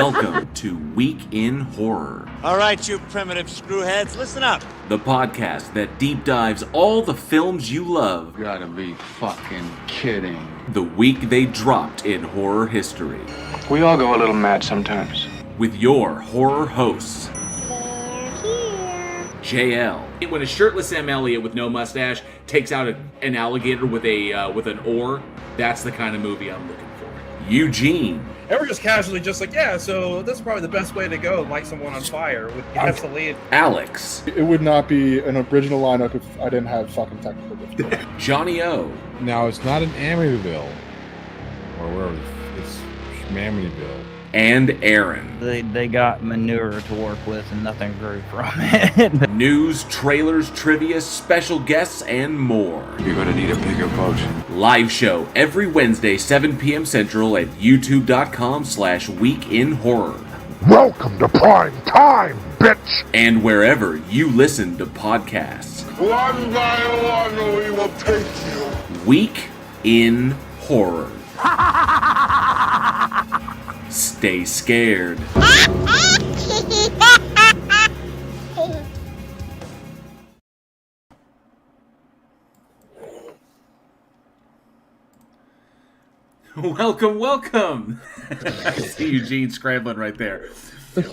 Welcome to Week in Horror. All right, you primitive screwheads, listen up. The podcast that deep dives all the films you love. You gotta be fucking kidding. The week they dropped in horror history. We all go a little mad sometimes. With your horror hosts. JL. When a shirtless Sam Elliott with no mustache takes out an alligator with an oar, that's the kind of movie I'm looking for. Eugene. And we're just casually just like, yeah, so this is probably the best way to go, light someone on fire with gasoline. Alex. It would not be an original lineup if I didn't have fucking technical difficulty. Johnny O. Now, it's not an Amityville, or wherever, it's Amityville. And Aaron. They got manure to work with and nothing grew from it. News, trailers, trivia, special guests, and more. You're gonna need a bigger boat. Live show every Wednesday, 7 p.m. Central at youtube.com/weekinhorror. Welcome to prime time, bitch! And wherever you listen to podcasts. One by one, we will take you. Week in Horror. Stay scared. Welcome. I see Eugene scrambling right there.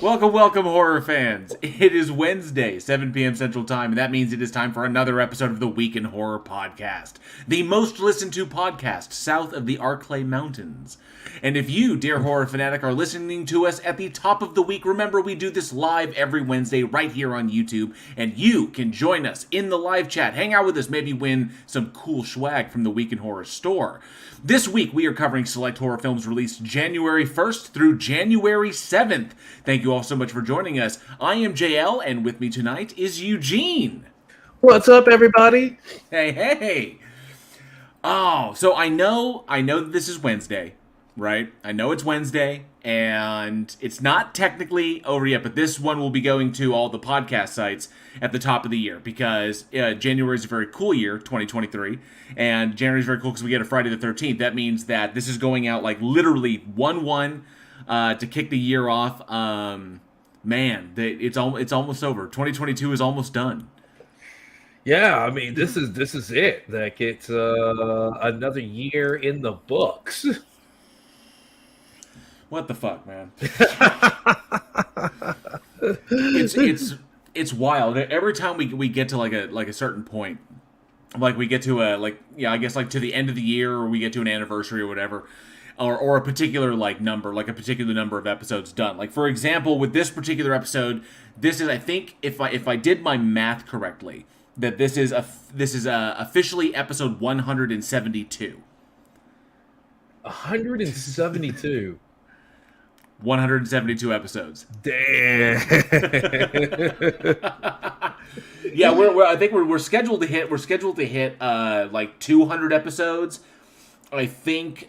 Welcome, horror fans. It is Wednesday, 7 p.m. Central Time, and that means it is time for another episode of the Week in Horror podcast, the most listened to podcast south of the Arklay Mountains. And if you, dear horror fanatic, are listening to us at the top of the week, remember we do this live every Wednesday right here on YouTube, and you can join us in the live chat, hang out with us, maybe win some cool swag from the Week in Horror store. This week, we are covering select horror films released January 1st through January 7th. Thank you all so much for joining us. I am JL, and with me tonight is Eugene. What's up, everybody? Hey. Oh, so I know that this is Wednesday, right? I know it's Wednesday, and it's not technically over yet, but this one will be going to all the podcast sites at the top of the year, because January is a very cool year, 2023, and January is very cool because we get a Friday the 13th. That means that this is going out like literally 1/1 to kick the year off. Man, it's almost over. 2022 is almost done. Yeah, I mean, this is it. Like, it's another year in the books. What the fuck, man? It's wild. Every time we get to like a certain point, like we get to I guess like to the end of the year, or we get to an anniversary or whatever, or a particular number of episodes done. Like, for example, with this particular episode, this is, I think, if I did my math correctly, that this is officially episode 172. 172. 172 episodes. Damn. Yeah, I think we're scheduled to hit like 200 episodes. I think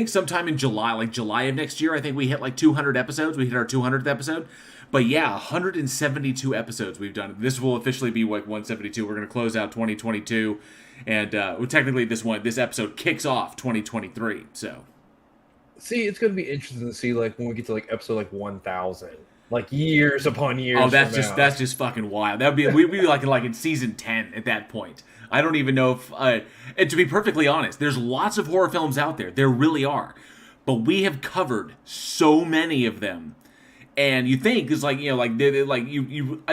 sometime in July, like July of next year, I think we hit like 200 episodes. We hit our 200th episode. But yeah, 172 episodes we've done. This will officially be like 172. We're going to close out 2022, and technically this episode kicks off 2023. So, see, it's going to be interesting to see like when we get to like episode like 1000, like years upon years. Oh, that's just fucking wild. We'd be like in season 10 at that point. I don't even know if, and to be perfectly honest, there's lots of horror films out there. There really are, but we have covered so many of them. And you think it's like,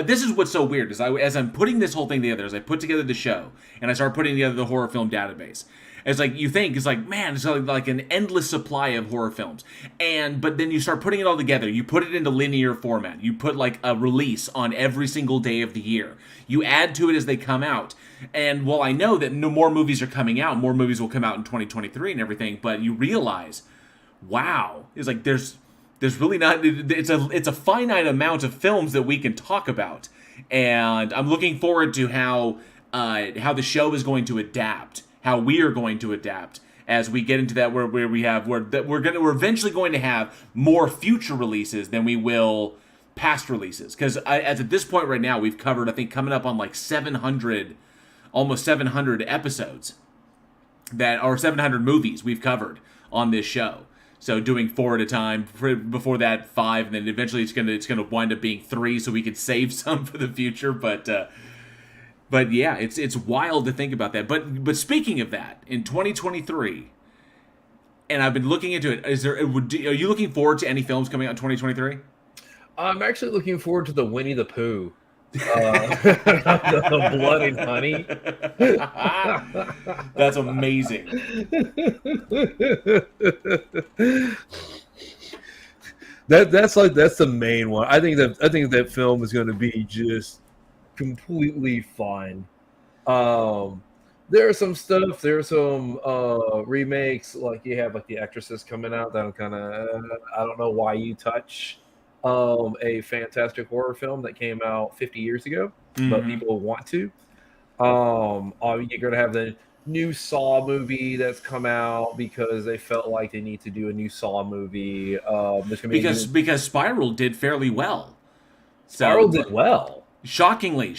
this is what's so weird is as I'm putting this whole thing together, as I put together the show and I start putting together the horror film database, it's like you think it's like, man, it's like an endless supply of horror films. But then you start putting it all together. You put it into linear format. You put like a release on every single day of the year. You add to it as they come out. And while I know that no more movies are coming out, more movies will come out in 2023 and everything, but you realize, wow, it's like there's really not. It's a finite amount of films that we can talk about, and I'm looking forward to how the show is going to adapt, how we are going to adapt as we get into that we're eventually going to have more future releases than we will past releases, because as at this point right now we've covered, I think, coming up on like 700, almost 700 episodes that are 700 movies we've covered on this show. So doing 4 at a time, before that 5, and then eventually it's gonna wind up being 3, so we could save some for the future. But yeah, it's wild to think about that. But speaking of that, in 2023, and I've been looking into it. Are you looking forward to any films coming out in 2023? I'm actually looking forward to the Winnie the Pooh. The Blood and Honey. That's amazing. That's the main one. I think that film is going to be just completely fun. There are some stuff. There are some remakes. Like you have like The Exorcist coming out. That I'm kind of I don't know why you touch a fantastic horror film that came out 50 years ago, but people want to. You're gonna have the new Saw movie that's come out because they felt like they need to do a new Saw movie. Because Spiral did fairly well. Spiral did well. Shockingly,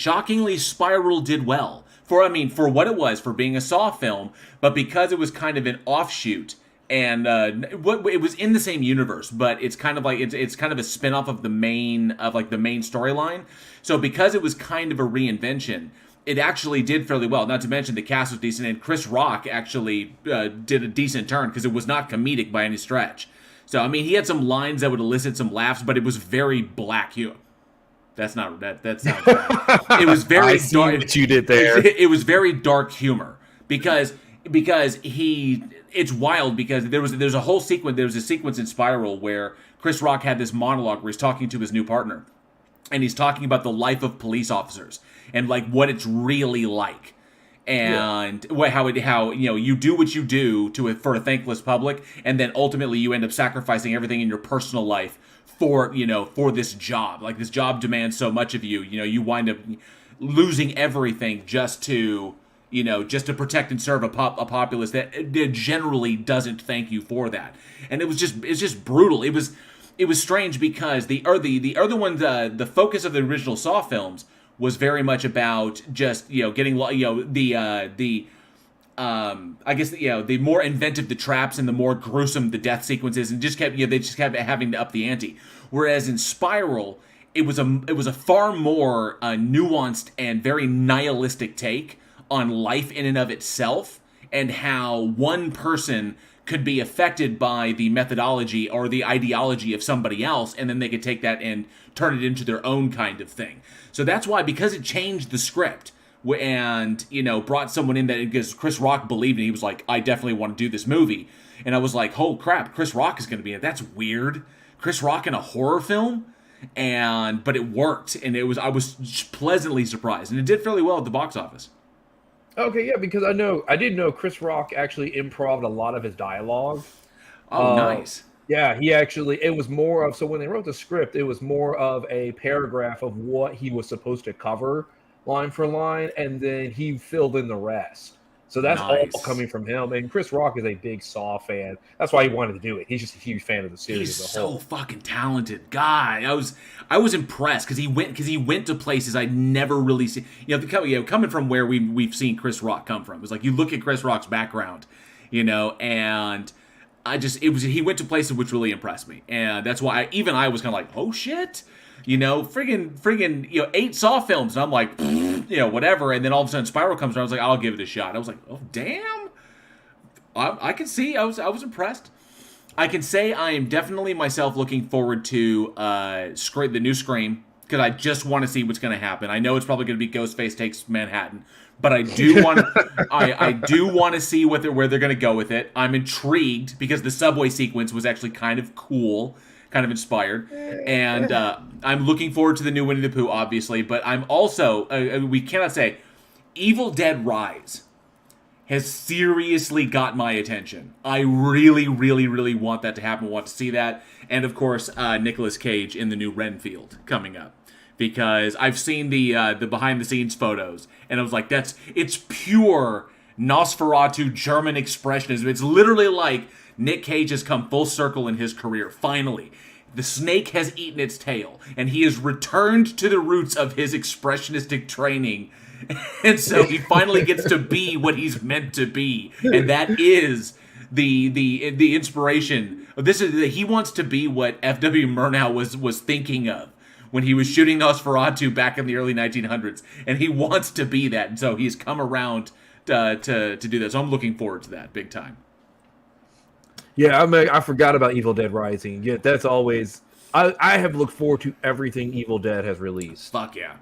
Spiral did well. For what it was, for being a Saw film, but because it was kind of an offshoot, and it was in the same universe, but it's kind of like it's kind of a spin-off of the main storyline. So because it was kind of a reinvention, it actually did fairly well. Not to mention the cast was decent, and Chris Rock actually did a decent turn because it was not comedic by any stretch. So he had some lines that would elicit some laughs, but it was very black humor. That sounds right. It was very I see dark. what you did there. It was very dark humor because it's wild because there's a whole sequence. There was a sequence in Spiral where Chris Rock had this monologue where he's talking to his new partner, and he's talking about the life of police officers and like what it's really like, and how you do what you do for a thankless public, and then ultimately you end up sacrificing everything in your personal life for this job. Like this job demands so much of you. You wind up losing everything just to protect and serve a populace that generally doesn't thank you for that. And it's just brutal. It was strange because the other one, the focus of the original Saw films was very much about just getting the more inventive the traps and the more gruesome the death sequences, and they just kept having to up the ante. Whereas in Spiral, it was a far more nuanced and very nihilistic take on life in and of itself, and how one person could be affected by the methodology or the ideology of somebody else, and then they could take that and turn it into their own kind of thing. So that's why, because it changed the script and brought someone in that, because Chris Rock believed, and he was like, I definitely want to do this movie. And I was like, oh crap, Chris Rock is going to be in it. That's weird. Chris Rock in a horror film? But it worked, and I was pleasantly surprised, and it did fairly well at the box office. Okay, yeah, because I didn't know Chris Rock actually improv'd a lot of his dialogue. Oh, nice. Yeah, it was more of, so when they wrote the script, it was more of a paragraph of what he was supposed to cover line for line, and then he filled in the rest. So that's Nice. all coming from him. And Chris Rock is a big Saw fan. That's why he wanted to do it. He's just a huge fan of the series He's as a whole. so fucking talented guy. I was impressed because he went to places I'd never really seen. Coming from where we've seen Chris Rock come from. It's like you look at Chris Rock's background, and he went to places which really impressed me, and that's why I was kind of like, oh shit, friggin' 8 Saw films, and I'm like, whatever, and then all of a sudden Spiral comes around. I was like, I'll give it a shot. I was like, oh damn, I can see. I was impressed. I can say I am definitely myself looking forward to the new Scream, because I just want to see what's going to happen. I know it's probably going to be Ghostface Takes Manhattan, but I do want I do want to see where they're going to go with it. I'm intrigued because the subway sequence was actually kind of cool, kind of inspired, and I'm looking forward to the new Winnie the Pooh, obviously. But I'm also we cannot say Evil Dead Rise has seriously got my attention. I really, really, really want that to happen. Want to see that, and of course, Nicolas Cage in the new Renfield coming up, because I've seen the behind the scenes photos, and I was like, it's pure Nosferatu German expressionism. It's literally like Nick Cage has come full circle in his career. Finally, the snake has eaten its tail, and he has returned to the roots of his expressionistic training. And so he finally gets to be what he's meant to be, and that is the inspiration. This is he wants to be what F.W. Murnau was thinking of when he was shooting Nosferatu back in the early 1900s, and he wants to be that, and so he's come around to do this. So I'm looking forward to that big time. Yeah, I forgot about Evil Dead Rising. Yeah, that's always I have looked forward to everything Evil Dead has released. Fuck yeah.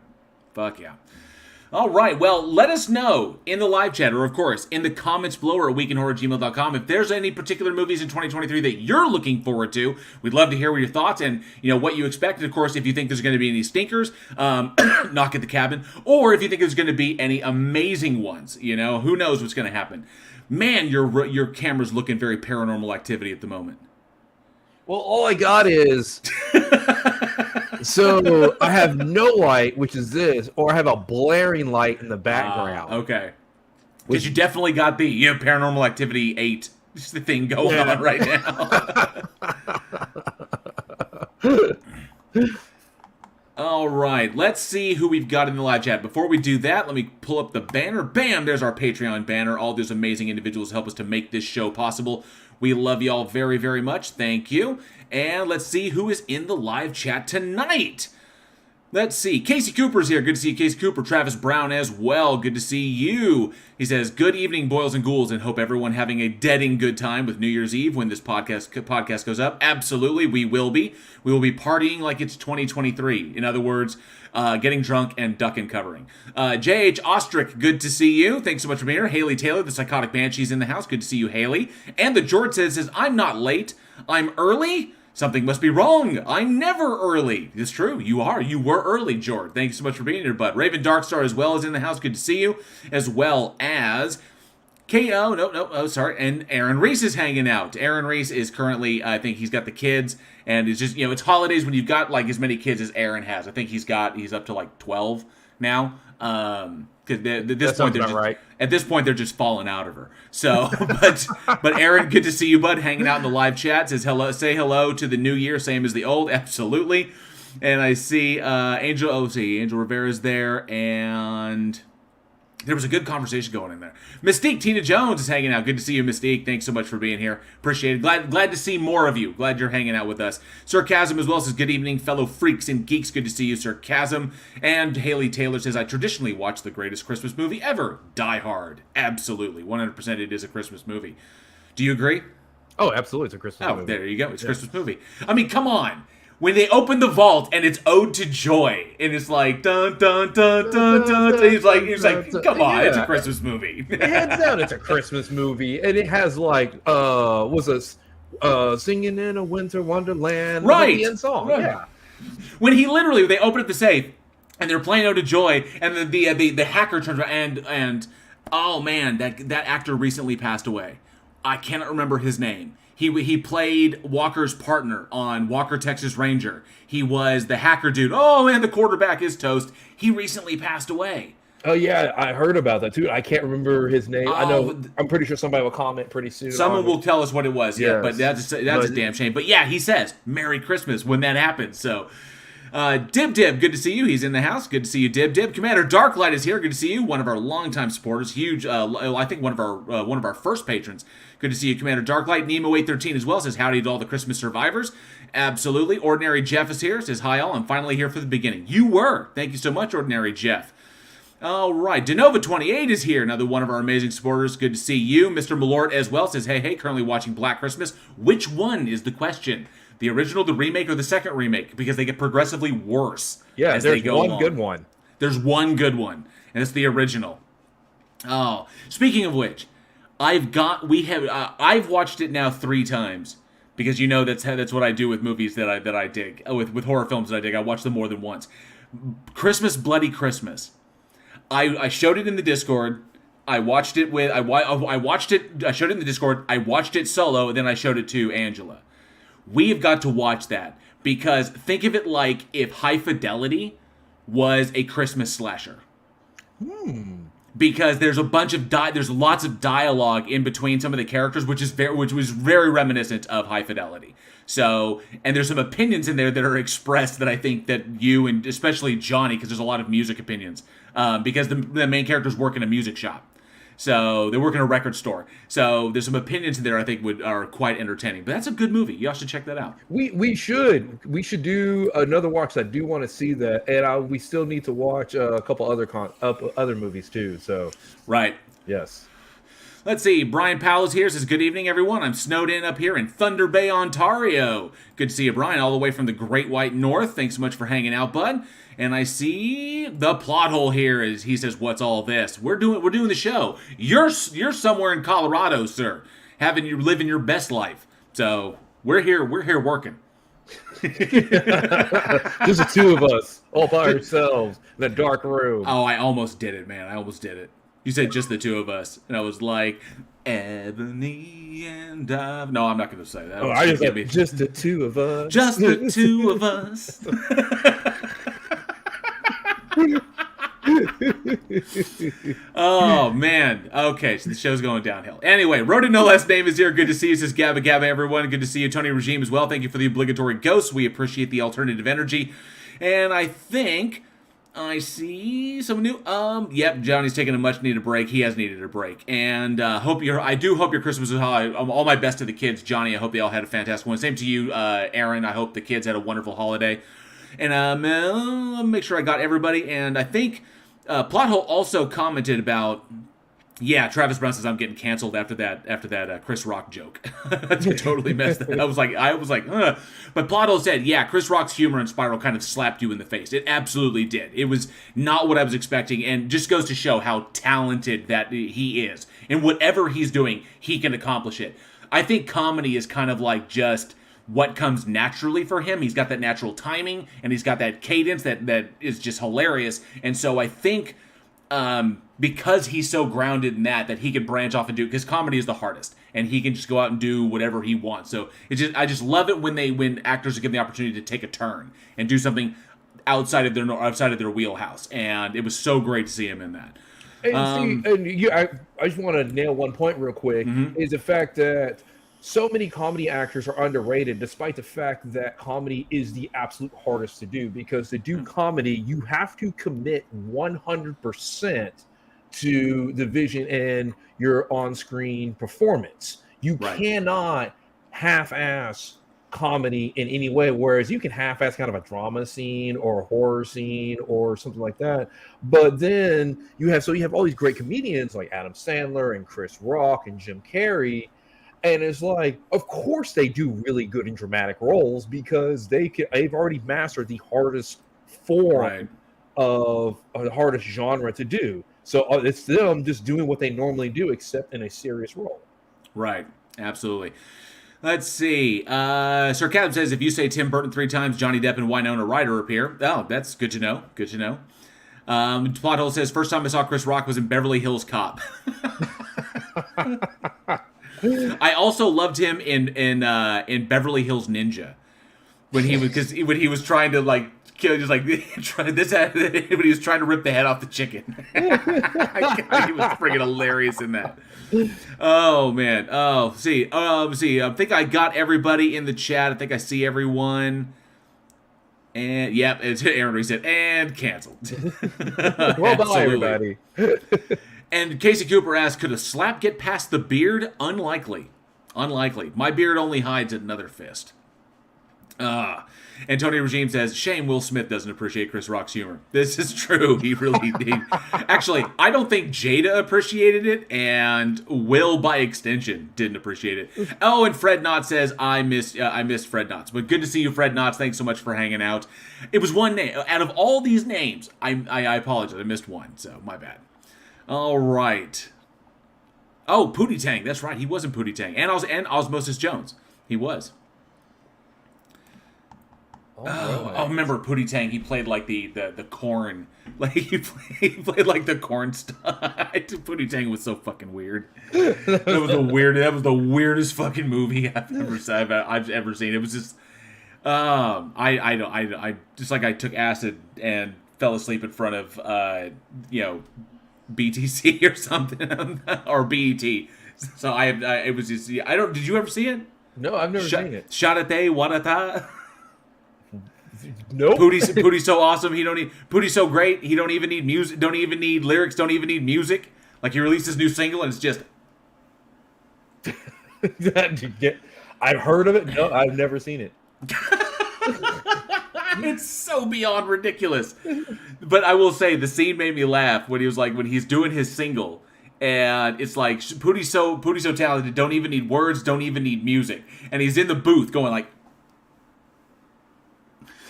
All right, well, let us know in the live chat, or of course, in the comments below, or at weekinhorror@gmail.com, if there's any particular movies in 2023 that you're looking forward to. We'd love to hear your thoughts and, what you expect. And of course, if you think there's going to be any stinkers, knock at the cabin. Or if you think there's going to be any amazing ones, who knows what's going to happen. Man, your camera's looking very Paranormal Activity at the moment. Well, all I got is... So I have no light, which is this, or I have a blaring light in the background. Okay. Because you definitely got the Paranormal Activity 8 thing going on right now. All right, let's see who we've got in the live chat. Before we do that, let me pull up the banner. Bam, there's our Patreon banner. All those amazing individuals help us to make this show possible. We love y'all very, very much. Thank you. And let's see who is in the live chat tonight. Let's see. Casey Cooper's here. Good to see you, Casey Cooper. Travis Brown as well. Good to see you. He says, good evening, boils and ghouls, and hope everyone having a deading good time with New Year's Eve when this podcast goes up. Absolutely, we will be. We will be partying like it's 2023. In other words, getting drunk and duck and covering. J.H. Ostrick, good to see you. Thanks so much for being here. Haley Taylor, the Psychotic Banshee's in the house. Good to see you, Haley. And the George says, I'm not late. I'm early. Something must be wrong. I'm never early. It's true. You are. You were early, George. Thank you so much for being here, bud. Raven Darkstar as well is in the house. Good to see you. As well as sorry. And Aaron Reese is hanging out. Aaron Reese is currently, I think he's got the kids. And it's just, it's holidays when you've got like as many kids as Aaron has. I think he's up to like 12 now. Because at this point they're just falling out of her. So, but Aaron, good to see you, bud, hanging out in the live chat. Says hello, say hello to the new year, same as the old. Absolutely. And I see Angel Rivera's there, and there was a good conversation going in there. Mystique Tina Jones is hanging out. Good to see you, Mystique. Thanks so much for being here. Appreciate it. Glad to see more of you. Glad you're hanging out with us. Sarcasm as well says, good evening, fellow freaks and geeks. Good to see you, Sarcasm. And Haley Taylor says, I traditionally watch the greatest Christmas movie ever, Die Hard. Absolutely. 100% it is a Christmas movie. Do you agree? Oh, absolutely. It's a Christmas movie. Oh, there you go. It's a Christmas movie. I mean, come on. When they open the vault and it's Ode to Joy, and it's like dun dun dun dun dun, he's like, come on, it's a Christmas movie. Hands down, it's a Christmas movie, and it has like singing in a winter wonderland, right? The end song, right. Yeah. When they open up the safe and they're playing Ode to Joy, and the hacker turns around and oh man, that actor recently passed away. I cannot remember his name. He played Walker's partner on Walker, Texas Ranger. He was the hacker dude. Oh, man, the quarterback is toast. He recently passed away. Oh, yeah, I heard about that, too. I can't remember his name. I know. I'm pretty sure somebody will comment pretty soon. Someone will tell us what it was, yes. But that's a damn shame. But, yeah, he says, Merry Christmas when that happens. So, Dib, good to see you. He's in the house. Good to see you, Dib. Commander Darklight is here. Good to see you. One of our longtime supporters. Huge, I think one of our first patrons. Good to see you, Commander Darklight. Nemo813 as well says howdy to all the Christmas survivors. Absolutely. Ordinary Jeff is here. Says hi all. I'm finally here for the beginning. You were. Thank you so much, Ordinary Jeff. All right. Denova28 is here. Another one of our amazing supporters. Good to see you. Mr. Malort as well says hey. Currently watching Black Christmas. Which one is the question? The original, the remake, or the second remake? Because they get progressively worse as they go along. Good one. There's one good one, and it's the original. Oh, speaking of which, I've watched it now 3 times because that's what I do with movies that I dig, with horror films that I dig. I watch them more than once. Christmas, Bloody Christmas. I showed it in the Discord. I watched it with I watched it. I showed it in the Discord. I watched it solo, and then I showed it to Angela. We have got to watch that because think of it like if High Fidelity was a Christmas slasher. Because there's a bunch of there's lots of dialogue in between some of the characters, which was very reminiscent of High Fidelity. So, and there's some opinions in there that are expressed that I think that you and especially Johnny, because there's a lot of music opinions, because the main characters work in a music shop. So they work in a record store. So there's some opinions in there I think are quite entertaining. But that's a good movie. Y'all should check that out. We should do another watch. I do want to see that, and we still need to watch a couple other movies too. So right, yes. Let's see. Brian Powell's here. Says, good evening, everyone. I'm snowed in up here in Thunder Bay, Ontario. Good to see you, Brian, all the way from the Great White North. Thanks so much for hanging out, bud. And I see the plot hole here is he says, "What's all this? We're doing the show. You're somewhere in Colorado, sir, living your best life. So we're here working." Just the two of us, all by ourselves, in a dark room. Oh, I almost did it, man. I almost did it. You said just the two of us, and I was like, Ebony and Dove. No, I'm not going to say that. Oh, I just said just the two of us. Just the two of us. Oh, man. Okay, so the show's going downhill. Anyway, Road to No Less Name is here. Good to see you, says Gabba Gabba, everyone. Good to see you, Tony Regime, as well. Thank you for the obligatory ghosts. We appreciate the alternative energy. And I think I see someone new. Yep, Johnny's taking a much-needed break. He has needed a break. And I do hope your Christmas was high. All my best to the kids. Johnny, I hope they all had a fantastic one. Same to you, Aaron. I hope the kids had a wonderful holiday. And I'll make sure I got everybody. And I think Plothole also commented about, yeah, Travis Brown says I'm getting canceled after that Chris Rock joke. Totally messed up. I was like, ugh. But Plothole said, yeah, Chris Rock's humor in Spiral kind of slapped you in the face. It absolutely did. It was not what I was expecting, and just goes to show how talented that he is. And whatever he's doing, he can accomplish it. I think comedy is kind of like just what comes naturally for him. He's got that natural timing, and he's got that cadence that is just hilarious. And so I think because he's so grounded in that he can branch off and do, because comedy is the hardest, and he can just go out and do whatever he wants. So I just love it when actors are given the opportunity to take a turn and do something outside of their wheelhouse. And it was so great to see him in that. And I just want to nail one point real quick, is the fact that so many comedy actors are underrated, despite the fact that comedy is the absolute hardest to do. Because to do comedy, you have to commit 100% to the vision and your on-screen performance. You cannot half-ass comedy in any way, whereas you can half-ass kind of a drama scene or a horror scene or something like that. But then you have all these great comedians like Adam Sandler and Chris Rock and Jim Carrey. And it's like, of course they do really good in dramatic roles because they've already mastered the hardest form of the hardest genre to do. So it's them just doing what they normally do, except in a serious role. Right. Absolutely. Let's see. Sir Cap says, if you say Tim Burton 3 times, Johnny Depp and Winona Ryder appear. Oh, that's good to know. Good to know. Plothole says, first time I saw Chris Rock was in Beverly Hills Cop. I also loved him in Beverly Hills Ninja when he was trying to like kill, just like when he was trying to rip the head off the chicken. He was freaking hilarious in that. Oh man. Oh, see. I think I got everybody in the chat. I think I see everyone. And yep, it's Aaron said and canceled. Well, bye everybody. And Casey Cooper asked, could a slap get past the beard? Unlikely. My beard only hides another fist. And Tony Regime says, shame Will Smith doesn't appreciate Chris Rock's humor. This is true. He really did. Actually, I don't think Jada appreciated it, and Will, by extension, didn't appreciate it. Oh, and Fred Knott says, I missed Fred Knotts. But good to see you, Fred Knotts. Thanks so much for hanging out. It was one name. Out of all these names, I apologize. I missed one, so my bad. All right. Oh, Pootie Tang. That's right. He was in Pootie Tang. And Osmosis Jones. He was. Oh, remember Pootie Tang? He played like the corn. Like he played like the corn stuff. Pootie Tang was so fucking weird. That was the weirdest fucking movie I've ever seen. It was just I just like I took acid and fell asleep in front of BTC or something or BET. So it was just did you ever see it? No, I've never seen it. Sharate Warata. Nope. Pootie's so awesome. Pootie's so great. He don't even need music. Don't even need lyrics. Don't even need music. Like he released his new single and it's just I've heard of it. No, I've never seen it. it's so beyond ridiculous. But I will say the scene made me laugh when he was like when he's doing his single and it's like Pootie's so talented, don't even need words, don't even need music. And he's in the booth going like,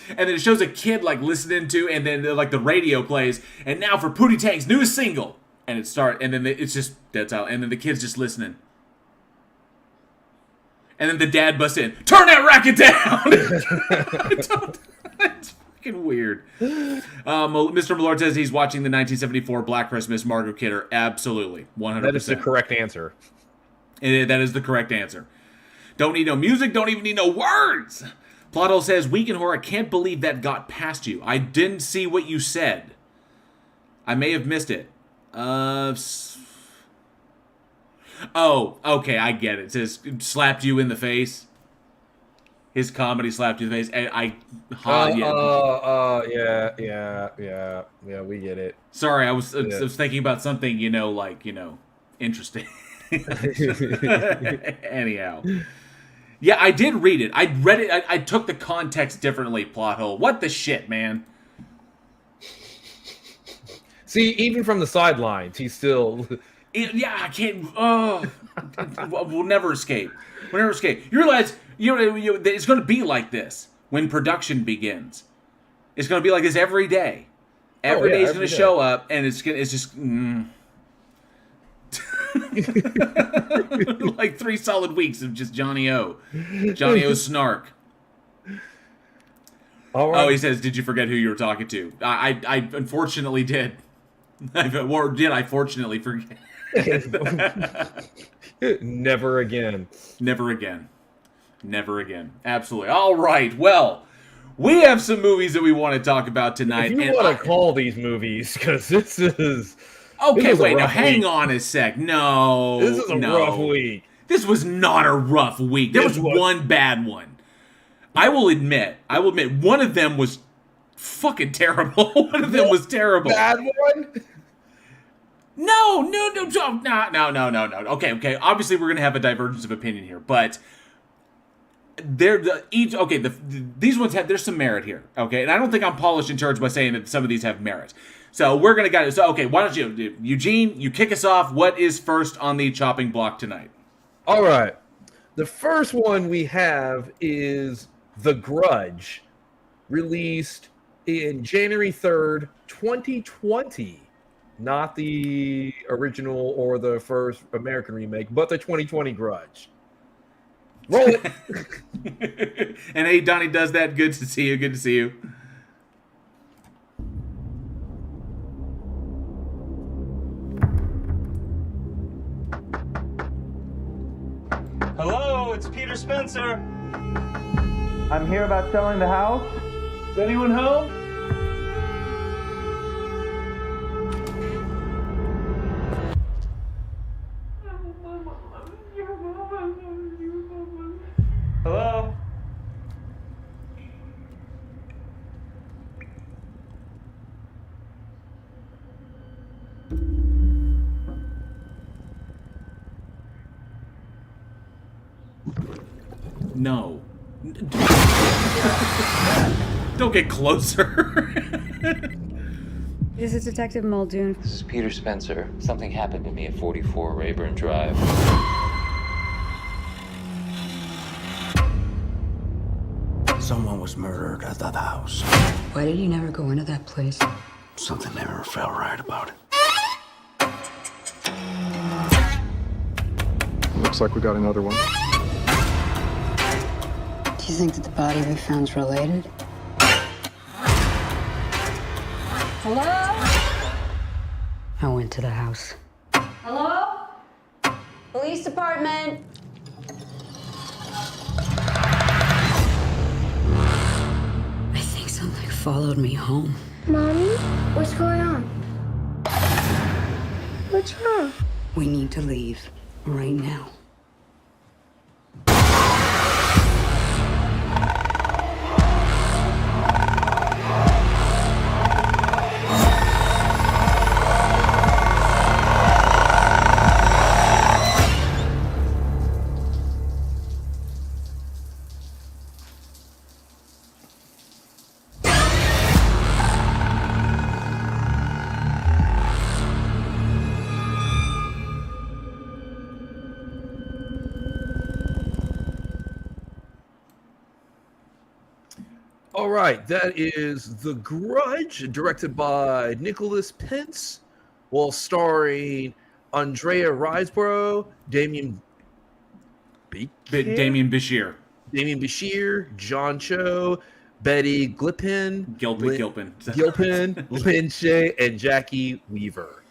and then it shows a kid like listening to, and then like the radio plays, and now for Pootie Tang's newest single, and it starts, and then it's just that's how, and then the kid's just listening, and then the dad busts in, turn that racket down. It's fucking weird. Mr. Malord says he's watching the 1974 Black Christmas. Margot Kidder, absolutely, 100%. That is the correct answer. That is the correct answer. Don't need no music. Don't even need no words. Plotto says, Week in Horror, I can't believe that got past you. I didn't see what you said. I may have missed it. Oh, okay, I get it. It says, slapped you in the face. His comedy slapped you in the face. Yeah, we get it. Sorry, I was thinking about something, interesting. Anyhow. Yeah, I did read it. I read it. I took the context differently, plot hole. What the shit, man? See, even from the sidelines, he's still... Yeah, I can't... we'll never escape. We'll never escape. You realize, it's going to be like this when production begins. It's going to be like this every day. Every day he's going to show up, and it's just... like 3 solid weeks of just Johnny O snark. All right. Oh, he says, did you forget who you were talking to? I unfortunately did. Or did I fortunately forget? Never again. Never again. Never again. Absolutely. All right. Well, we have some movies that we want to talk about tonight. If you want to call these movies, because this is... Okay, wait, now hang on a sec. No. This is a rough week. This was not a rough week. There was one bad one. I will admit, one of them was fucking terrible. One of them was terrible. Bad one? No. Okay. Obviously, we're gonna have a divergence of opinion here, but these ones there's some merit here. Okay, and I don't think I'm polished in church by saying that some of these have merit. So we're gonna get it. So okay, why don't you, Eugene? You kick us off. What is first on the chopping block tonight? All right. The first one we have is The Grudge, released in January 3rd, 2020. Not the original or the first American remake, but the 2020 Grudge. Roll it. And hey, Donnie does that. Good to see you. Good to see you. Hello, it's Peter Spencer. I'm here about selling the house. Is anyone home? Hello? No. Don't get closer. This is Detective Muldoon. This is Peter Spencer. Something happened to me at 44 Rayburn Drive. Someone was murdered at that house. Why did you never go into that place? Something never felt right about it. Looks like we got another one. Do you think that the body we found's related? Hello? I went to the house. Hello? Police department. I think something followed me home. Mommy, what's going on? What's wrong? We need to leave right now. All right, that is The Grudge, directed by Nicholas Pence, while starring Andrea Riseborough, Damien Bashir, John Cho, Betty Gilpin, Lynn Shay, and Jackie Weaver.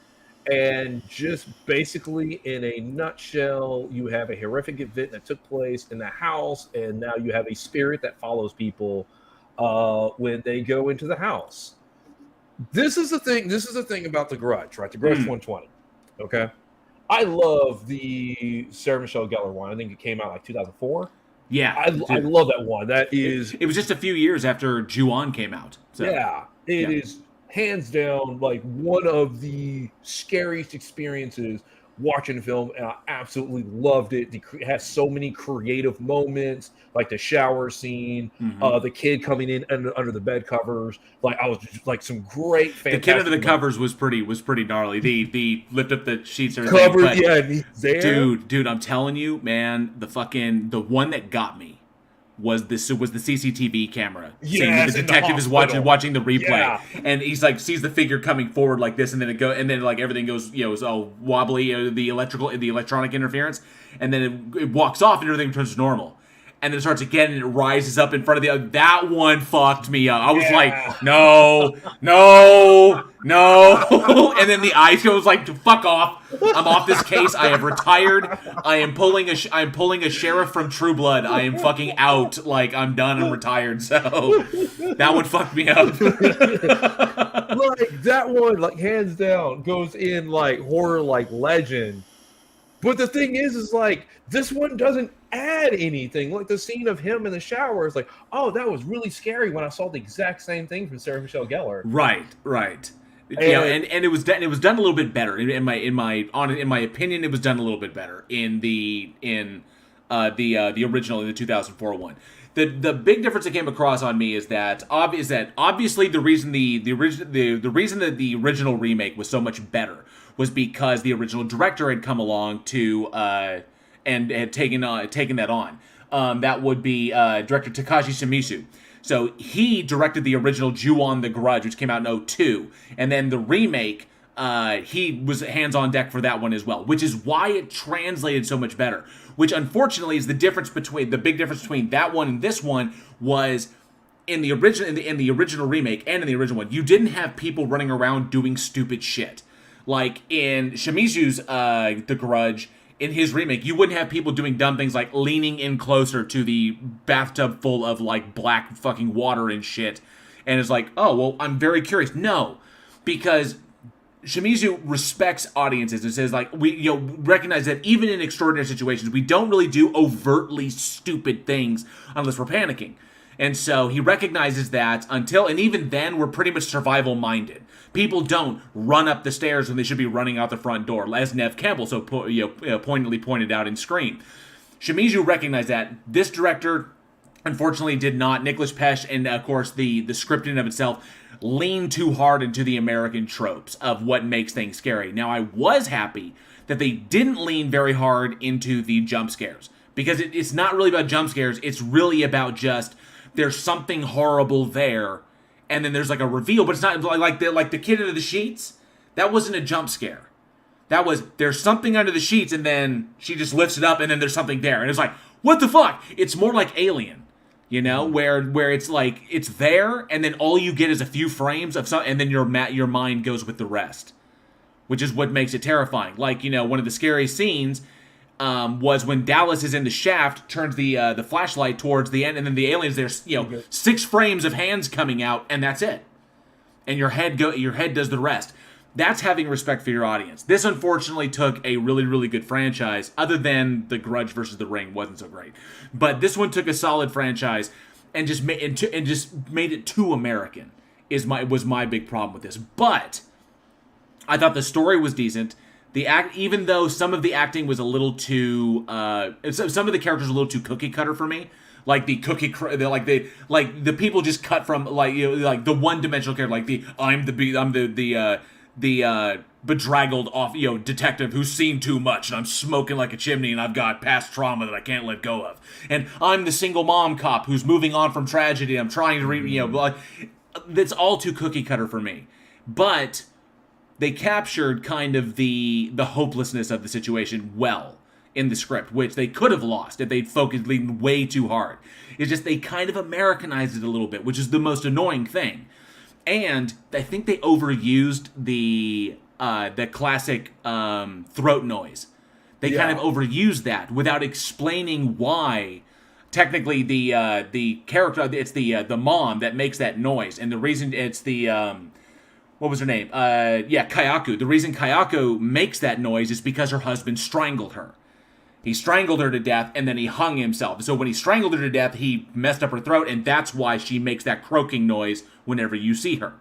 And just basically, in a nutshell, you have a horrific event that took place in the house, and now you have a spirit that follows people when they go into the house. This is the thing. This is the thing about The Grudge, right? The Grudge 120. Okay, I love the Sarah Michelle Gellar one. I think it came out like 2004. Yeah, I love that one. That is. It was just a few years after Ju-on came out. So. Yeah, it is hands down like one of the scariest experiences watching the film, and I absolutely loved it. It has so many creative moments, like the shower scene, the kid coming in under the bed covers. Like I was just like some great fantastic. The kid under the covers was pretty gnarly. The lift up the sheets or covered, and he's there. Dude, I'm telling you, man, the one that got me was the CCTV camera. Yes, the detective is watching the replay, and he's like sees the figure coming forward like this, and then like everything goes, is all wobbly, the electronic interference, and then it walks off and everything turns normal. And then it starts again, and it rises up in front of the other. That one fucked me up. I was like, no. And then the eyes goes like, fuck off. I'm off this case. I have retired. I am pulling a sheriff from True Blood. I am fucking out. Like, I'm done. I'm retired. So that one fucked me up. Like, that one, like, hands down, goes in, like, horror, like, legend. But the thing is like, this one doesn't add anything. Like the scene of him in the shower is like, oh, that was really scary when I saw the exact same thing from Sarah Michelle Gellar. Right. And it was done a little bit better. In my opinion, it was done a little bit better in the original, in the 2004 one. The big difference that came across on me is that obviously the reason the reason that the original remake was so much better was because the original director had come along to and had taken that on. That would be director Takashi Shimizu. So he directed the original Ju-on The Grudge, which came out in 2002, and then the remake, he was hands on deck for that one as well, which is why it translated so much better. Which unfortunately is the big difference between that one and this one was in the original remake and in the original one, you didn't have people running around doing stupid shit. Like in Shimizu's The Grudge, in his remake, you wouldn't have people doing dumb things like leaning in closer to the bathtub full of like black fucking water and shit. And it's like, oh, well, I'm very curious. No, because Shimizu respects audiences and says like, we recognize that even in extraordinary situations, we don't really do overtly stupid things unless we're panicking. And so he recognizes that and even then, we're pretty much survival minded. People don't run up the stairs when they should be running out the front door, as Nev Campbell so poignantly pointed out in Scream. Shimizu recognized that. This director, unfortunately, did not. Nicholas Pesh and, of course, the scripting of itself lean too hard into the American tropes of what makes things scary. Now, I was happy that they didn't lean very hard into the jump scares, because it's not really about jump scares. It's really about just there's something horrible there, and then there's like a reveal, but it's not like the kid under the sheets. That wasn't a jump scare. That was, there's something under the sheets, and then she just lifts it up, and then there's something there, and it's like, what the fuck? It's more like Alien, where it's like it's there, and then all you get is a few frames of and then your mind goes with the rest, which is what makes it terrifying. Like, one of the scariest scenes was when Dallas is in the shaft, turns the flashlight towards the end, and then the aliens, there's 6 frames of hands coming out, and that's it. And your head does the rest. That's having respect for your audience. This unfortunately took a really, really good franchise, other than The Grudge versus The Ring wasn't so great. But this one took a solid franchise and just made it too American. Was my big problem with this. But I thought the story was decent. Even though some of the acting was a little too, some of the characters were a little too cookie cutter for me. Like the the people just cut from like the one dimensional character. Like I'm the bedraggled off, detective who's seen too much, and I'm smoking like a chimney, and I've got past trauma that I can't let go of. And I'm the single mom cop who's moving on from tragedy. I'm trying to that's all too cookie cutter for me. But they captured kind of the hopelessness of the situation well in the script, which they could have lost if they'd focused lean way too hard. It's just they kind of Americanized it a little bit, which is the most annoying thing. And I think they overused the classic throat noise. They kind of overused that without explaining why. Technically, the character, it's the mom that makes that noise, and the reason it's the what was her name? Kayako. The reason Kayako makes that noise is because her husband strangled her. He strangled her to death, and then he hung himself. So when he strangled her to death, he messed up her throat, and that's why she makes that croaking noise whenever you see her.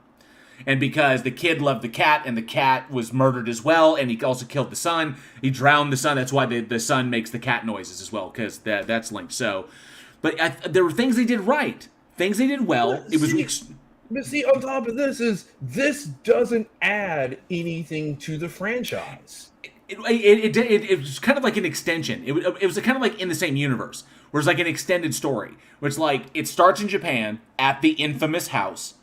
And because the kid loved the cat, and the cat was murdered as well, and he also killed the son, he drowned the son. That's why the son makes the cat noises as well, because that's linked. So, but there were things they did right, things they did well. But see, on top of this doesn't add anything to the franchise. It was kind of like an extension. It was kind of like in the same universe, where it's like an extended story, where it's like it starts in Japan at the infamous house,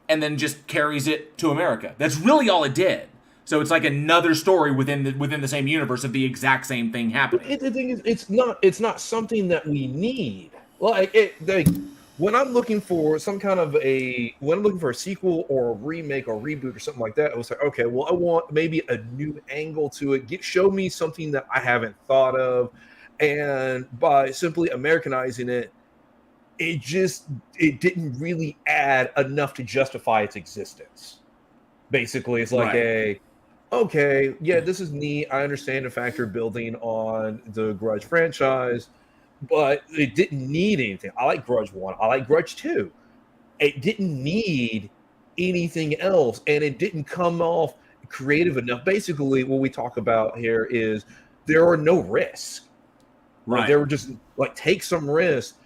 and then just carries it to America. That's really all it did. So it's like another story within the same universe of the exact same thing happening. The thing is, it's not something that we need. When I'm looking for when I'm looking for a sequel or a remake or reboot or something like that, I was like, okay, well, I want maybe a new angle to it. Show me something that I haven't thought of, and by simply Americanizing it, it didn't really add enough to justify its existence. Basically, it's like this is neat. I understand the factor building on the Grudge franchise, but it didn't need anything. I like Grudge 1. I like Grudge 2. It didn't need anything else, and it didn't come off creative enough. Basically, what we talk about here is there are no risks. Right. They were just like, take some risks,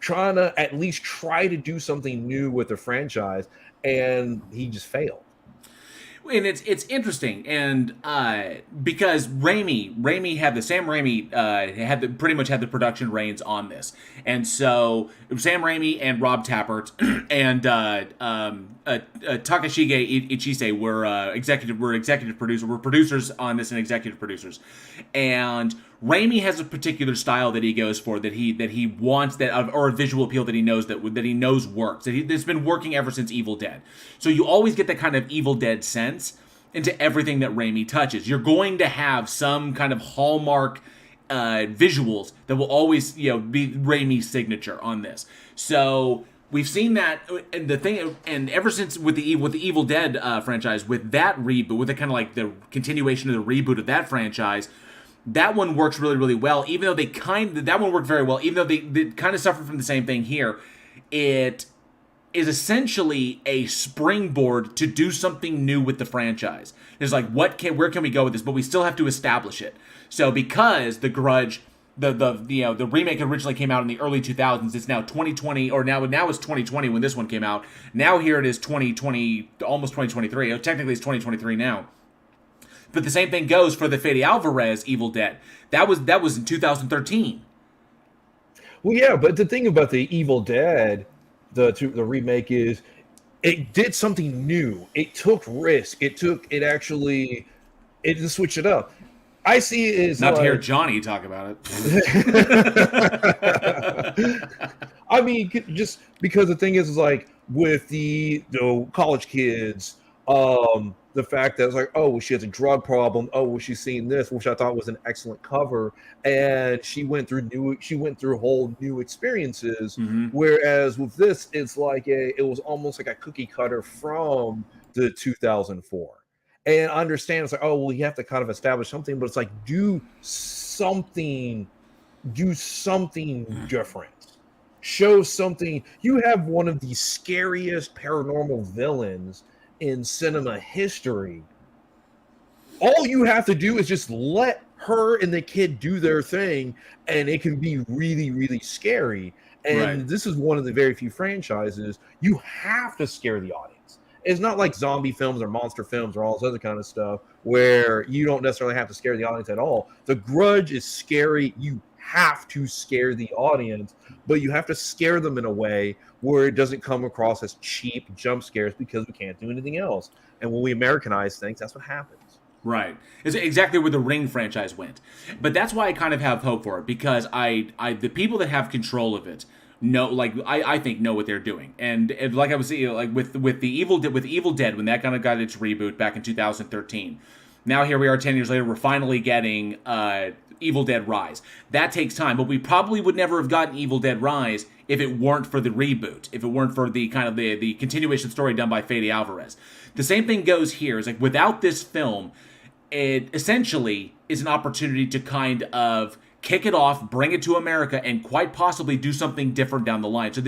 trying to at least try to do something new with the franchise, and he just failed. And it's interesting, and because Sam Raimi pretty much had the production reins on this, and so Sam Raimi and Rob Tappert and Takashige Ichise were executive producer, were producers on this and executive producers, and Raimi has a particular style that he goes for, that he wants, or a visual appeal that he knows works. That's been working ever since Evil Dead. So you always get that kind of Evil Dead sense into everything that Raimi touches. You're going to have some kind of hallmark visuals that will always be Raimi's signature on this. So we've seen that, and the thing, and ever since with the Evil Dead franchise, with that reboot, with the kind of like the continuation of the reboot of that franchise. That one works really, really well, even though that one worked very well, even though they kind of suffered from the same thing here. It is essentially a springboard to do something new with the franchise. It's like, where can we go with this? But we still have to establish it. So because the Grudge, the remake originally came out in the early 2000s, it's now 2020, or now it's 2020 when this one came out. Now here it is 2020, almost 2023. Technically it's 2023 now. But the same thing goes for the Fede Alvarez Evil Dead. That was in 2013. Well, yeah, but the thing about the Evil Dead, the remake, is it did something new. It took risk. It just switched it up. I see it as not to hear Johnny talk about it. I mean, just because the thing is like with the college kids. The fact that it's like, oh, well, she has a drug problem. Oh, well, she's seen this, which I thought was an excellent cover, and she went through whole new experiences. Mm-hmm. Whereas with this, it's like it was almost like a cookie cutter from the 2004. And I understand it's like, oh, well, you have to kind of establish something, but it's like do something different. Show something. You have one of the scariest paranormal villains in cinema history. All you have to do is just let her and the kid do their thing, and it can be really, really scary. And This is one of the very few franchises you have to scare the audience. It's not like zombie films or monster films or all this other kind of stuff where you don't necessarily have to scare the audience at all. The Grudge is scary. You have to scare the audience, but you have to scare them in a way where it doesn't come across as cheap jump scares because we can't do anything else. And when we Americanize things, that's what happens. Right. It's exactly where the Ring franchise went. But that's why I kind of have hope for it, because the people that have control of it I think know what they're doing. And like I was saying, like with Evil Dead, when that kind of got its reboot back in 2013. Now here we are 10 years later, we're finally getting Evil Dead Rise. That takes time, but we probably would never have gotten Evil Dead Rise if it weren't for the reboot, if it weren't for the kind of the continuation story done by Fede Alvarez. The same thing goes here. It's like without this film, it essentially is an opportunity to kind of kick it off, bring it to America, and quite possibly do something different down the line. So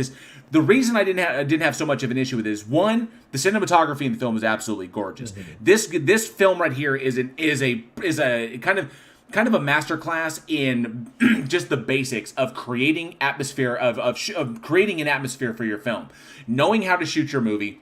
the reason I didn't have so much of an issue with it is, one, the cinematography in the film is absolutely gorgeous. Mm-hmm. This film right here is a kind of a masterclass in just the basics of creating atmosphere of creating an atmosphere for your film, knowing how to shoot your movie,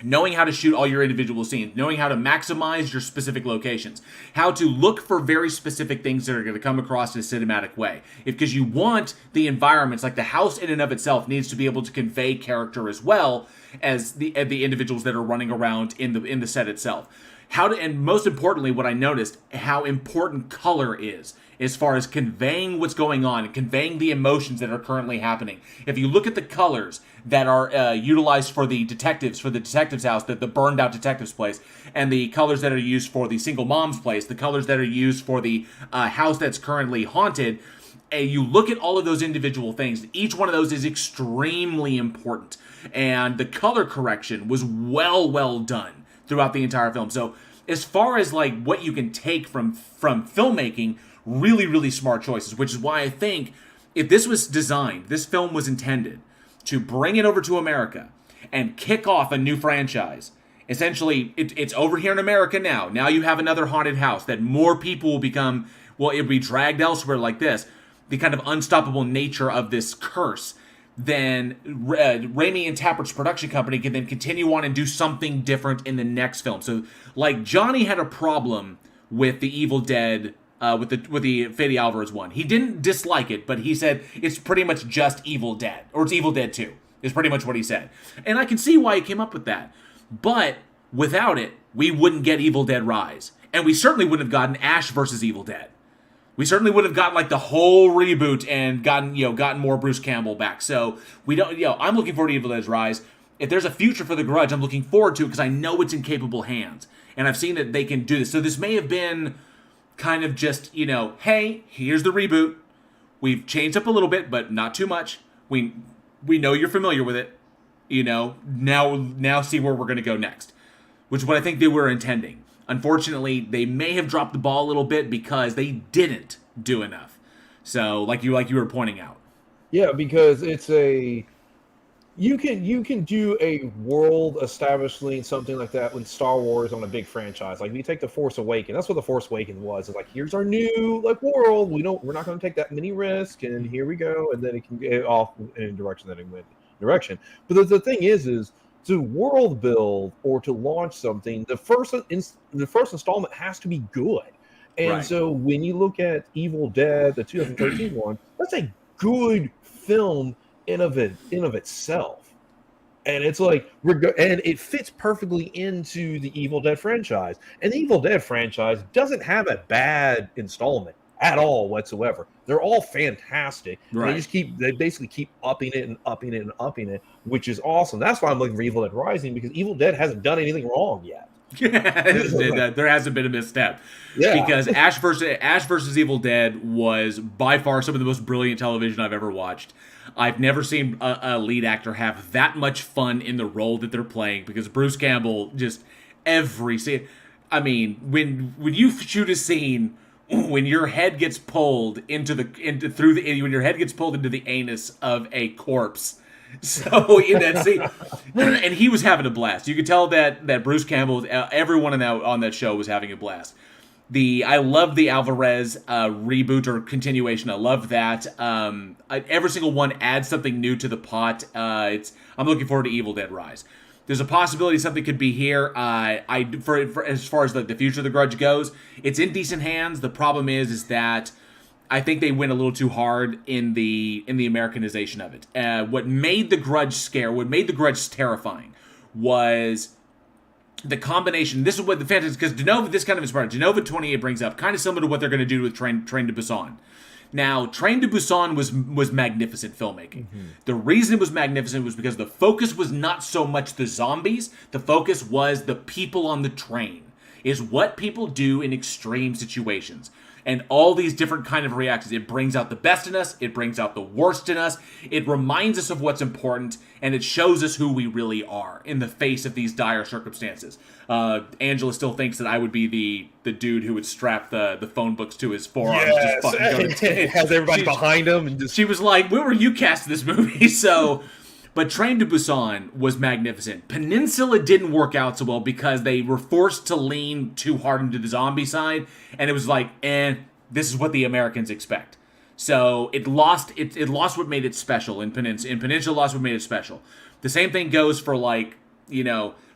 knowing how to shoot all your individual scenes, knowing how to maximize your specific locations, how to look for very specific things that are going to come across in a cinematic way. Because you want the environments, like the house in and of itself needs to be able to convey character as well as the individuals that are running around in the set itself. And most importantly, what I noticed, how important color is as far as conveying what's going on and conveying the emotions that are currently happening. If you look at the colors that are utilized for the detective's house, the burned out detective's place, and the colors that are used for the single mom's place, the colors that are used for the house that's currently haunted, and you look at all of those individual things, each one of those is extremely important. And the color correction was well done throughout the entire film. So as far as like what you can take from filmmaking, really smart choices, which is why I think if this film was intended to bring it over to America and kick off a new franchise. Essentially, it's over here in America now. Now you have another haunted house that more people will become, it'll be dragged elsewhere like this. The kind of unstoppable nature of this curse. Then Raimi and Tappert's production company can then continue on and do something different in the next film. So, like, Johnny had a problem with the Evil Dead, with the Fede Alvarez one. He didn't dislike it, but he said it's pretty much just Evil Dead, or it's Evil Dead 2, is pretty much what he said. And I can see why he came up with that. But without it, we wouldn't get Evil Dead Rise. And we certainly wouldn't have gotten Ash versus Evil Dead. We certainly would have gotten like the whole reboot and gotten more Bruce Campbell back. So I'm looking forward to Evil Dead Rise. If there's a future for The Grudge, I'm looking forward to it because I know it's in capable hands. And I've seen that they can do this. So this may have been kind of just, hey, here's the reboot. We've changed up a little bit, but not too much. We know you're familiar with it. Now see where we're going to go next. Which is what I think they were intending. Unfortunately, they may have dropped the ball a little bit because they didn't do enough. So, like you were pointing out. Yeah, because it's you can do a world establishing something like that with Star Wars on a big franchise. Like, you take The Force Awakens. That's what The Force Awakens was. It's like, here's our new world. We're not going to take that many risks, and here we go. And then it can get off in a direction that it went direction. But the thing is to world build or to launch something, the first installment has to be good. And right. So when you look at Evil Dead, the 2013 one, that's a good film in of itself. And it's like, and it fits perfectly into the Evil Dead franchise. And the Evil Dead franchise doesn't have a bad installment at all whatsoever. They're all fantastic. Right. They basically keep upping it and upping it and upping it, which is awesome. That's why I'm looking for Evil Dead Rising, because Evil Dead hasn't done anything wrong yet. There hasn't been a misstep. Yeah. Because Ash versus Evil Dead was by far some of the most brilliant television I've ever watched. I've never seen a lead actor have that much fun in the role that they're playing, because Bruce Campbell just every scene. I mean, when you shoot a scene when your head gets pulled into the anus of a corpse. So in that scene, and he was having a blast. You could tell that Bruce Campbell, everyone on that show was having a blast. I love the Alvarez reboot or continuation. I love that. Every single one adds something new to the pot. I'm looking forward to Evil Dead Rise. There's a possibility something could be here. For as far as the future of the Grudge goes, it's in decent hands. The problem is that I think they went a little too hard in the Americanization of it. What made the Grudge scare, what made the Grudge terrifying, was the combination. This is what the fantasy, because Denova, this kind of inspired. Denova 28 brings up kind of similar to what they're going to do with Train to Busan. Now, Train to Busan was magnificent filmmaking. The reason it was magnificent was because the focus was not so much the zombies. The focus was the people on the train. Is what people do in extreme situations. And all these different kind of reactions. It brings out the best in us. It brings out the worst in us. It reminds us of what's important. And it shows us who we really are in the face of these dire circumstances. Angela still thinks that I would be the dude who would strap the phone books to his forearms. Yes, just fucking go has everybody behind him. And just... She was like, when were you cast in this movie? So... But Train to Busan was magnificent. Peninsula didn't work out so well because they were forced to lean too hard into the zombie side, and it was like, this is what the Americans expect. So it lost what made it special in Peninsula. Peninsula lost what made it special. The same thing goes for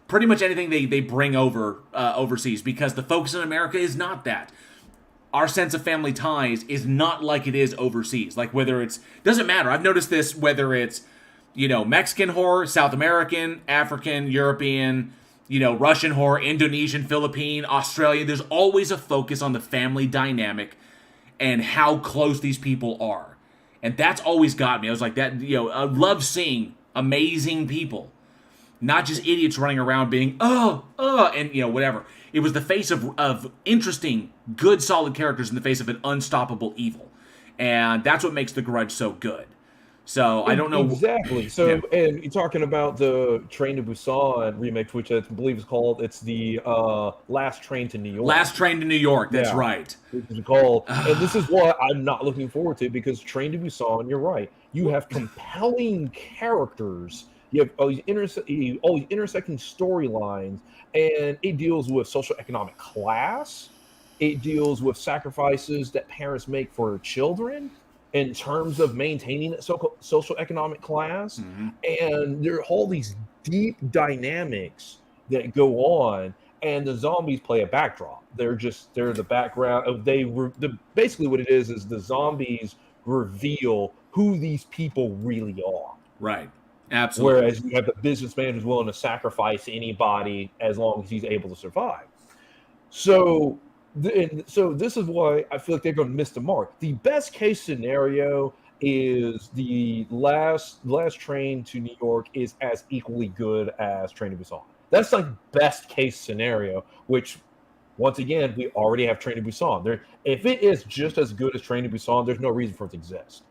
pretty much anything they bring over overseas, because the focus in America is not that. Our sense of family ties is not like it is overseas. Like whether it's doesn't matter. I've noticed this whether it's Mexican horror, South American, African, European, Russian horror, Indonesian, Philippine, Australian. There's always a focus on the family dynamic and how close these people are. And that's always got me. I was like, I love seeing amazing people, not just idiots running around being, and whatever. It was the face of interesting, good, solid characters in the face of an unstoppable evil. And that's what makes The Grudge so good. So I don't know exactly. So and you're talking about the Train to Busan remake, which I believe is called. It's the Last Train to New York. Last Train to New York. That's right. It's called, and this is what I'm not looking forward to, because Train to Busan. You're right. You have compelling characters. You have all these intersecting storylines, and it deals with social economic class. It deals with sacrifices that parents make for their children in terms of maintaining that social economic class. And there are all these deep dynamics that go on, and the zombies play a backdrop. They're the background. Basically what it is the zombies reveal who these people really are. Right. Absolutely. Whereas you have the businessman who's willing to sacrifice anybody as long as he's able to survive. So this is why I feel like they're going to miss the mark. The best case scenario is the last Train to New York is as equally good as Train to Busan. That's like best case scenario, which once again, we already have Train to Busan. If it is just as good as Train to Busan, there's no reason for it to exist.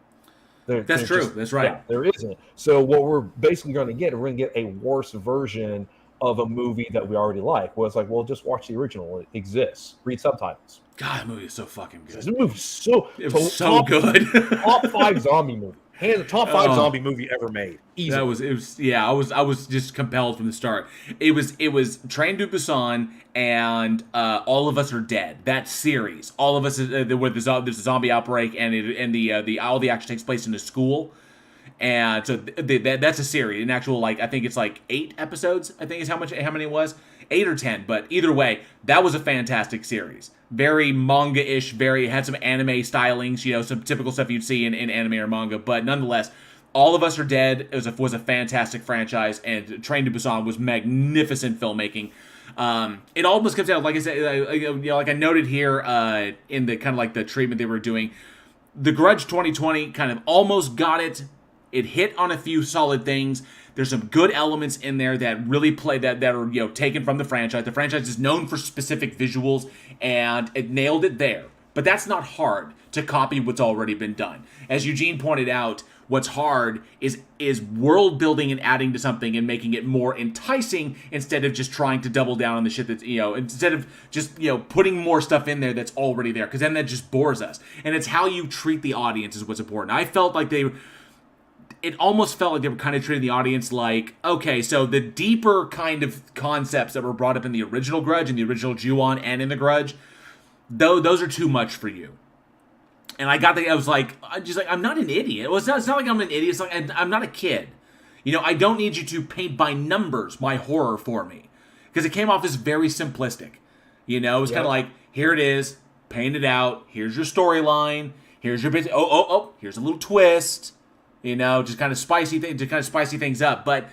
That's true. That's right. Yeah, there isn't. So what we're basically going to get, we're going to get a worse version of a movie that we already like. Well, it's like, well, just watch the original. It exists. Read subtitles. God, that movie is so fucking good. This movie is so good. Top 5 zombie movie. Top 5 zombie movie ever made. Easily. I was just compelled from the start. It was Train to Busan and All of Us Are Dead. That series. All of Us, where there's a zombie outbreak and all the action takes place in a school. And so that's a series, an actual, I think it's 8 episodes, I think is how many it was, 8 or 10, but either way, that was a fantastic series. Very manga-ish, had some anime stylings, some typical stuff you'd see in anime or manga, but nonetheless, All of Us Are Dead was a fantastic franchise, and Train to Busan was magnificent filmmaking. It almost comes down, like I said, like I noted here in the kind of the treatment they were doing, The Grudge 2020 kind of almost got it. It hit on a few solid things. There's some good elements in there that really play that are taken from the franchise. The franchise is known for specific visuals, and it nailed it there. But that's not hard to copy what's already been done. As Eugene pointed out, what's hard is world building and adding to something and making it more enticing instead of just trying to double down on the shit that's instead of just putting more stuff in there that's already there, because then that just bores us. And it's how you treat the audience is what's important. I felt like it almost felt like they were kind of treating the audience like, okay, so the deeper kind of concepts that were brought up in the original Grudge, in the original Ju-on, and in The Grudge, those are too much for you. And I was like, I'm not an idiot. Well, it's not like I'm an idiot. It's like I'm not a kid. I don't need you to paint by numbers my horror for me. Because it came off as very simplistic. It was kind of like, here it is, paint it out, here's your storyline, here's your bit, here's a little twist, just kind of spicy things up. But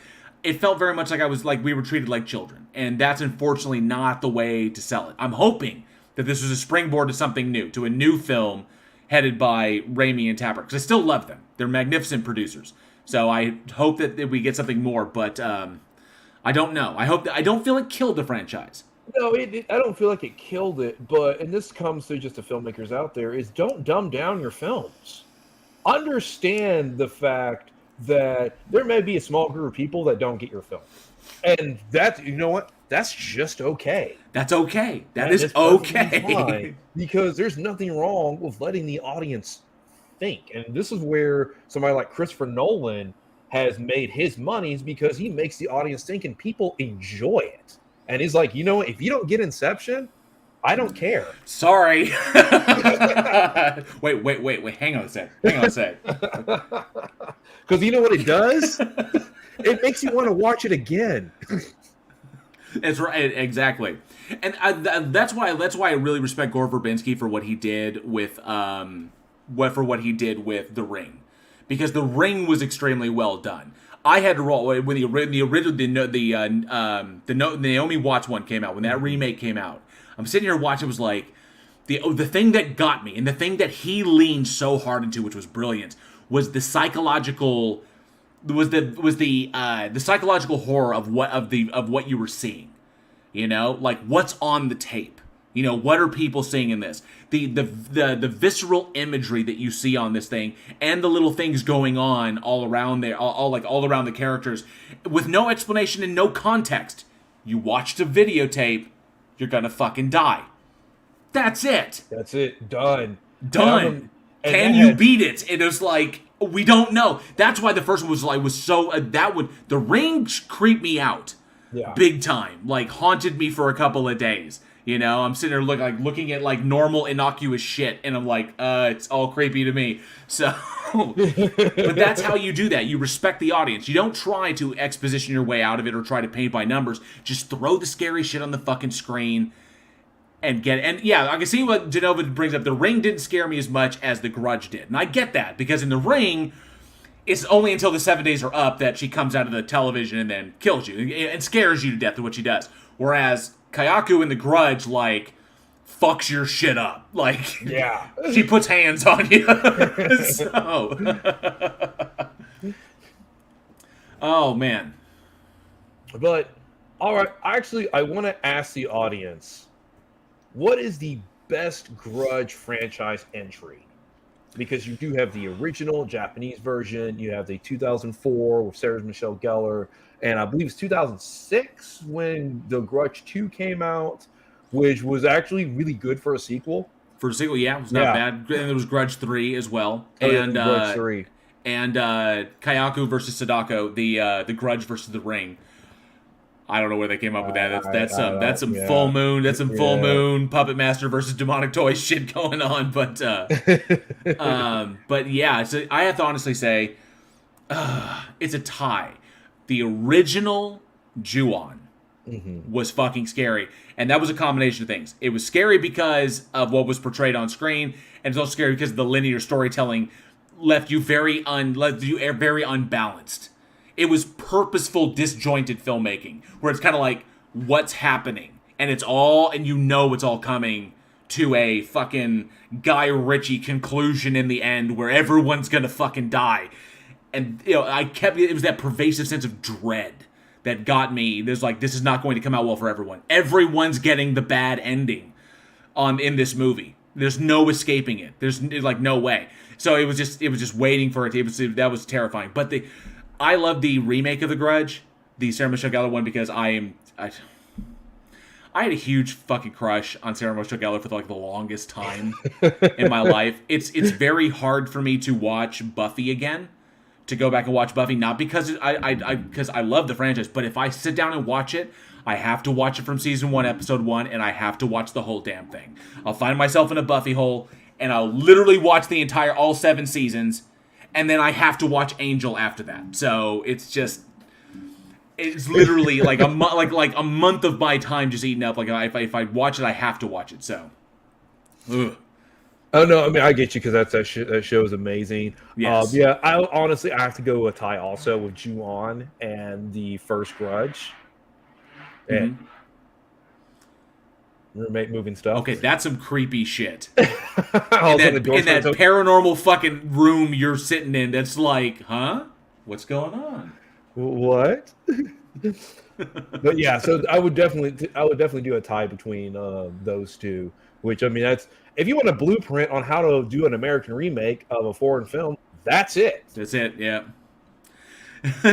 it felt very much like we were treated like children. And that's unfortunately not the way to sell it. I'm hoping that this was a springboard to something new, to a new film headed by Raimi and Tapper. Because I still love them. They're magnificent producers. So I hope that we get something more, but I don't know. I don't feel it killed the franchise. No, I don't feel like it killed it, and this comes to just the filmmakers out there, is don't dumb down your films. Understand the fact that there may be a small group of people that don't get your film. And that's, that's just okay. That's okay. That is okay. Fine, because there's nothing wrong with letting the audience think. And this is where somebody like Christopher Nolan has made his money, is because he makes the audience think and people enjoy it. And he's like, if you don't get Inception, I don't care. Sorry. wait. Hang on a sec. Because you know what it does? It makes you want to watch it again. That's right, exactly. And that's why I really respect Gore Verbinski for what he did with The Ring, because The Ring was extremely well done. I had to roll when the Naomi Watts one came out, when that remake came out. I'm sitting here watching. It was like the thing that got me, and the thing that he leaned so hard into, which was brilliant, was the psychological. Was the psychological horror of what you were seeing, like what's on the tape, what are people seeing in this, the visceral imagery that you see on this thing, and the little things going on all around there, all around the characters, with no explanation and no context. You watched a videotape, you're gonna fucking die. That's it. That's it. Done. Can you beat it? It was like, we don't know. That's why the first one was so The Ring creeped me out, big time. Haunted me for a couple of days. I'm sitting there looking at normal innocuous shit, and I'm like, it's all creepy to me. So, but that's how you do that. You respect the audience. You don't try to exposition your way out of it or try to paint by numbers. Just throw the scary shit on the fucking screen. And I can see what Genova brings up. The Ring didn't scare me as much as The Grudge did. And I get that, because in The Ring, it's only until the 7 days are up that she comes out of the television and then kills you and scares you to death with what she does. Whereas Kayako in The Grudge, fucks your shit up. She puts hands on you. Oh, man. But, all right, actually, I want to ask the audience, what is the best Grudge franchise entry? Because you do have the original Japanese version, you have the 2004 with Sarah Michelle Gellar, and I believe it's 2006 when the Grudge 2 came out, which was actually really good for a sequel. For a sequel, yeah, it was not bad. And there was Grudge 3 as well. And Grudge 3. And Kayako versus Sadako, the Grudge versus The Ring. I don't know where they came up with that. That's some full moon. That's some full moon Puppet Master versus Demonic Toys shit going on. But yeah, I have to honestly say, it's a tie. The original Ju-on was fucking scary, and that was a combination of things. It was scary because of what was portrayed on screen, and it's also scary because the linear storytelling left you very unbalanced. It was purposeful, disjointed filmmaking, where it's kind of like, what's happening? And it's all coming to a fucking Guy Ritchie conclusion in the end, where everyone's gonna fucking die. And, it was that pervasive sense of dread that got me. This is not going to come out well for everyone. Everyone's getting the bad ending in this movie. There's no escaping it. There's no way. So it was just waiting for it. That was terrifying. But I love the remake of The Grudge, the Sarah Michelle Gellar one, because I had a huge fucking crush on Sarah Michelle Gellar for the longest time in my life. It's very hard for me to watch Buffy again, to go back and watch Buffy, not because because I love the franchise, but if I sit down and watch it, I have to watch it from season 1, episode 1, and I have to watch the whole damn thing. I'll find myself in a Buffy hole, and I'll literally watch all 7 seasons. and then I have to watch Angel after that. So it's literally like a month of my time just eating up. Like if I watch it, I have to watch it. So, ugh. Oh no, I mean I get you because that show is amazing. Yes. Yeah, I have to go with Ty also with Ju-on and the first Grudge. And roommate moving stuff. Okay, that's some creepy shit. in that paranormal fucking room you're sitting in, that's like, huh? What's going on? What? But yeah, so I would definitely do a tie between those two. Which, I mean, that's if you want a blueprint on how to do an American remake of a foreign film, that's it. That's it. Yeah.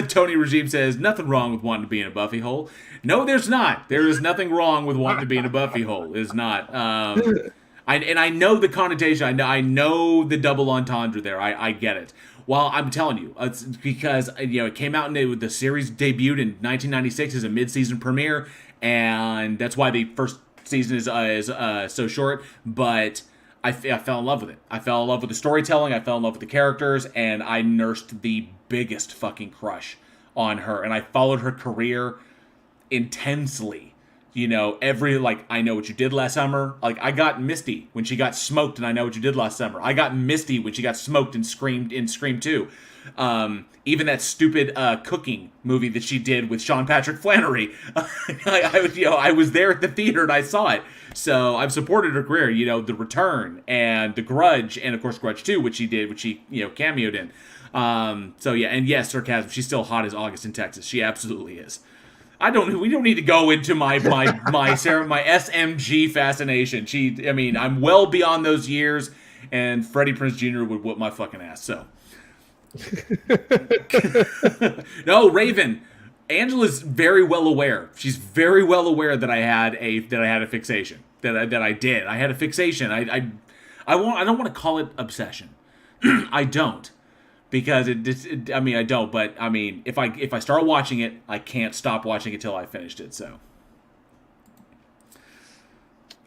Tony Regime says, nothing wrong with wanting to be in a Buffy hole. No, there's not. There is nothing wrong with wanting to be in a Buffy hole. It's not. I know the connotation. I know the double entendre there. I get it. Well, I'm telling you, it's because it came out and the series debuted in 1996 as a mid-season premiere, and that's why the first season is so short. But I fell in love with it. I fell in love with the storytelling. I fell in love with the characters, and I nursed the biggest fucking crush on her, and I followed her career intensely. I Know What You Did Last Summer. Like, I got Misty when she got smoked, and I Know What You Did Last Summer. I got Misty when she got smoked in Scream 2. Even that stupid cooking movie that she did with Sean Patrick Flannery. I was there at the theater and I saw it. So I've supported her career. The Return and The Grudge, and of course Grudge 2, which she cameoed in. So yeah, and yes, sarcasm. She's still hot as August in Texas. She absolutely is. We don't need to go into my SMG fascination. I'm well beyond those years, and Freddie Prinze Jr. would whoop my fucking ass. So. No, Raven. Angela's very well aware. She's very well aware that I had a fixation. That I did. I had a fixation. I don't want to call it obsession. I don't. Because I don't. But if I start watching it, I can't stop watching it till I finished it. So.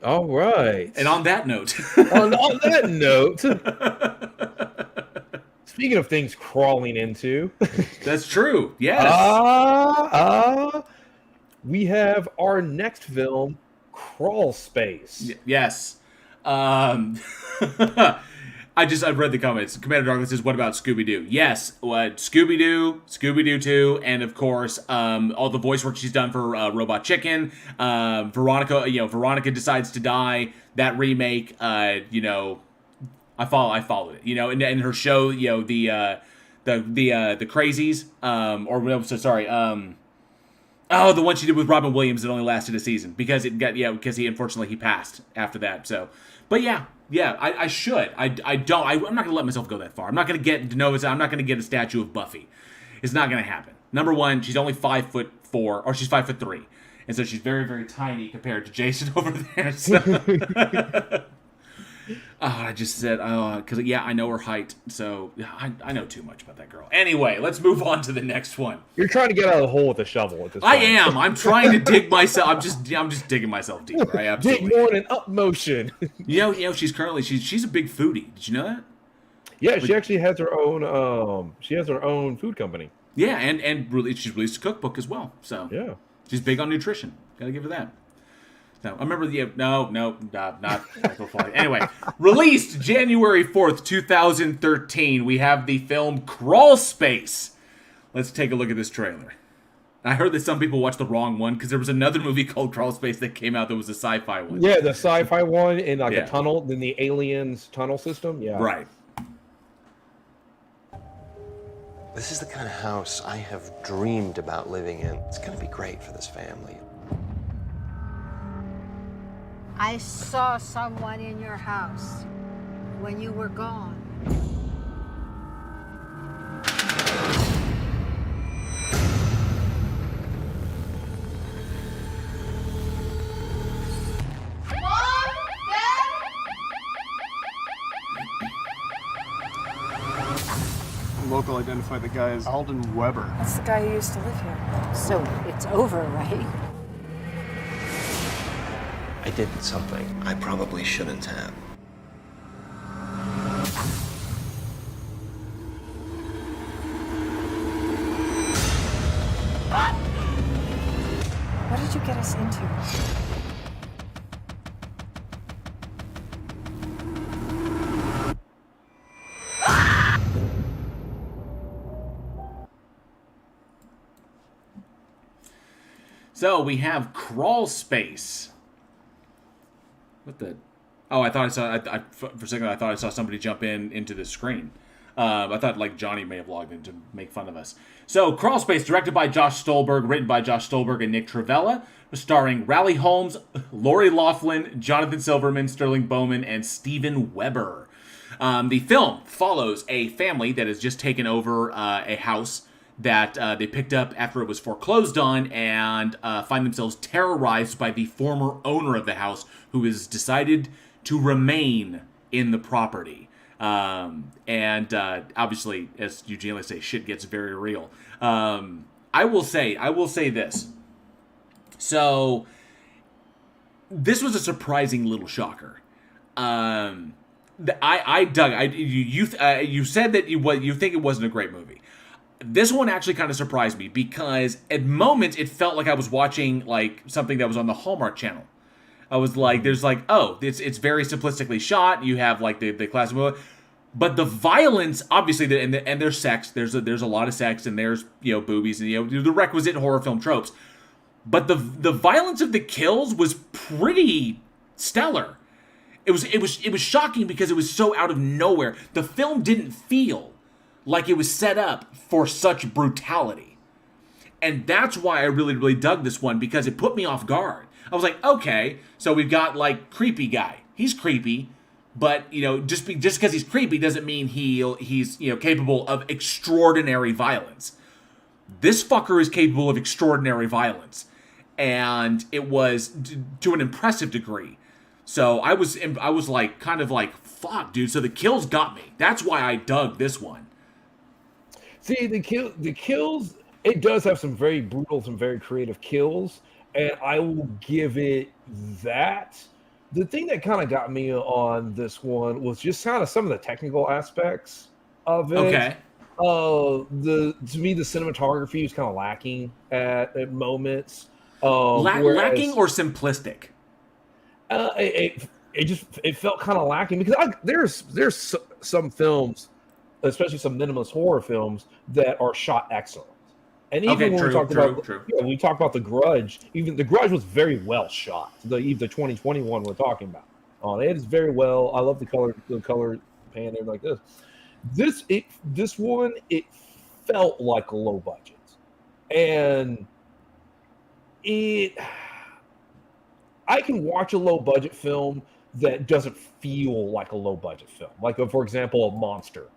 All right. And on that note. on that note. Speaking of things crawling into. That's true. Yes. We have our next film, Crawlspace. Yes. I've read the comments. Commander Darkness says, what about Scooby-Doo? Yes. Scooby-Doo, Scooby-Doo 2, and of course, all the voice work she's done for Robot Chicken. Veronica Decides to Die. That remake, I followed it, and her show, the Crazies, the one she did with Robin Williams that only lasted a season because because he passed after that. So, but yeah, I should. I'm not gonna let myself go that far. I'm not gonna get I'm not gonna get a statue of Buffy. It's not gonna happen. Number one, she's only 5'4", or she's 5'3", and so she's very, very tiny compared to Jason over there. So. I just said, because, I know her height, so I know too much about that girl. Anyway, let's move on to the next one. You're trying to get out of the hole with a shovel at this point. I am. I'm trying to dig myself. I'm just digging myself deeper. I absolutely. Dig more in up motion. She's currently she's a big foodie. Did you know that? Yeah, she actually has her own. She has her own food company. Yeah, and she's released a cookbook as well. So yeah, she's big on nutrition. Gotta give her that. No, I remember not anyway, released January 4th, 2013, we have the film Crawlspace. Let's take a look at this trailer. I heard that some people watched the wrong one because there was another movie called Crawlspace that came out that was a sci-fi one. Yeah, the sci-fi one in a tunnel, in the aliens tunnel system. Yeah. Right. This is the kind of house I have dreamed about living in. It's going to be great for this family. I saw someone in your house when you were gone. Local identified the guy as Alden Weber. That's the guy who used to live here. So it's over, right? I did something I probably shouldn't have. you get us into? So we have Crawlspace. What the? Oh, I thought I saw. For a second, I thought I saw somebody jump into the screen. I thought like Johnny may have logged in to make fun of us. So Crawlspace, directed by Josh Stolberg, written by Josh Stolberg and Nick Travella, starring Raleigh Holmes, Lori Loughlin, Jonathan Silverman, Sterling Bowman, and Steven Weber. The film follows a family that has just taken over a house that they picked up after it was foreclosed on, and find themselves terrorized by the former owner of the house, who has decided to remain in the property. And obviously, as Eugene likes to say, shit gets very real. I will say this. So, this was a surprising little shocker. I dug. You said that you think it wasn't a great movie. This one actually kind of surprised me because at moments it felt like I was watching like something that was on the Hallmark Channel. I was like, there's like, oh, it's very simplistically shot. You have like the classic movie, but the violence, obviously, and there's sex. There's a lot of sex, and there's boobies, and the requisite horror film tropes. But the violence of the kills was pretty stellar. It was shocking because it was so out of nowhere. The film didn't feel like it was set up for such brutality. And that's why I really, really dug this one, because it put me off guard. I was like, okay, so we've got like creepy guy. He's creepy, but just because he's creepy doesn't mean he's capable of extraordinary violence. This fucker is capable of extraordinary violence, and it was to an impressive degree. So I was like kind of like, fuck, dude. So the kills got me. That's why I dug this one. See, the kills, it does have some very brutal, some very creative kills, and I will give it that. The thing that kind of got me on this one was just kind of some of the technical aspects of it. Okay. To me, the cinematography was kind of lacking at moments. Lacking or simplistic? It felt kind of lacking because there's some films, especially some minimalist horror films, that are shot excellent. And even when we talked about The Grudge, even The Grudge was very well shot. The 2021 we're talking about, it is very well. I love the color pan and like this. This one, it felt like a low budget, and I can watch a low budget film that doesn't feel like a low budget film. Like, for example, Monster.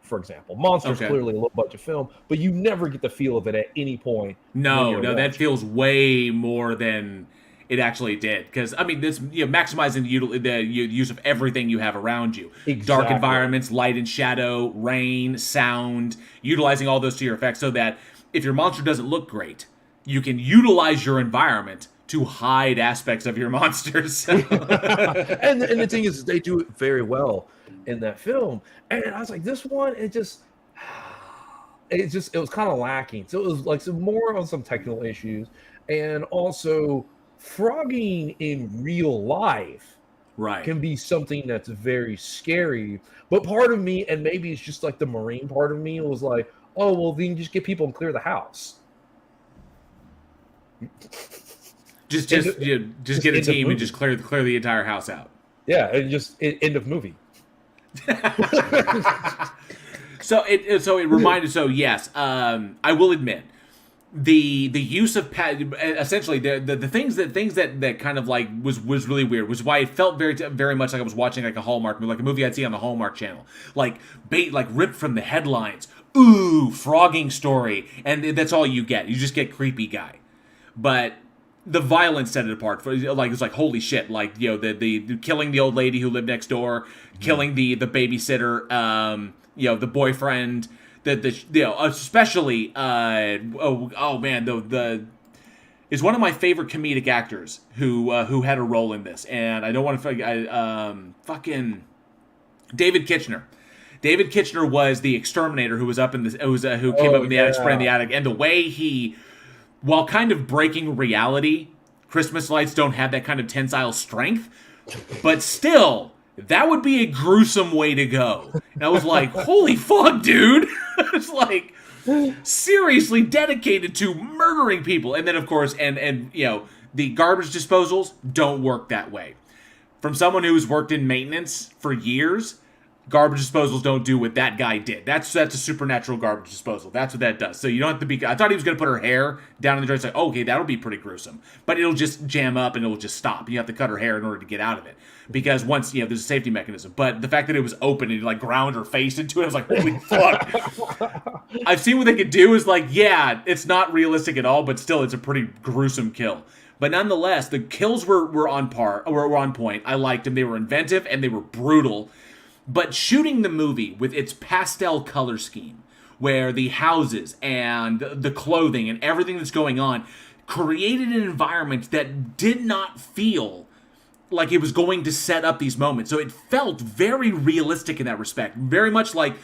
Monster's clearly a low budget film, but you never get the feel of it at any point. No, that feels way more than it actually did. Because I mean, this maximizing the use of everything you have around you. Exactly. Dark environments, light and shadow, rain, sound, utilizing all those to your effect, so that if your monster doesn't look great, you can utilize your environment to hide aspects of your monsters. and the thing is, they do it very well in that film. And I was like, this one, it was kind of lacking. So it was like some more on some technical issues, and also phrogging in real life can be something that's very scary. But part of me, and maybe it's just like the Marine part of me, was like, oh, well, then just get people and clear the house. Just get a team and just clear the entire house out. Yeah, and just end of movie. So it reminded. So yes, I will admit the use of essentially the things that kind of like was really weird, was why it felt very much like I was watching like a Hallmark movie, like a movie I'd see on the Hallmark Channel, like ripped from the headlines. Ooh, phrogging story, and that's all you get. You just get creepy guy, but the violence set it apart. Like, it's like, holy shit! Like, the killing the old lady who lived next door, killing the babysitter, the boyfriend, especially oh man, the is one of my favorite comedic actors who had a role in this, and I don't want to fucking David Kitchener. David Kitchener was the exterminator who was up in this. Who came up in the attic, spraying the attic, and the way he, while kind of breaking reality Christmas lights don't have that kind of tensile strength, but still, that would be a gruesome way to go. And I was like, holy fuck, dude. It's like, seriously dedicated to murdering people. And then, of course, and you know, the garbage disposals don't work that way. From someone who's worked in maintenance for years, garbage disposals don't do what that guy did. That's a supernatural garbage disposal. That's what that does. So you don't have to be... I thought he was going to put her hair down in the drain. It's like, oh, okay, that'll be pretty gruesome. But it'll just jam up and it'll just stop. You have to cut her hair in order to get out of it. Because once, you know, there's a safety mechanism. But the fact that it was open and like ground her face into it, I was like, holy fuck. I've seen what they could do is like, yeah, it's not realistic at all, but still it's a pretty gruesome kill. But nonetheless, the kills were on point. I liked them. They were inventive and they were brutal. But shooting the movie with its pastel color scheme, where the houses and the clothing and everything that's going on created an environment that did not feel like it was going to set up these moments. So it felt very realistic in that respect. Very much like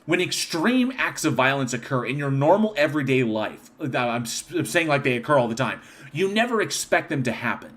when extreme acts of violence occur in your normal everyday life. I'm saying like they occur all the time. You never expect them to happen.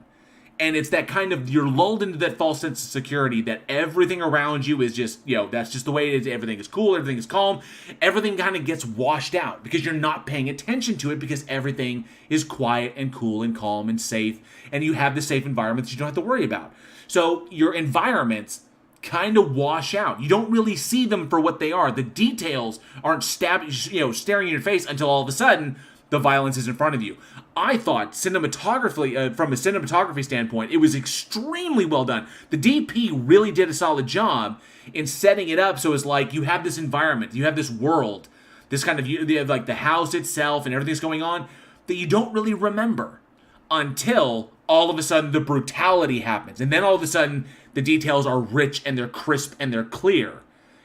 And it's that kind of, you're lulled into that false sense of security that everything around you is just, you know, that's just the way it is. Everything is cool. Everything is calm. Everything kind of gets washed out because you're not paying attention to it because everything is quiet and cool and calm and safe. And you have the safe environment that you don't have to worry about. So your environments kind of wash out. You don't really see them for what they are. The details aren't staring in your face until all of a sudden the violence is in front of you. I thought cinematographically, from a cinematography standpoint, it was extremely well done. The DP really did a solid job in setting it up so it's like you have this environment, you have this world, this kind of, like the house itself and everything's going on that you don't really remember until all of a sudden the brutality happens. And then all of a sudden the details are rich and they're crisp and they're clear.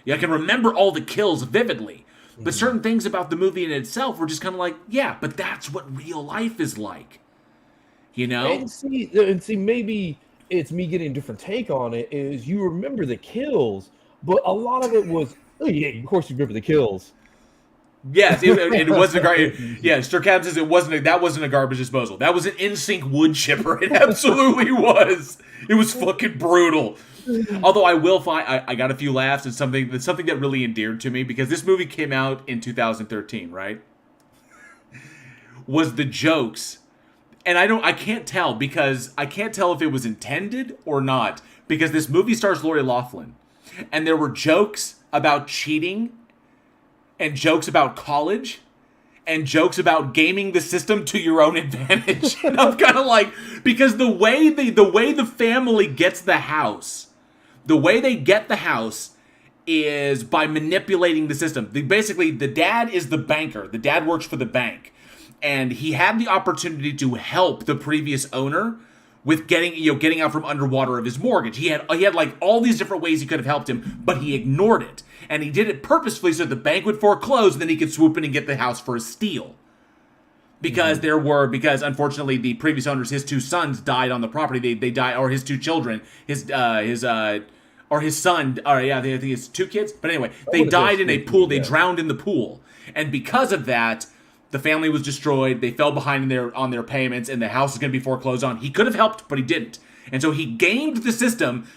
I can remember all the kills vividly. But certain things about the movie in itself were just kind of like, yeah, but that's what real life is like. You know? And see, maybe it's me getting a different take on it, is you remember the kills, but a lot of it was, oh yeah, of course you remember the kills. Yes, it wasn't a garbage. Yeah, Sturcap says that wasn't a garbage disposal. That was an in-sync wood chipper. It absolutely was. It was fucking brutal. Although I will find I got a few laughs and something that really endeared to me because this movie came out in 2013, right? Was the jokes, and I can't tell because I can't tell if it was intended or not because this movie stars Lori Loughlin, and there were jokes about cheating, and jokes about college, and jokes about gaming the system to your own advantage. And I'm kind of like, because the way the family gets the house. The way they get the house is by manipulating the system. Basically, the dad is the banker. The dad works for the bank. And he had the opportunity to help the previous owner with getting out from underwater of his mortgage. He had like all these different ways he could have helped him, but he ignored it. And he did it purposefully so the bank would foreclose and then he could swoop in and get the house for a steal. Because unfortunately the previous owners, his two sons died on the property. They died, or his two children, his son, I think it's two kids. But anyway, they died in a pool. They drowned in the pool, and because of that, the family was destroyed. They fell behind on their payments, and the house is going to be foreclosed on. He could have helped, but he didn't, and so he gamed the system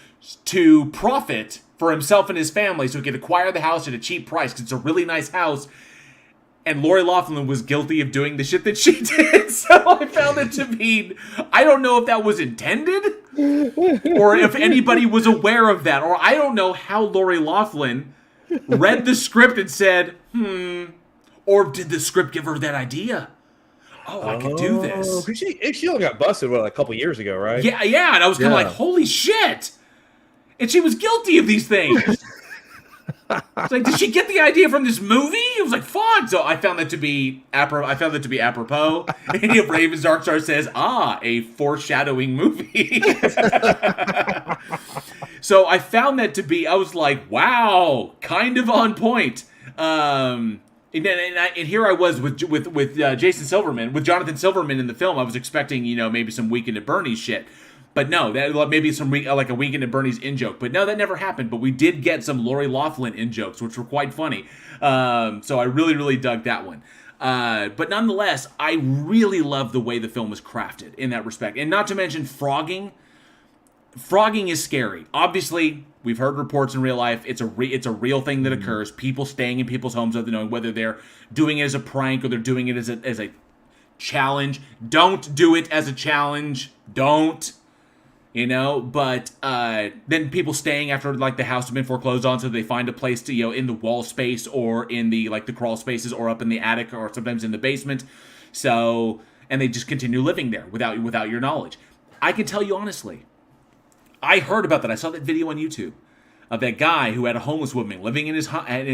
to profit for himself and his family, so he could acquire the house at a cheap price because it's a really nice house. And Lori Loughlin was guilty of doing the shit that she did. So I found it to be, I don't know if that was intended or if anybody was aware of that. Or I don't know how Lori Loughlin read the script and said, or did the script give her that idea? Oh, I could do this. She only got busted, like a couple years ago, right? Yeah. And I was kind of like, holy shit. And she was guilty of these things. It's like, did she get the idea from this movie? It was like, fuck. So I found that to be apropos. And Raven's Darkstar says, a foreshadowing movie. So I found that to be, I was like, wow, kind of on point. And here I was with Jason Silverman, with Jonathan Silverman in the film. I was expecting, maybe some Weekend at Bernie's shit. But no, that maybe some like a Weekend at Bernie's in-joke. But no, that never happened. But we did get some Lori Loughlin in-jokes, which were quite funny. So I really, really dug that one. But nonetheless, I really love the way the film was crafted in that respect. And not to mention phrogging. Phrogging is scary. Obviously, we've heard reports in real life. It's a real thing that occurs. People staying in people's homes without knowing whether they're doing it as a prank or they're doing it as a challenge. Don't do it as a challenge. Don't. But then people staying after like the house has been foreclosed on, so they find a place to in the wall space or in the the crawl spaces or up in the attic or sometimes in the basement. So and they just continue living there without your knowledge. I can tell you honestly, I heard about that. I saw that video on YouTube of that guy who had a homeless woman living in his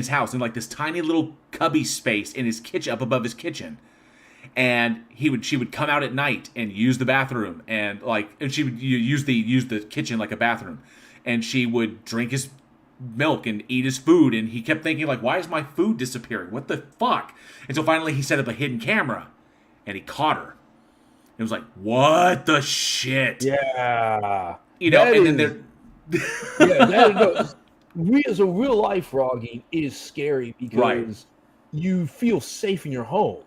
house in like this tiny little cubby space in his kitchen up above his kitchen. And she would come out at night and use the bathroom and she would use the kitchen like a bathroom, and she would drink his milk and eat his food, and he kept thinking like, why is my food disappearing? What the fuck? And so finally he set up a hidden camera and he caught her. It was like, what the shit? Yeah. So real life phrogging is scary because you feel safe in your home.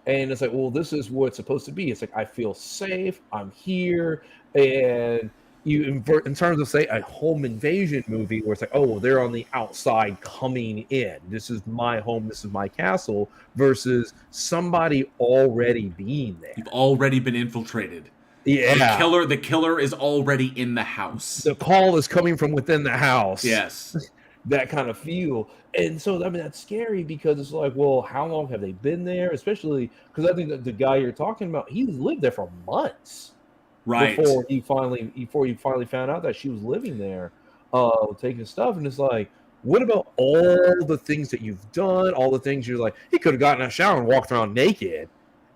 And it's like, well, this is what it's supposed to be. It's like, I feel safe, I'm here. And you invert in terms of, say, a home invasion movie where it's like, oh, they're on the outside coming in. This is my home, this is my castle, versus somebody already being there. You've already been infiltrated. Yeah. The killer is already in the house. The call is coming from within the house. Yes. That kind of feel. And so, I mean, that's scary because it's like, well, how long have they been there? Especially because I think that the guy you're talking about, he lived there for months. Right. Before he finally found out that she was living there, taking stuff. And it's like, what about all the things that you've done? All the things you're like, he could have gotten a shower and walked around naked.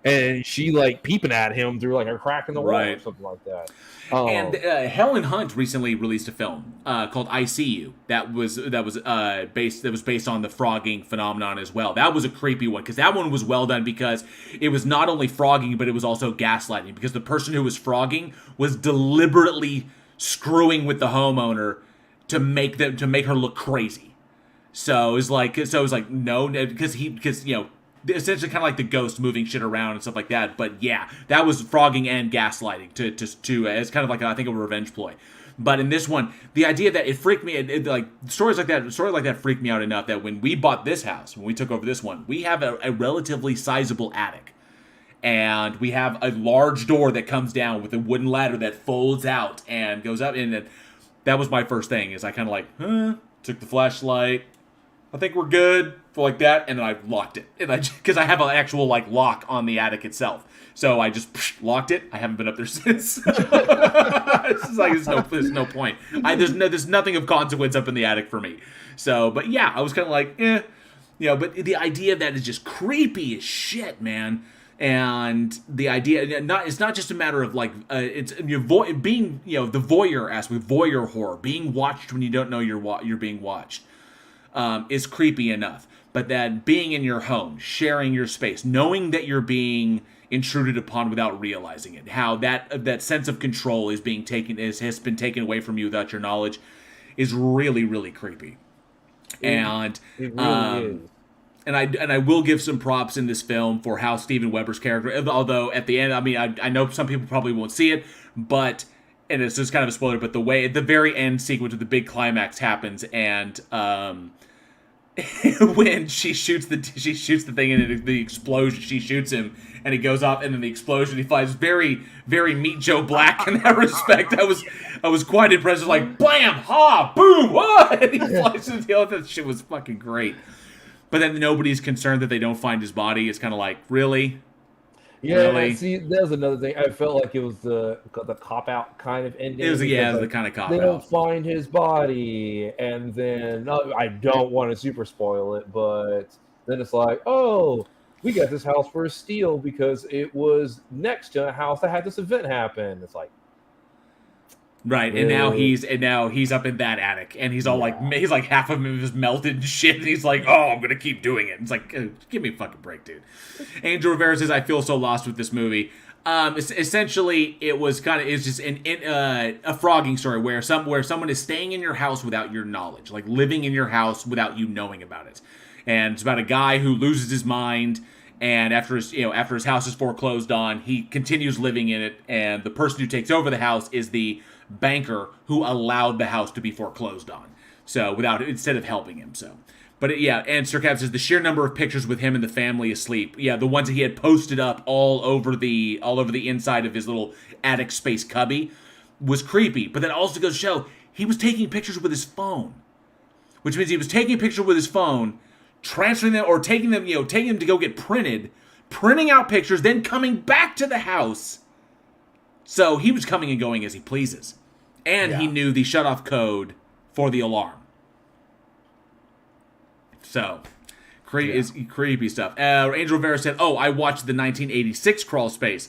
And she like peeping at him through like a crack in the wall or something like that. And Helen Hunt recently released a film called "I See You" that was based on the phrogging phenomenon as well. That was a creepy one because that one was well done because it was not only phrogging but it was also gaslighting because the person who was phrogging was deliberately screwing with the homeowner to make her look crazy. So it was like no, because essentially kind of like the ghost moving shit around and stuff like that. But yeah, that was phrogging and gaslighting to as kind of like I think a revenge ploy. But in this one, the idea that it freaked me, stories like that freaked me out enough that when we bought this house, when we took over this one, we have a relatively sizable attic. And we have a large door that comes down with a wooden ladder that folds out and goes up. And that was my first thing is I kind of took the flashlight. I think we're good for like that, and then I locked it, and because I have an actual lock on the attic itself, so I just locked it. I haven't been up there since. It's like there's no point. There's nothing of consequence up in the attic for me. So, but yeah, I was kind of like, But the idea of that is just creepy as shit, man. And the idea, it's not just a matter of it's being the voyeur aspect, voyeur horror, being watched when you don't know you're being watched. Is creepy enough, but that being in your home, sharing your space, knowing that you're being intruded upon without realizing it, how that sense of control is being has been taken away from you without your knowledge, is really, really creepy. And it really is. And I will give some props in this film for how Steven Weber's character, although at the end, I mean, I know some people probably won't see it, but. And it's just kind of a spoiler, but the very end sequence with the big climax happens, and when she shoots the thing and the explosion, she shoots him, and he goes off, and then the explosion, he flies very, very Meet Joe Black in that respect. I was quite impressed. Like blam, ha, boom, what? And he flies to the tail. That shit was fucking great. But then nobody's concerned that they don't find his body. It's kind of like, really. Yeah, really? See, that was another thing. I felt like it was the cop-out kind of ending. It was, the kind of cop-out. They don't find his body, and then, I don't want to super spoil it, but then it's like, oh, we got this house for a steal because it was next to a house that had this event happen. It's like... Right, and now he's up in that attic, and he's all he's like half of him is melted and shit, and he's like, oh, I'm gonna keep doing it. It's like, give me a fucking break, dude. Angel Rivera says, I feel so lost with this movie. Essentially, it's just a phrogging story where someone is staying in your house without your knowledge, like living in your house without you knowing about it. And it's about a guy who loses his mind And after his house is foreclosed on, he continues living in it, and the person who takes over the house is the banker who allowed the house to be foreclosed on. So instead of helping him. So, but and Sir Cap says the sheer number of pictures with him and the family asleep. Yeah, the ones that he had posted up all over the inside of his little attic space cubby was creepy. But that also goes to show he was taking pictures with his phone, which means he was taking a picture with his phone, transferring them or taking them to go get printed, printing out pictures, then coming back to the house. So he was coming and going as he pleases. And he knew the shutoff code for the alarm. So, creepy stuff. Angel Rivera said, I watched the 1986 Crawlspace.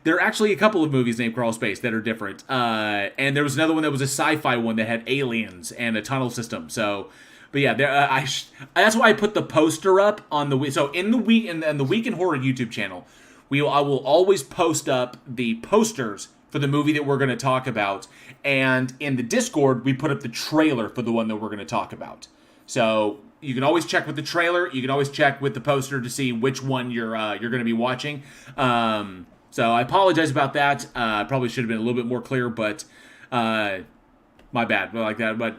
There are actually a couple of movies named Crawlspace that are different. And there was another one that was a sci-fi one that had aliens and a tunnel system. So, but yeah, that's why I put the poster up on the... So in the Week in the Week in Horror YouTube channel, I will always post up the posters for the movie that we're going to talk about, and in the Discord we put up the trailer for the one that we're going to talk about. So you can always check with the trailer, you can always check with the poster to see which one you're going to be watching. So I apologize about that. Probably should have been a little bit more clear, but my bad. Like that, but.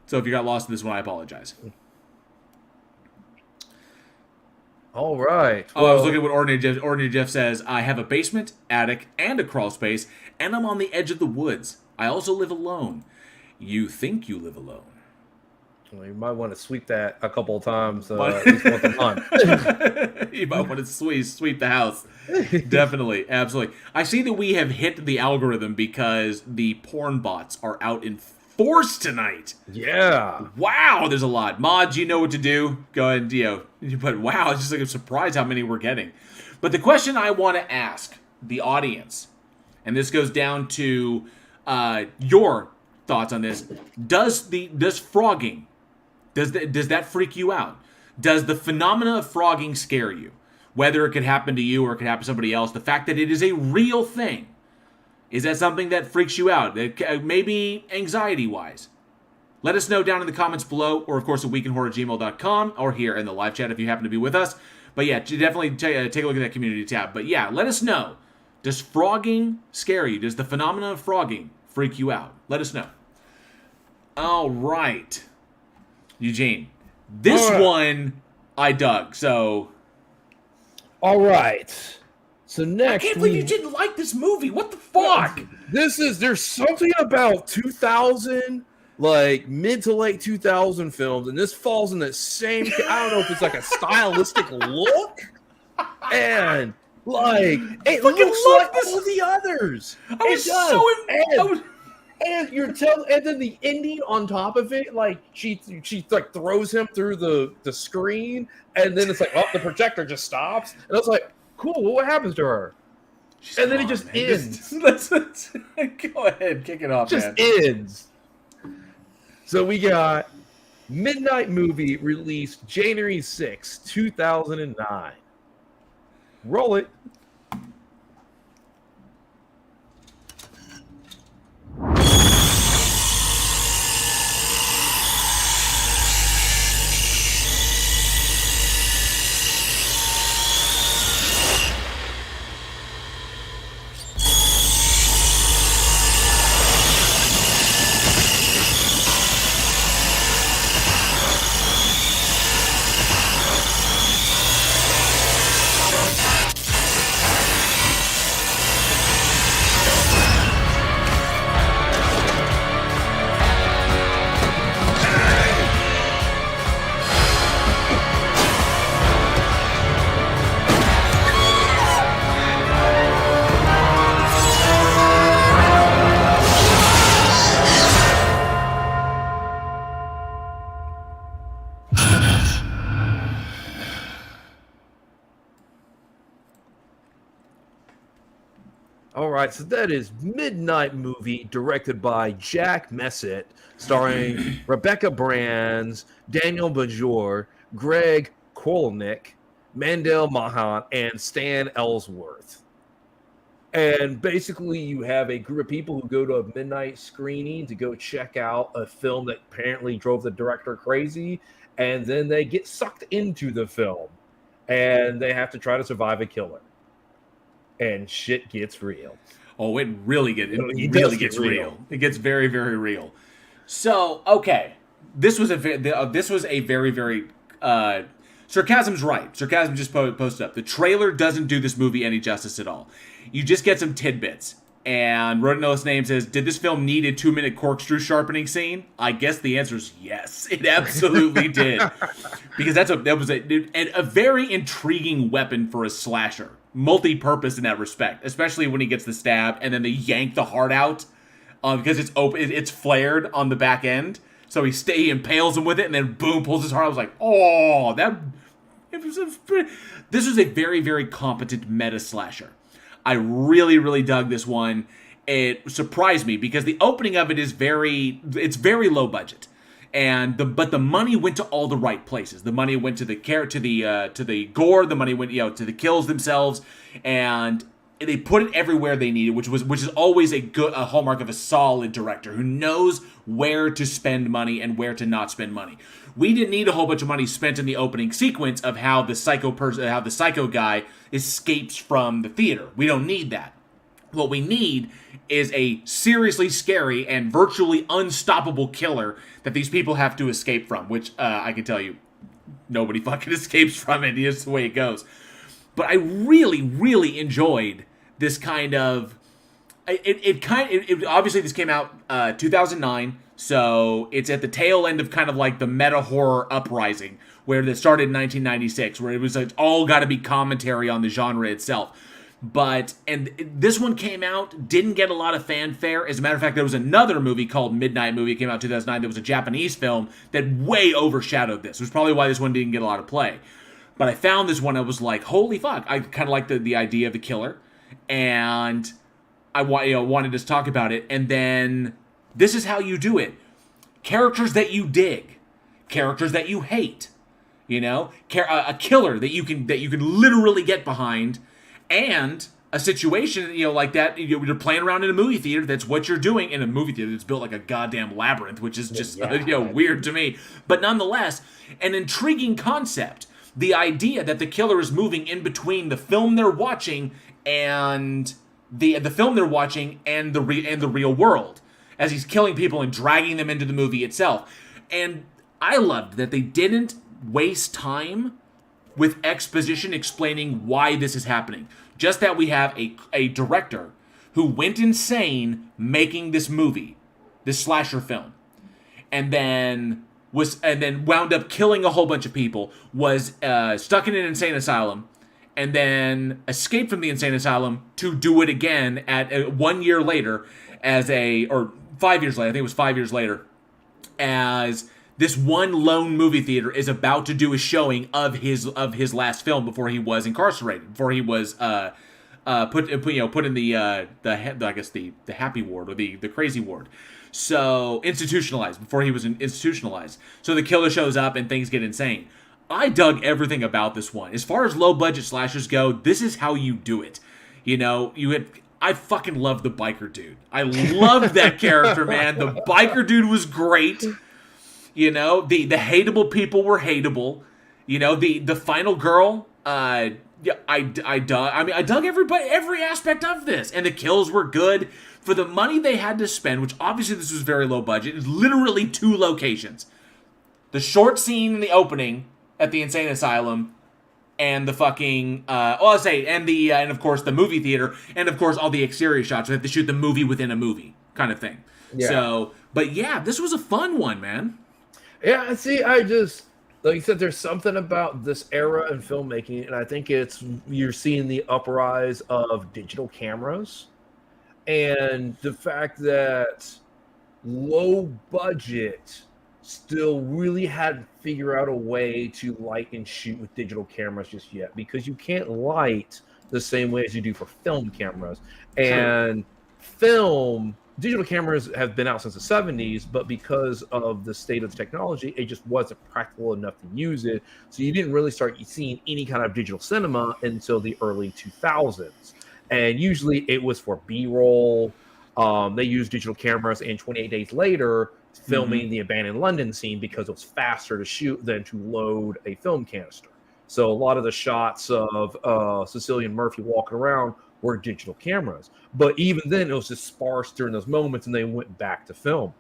So if you got lost in this one, I apologize. All right. I was looking at what Ordinary Jeff says. I have a basement, attic, and a crawl space, and I'm on the edge of the woods. I also live alone. You think you live alone. Well, you might want to sweep that a couple of times, at least once a month. You might want to sweep the house. Definitely. Absolutely. I see that we have hit the algorithm because the porn bots are out in force tonight. Yeah. Wow, there's a lot. Mods, you know what to do. Go ahead, but wow, it's just like a surprise how many we're getting. But the question I want to ask the audience, and this goes down to your thoughts on this: does phrogging, does that freak you out? Does the phenomena of phrogging scare you? Whether it could happen to you or it could happen to somebody else, the fact that it is a real thing. Is that something that freaks you out? Maybe anxiety-wise? Let us know down in the comments below, or of course at weekinhorror@gmail.com, or here in the live chat if you happen to be with us. But yeah, definitely take a look at that community tab. But yeah, let us know. Does phrogging scare you? Does the phenomenon of phrogging freak you out? Let us know. All right. Eugene, this one I dug, so... All right. So next, I can't believe you didn't like this movie. What the fuck? There's something about 2000, like mid to late 2000 films, and this falls in the same. I don't know if it's like a stylistic look, and like it looks like all the others. And you're telling, and then the ending on top of it, like she like throws him through the screen, and then it's like, oh, the projector just stops, and I was like, cool, what happens to her? And then it just ends. Let's go ahead, kick it off, man. Ends. So we got Midnight Movie, released January 6, 2009. Roll it. All right, so that is Midnight Movie, directed by Jack Messett, starring Rebecca Brands, Daniel Bajor, Greg Kolnick, Mandel Mahan, and Stan Ellsworth. And basically, you have a group of people who go to a midnight screening to go check out a film that apparently drove the director crazy, and then they get sucked into the film. and they have to try to survive a killer. And shit gets real. Oh, it really gets real. It gets very, very real. So, okay, this was a very, very Sarcasm's right. Sarcasm just posted up. The trailer doesn't do this movie any justice at all. You just get some tidbits. And Rodinellis Name says, did this film need a 2-minute corkscrew sharpening scene? I guess the answer is yes. It absolutely did. Because that was a very intriguing weapon for a slasher. Multi-purpose in that respect. Especially when he gets the stab and then they yank the heart out. Because it's open, it's flared on the back end. So he impales him with it and then boom, pulls his heart out. I was like, oh, this was a very, very competent meta slasher. I really, really dug this one. It surprised me because the opening of it is very low budget, but the money went to all the right places. The money went to the gore. The money went to the kills themselves, and they put it everywhere they needed, which is always a hallmark of a solid director who knows where to spend money and where to not spend money. We didn't need a whole bunch of money spent in the opening sequence of how the psycho guy escapes from the theater. We don't need that. What we need is a seriously scary and virtually unstoppable killer that these people have to escape from, which I can tell you, nobody fucking escapes from it. It's the way it goes. But I really, really enjoyed this kind of... obviously, this came out 2009, so it's at the tail end of kind of like the meta horror uprising, where it started in 1996, where it was all got to be commentary on the genre itself. And this one came out, didn't get a lot of fanfare. As a matter of fact, there was another movie called Midnight Movie. It came out in 2009. That was a Japanese film that way overshadowed this. It was probably why this one didn't get a lot of play. But I found this one, I was like, holy fuck. I kind of liked the idea of the killer. And I wanted to talk about it. And then this is how you do it. Characters that you dig. Characters that you hate. A killer that you can literally get behind. And a situation, like that, you're playing around in a movie theater. That's what you're doing in a movie theater that's built like a goddamn labyrinth, which is just weird to me. But nonetheless, an intriguing concept. The idea that the killer is moving in between the film they're watching and the film they're watching and the real world, as he's killing people and dragging them into the movie itself. And I loved that they didn't waste time with exposition explaining why this is happening. Just that we have a director who went insane making this movie, this slasher film, and then wound up killing a whole bunch of people, was stuck in an insane asylum, and then escaped from the insane asylum to do it again at 1 year later or 5 years later. I think it was 5 years later, as this one lone movie theater is about to do a showing of his last film before he was incarcerated, before he was put in the happy ward or the crazy ward. So institutionalized, before he was institutionalized. So the killer shows up and things get insane. I dug everything about this one. As far as low budget slashers go, this is how you do it. I fucking love the biker dude. I love that character, man. The biker dude was great. The hateable people were hateable. The final girl, I dug every aspect of this. And the kills were good. For the money they had to spend, which obviously this was very low budget, it's literally 2 locations. The short scene in the opening at the insane asylum, and the fucking, and of course the movie theater, and of course all the exterior shots. We have to shoot the movie within a movie kind of thing. Yeah. So, but yeah, this was a fun one, man. Yeah, see, I just, like you said, there's something about this era in filmmaking, and I think you're seeing the uprise of digital cameras, and the fact that low budget still really hadn't figured out a way to light and shoot with digital cameras just yet, because you can't light the same way as you do for film cameras. And digital cameras have been out since the 70s, but because of the state of the technology, it just wasn't practical enough to use it. So you didn't really start seeing any kind of digital cinema until the early 2000s. And usually it was for B-roll. They used digital cameras, and 28 days later, filming the abandoned London scene, because it was faster to shoot than to load a film canister. So a lot of the shots of Cecilian Murphy walking around were digital cameras. But even then, it was just sparse during those moments, and they went back to film.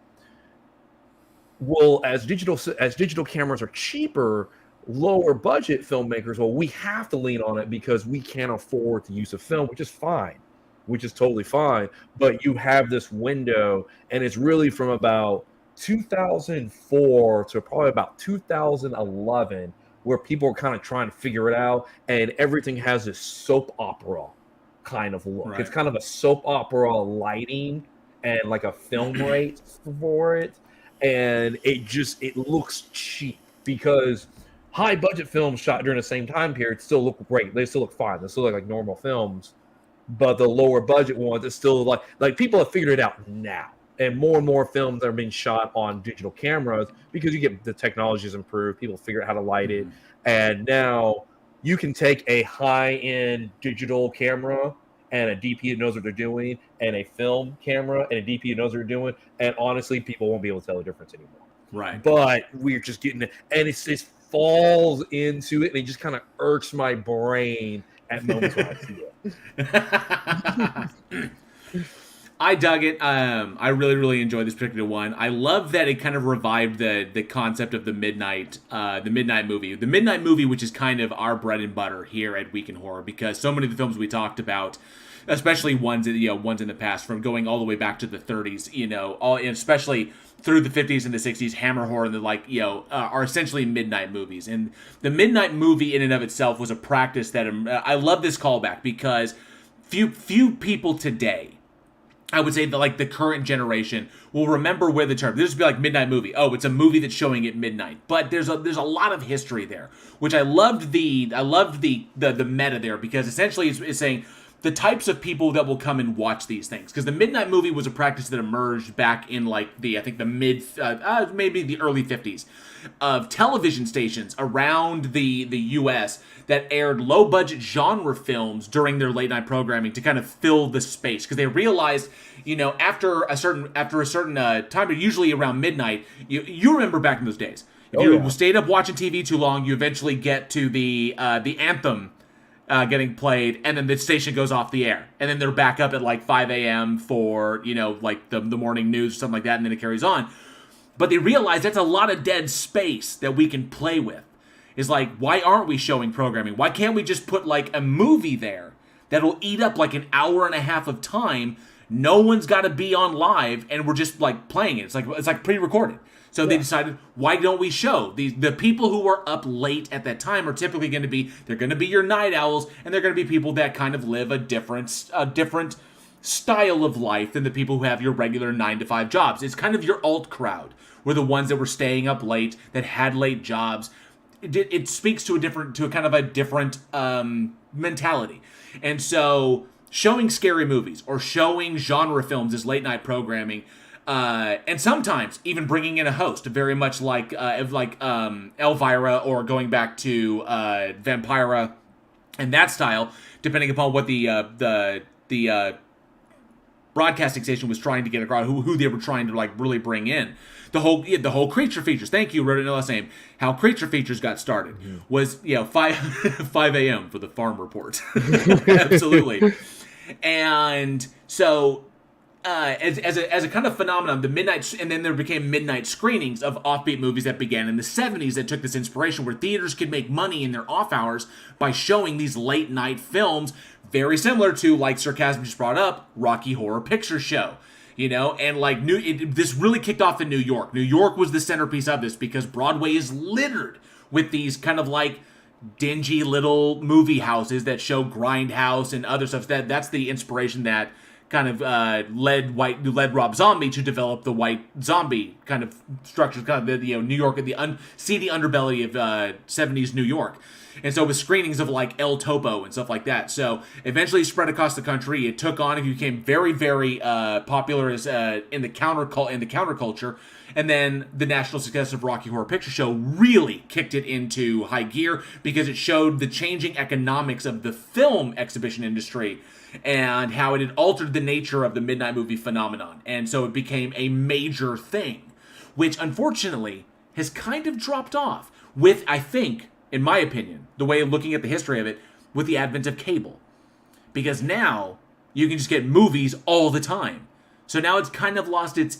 Well, as digital cameras are cheaper, lower budget filmmakers, well, we have to lean on it because we can't afford the use of film, which is fine, which is totally fine. But you have this window, and it's really from about 2004 to probably about 2011, where people are kind of trying to figure it out, and everything has this soap opera kind of look. Right. It's kind of a soap opera lighting and like a film rate for it. And it looks cheap because high budget films shot during the same time period still look great. They still look fine. They still look like normal films. But the lower budget ones, it's still like people have figured it out now. And more films are being shot on digital cameras because you get the technology's improved. People figure out how to light it. And now you can take a high-end digital camera and a DP that knows what they're doing, and a film camera and a DP that knows what they're doing, and honestly, people won't be able to tell the difference anymore. Right. But we're just getting it, and it falls into it, and it just kind of irks my brain at moments when I see it. I dug it. I really, really enjoyed this particular one. I love that it kind of revived the concept of the midnight movie. The midnight movie, which is kind of our bread and butter here at Week in Horror, because so many of the films we talked about, especially ones in the past, from going all the way back to the 30s, and especially through the 50s and the 60s, Hammer horror and are essentially midnight movies. And the midnight movie in and of itself was a practice that I love this callback because few people today, I would say that the current generation will remember where the term. This would be like midnight movie. Oh, it's a movie that's showing at midnight. But there's a lot of history there, which I loved the meta there, because essentially it's saying the types of people that will come and watch these things. Because the midnight movie was a practice that emerged back in the mid maybe the early 50s of television stations around the US that aired low-budget genre films during their late-night programming to kind of fill the space, because they realized, after a certain time, usually around midnight, you remember back in those days, if you stayed up watching TV too long, you eventually get to the anthem getting played, and then the station goes off the air, and then they're back up at 5 a.m. for the morning news or something like that, and then it carries on. But they realize that's a lot of dead space that we can play with. Is why aren't we showing programming? Why can't we just put a movie there that'll eat up an hour and a half of time? No one's got to be on live, and we're just playing it. It's like pre-recorded. So they decided, why don't we show the people who are up late at that time are typically going to be your night owls, and they're going to be people that kind of live a different style of life than the people who have your regular 9-to-5 jobs. It's kind of your alt crowd, were the ones that were staying up late, that had late jobs. It speaks to a kind of a different mentality. And so showing scary movies or showing genre films as late night programming, and sometimes even bringing in a host, very much like Elvira, or going back to Vampira and that style, depending upon what the broadcasting station was trying to get across, who they were trying to really bring in. The whole creature features. Thank you, wrote it in the last name. How creature features got started was 5 a.m. for the farm report. Absolutely. And so as a kind of phenomenon, the midnight, and then there became midnight screenings of offbeat movies that began in the 70s that took this inspiration, where theaters could make money in their off hours by showing these late night films, very similar to, like Sarcasm just brought up, Rocky Horror Picture Show. And this really kicked off in New York. New York was the centerpiece of this, because Broadway is littered with these kind of dingy little movie houses that show Grindhouse and other stuff. That's the inspiration that kind of led Rob Zombie to develop the white zombie kind of structures, kind of the New York, the seedy underbelly of 70s New York. And so with screenings of El Topo and stuff like that. So eventually spread across the country. It took on, it became very, very popular as in the counterculture. And then the national success of Rocky Horror Picture Show really kicked it into high gear, because it showed the changing economics of the film exhibition industry and how it had altered the nature of the midnight movie phenomenon. And so it became a major thing, which unfortunately has kind of dropped off with, I think, in my opinion, the way of looking at the history of it, with the advent of cable. Because now you can just get movies all the time. So now it's kind of lost its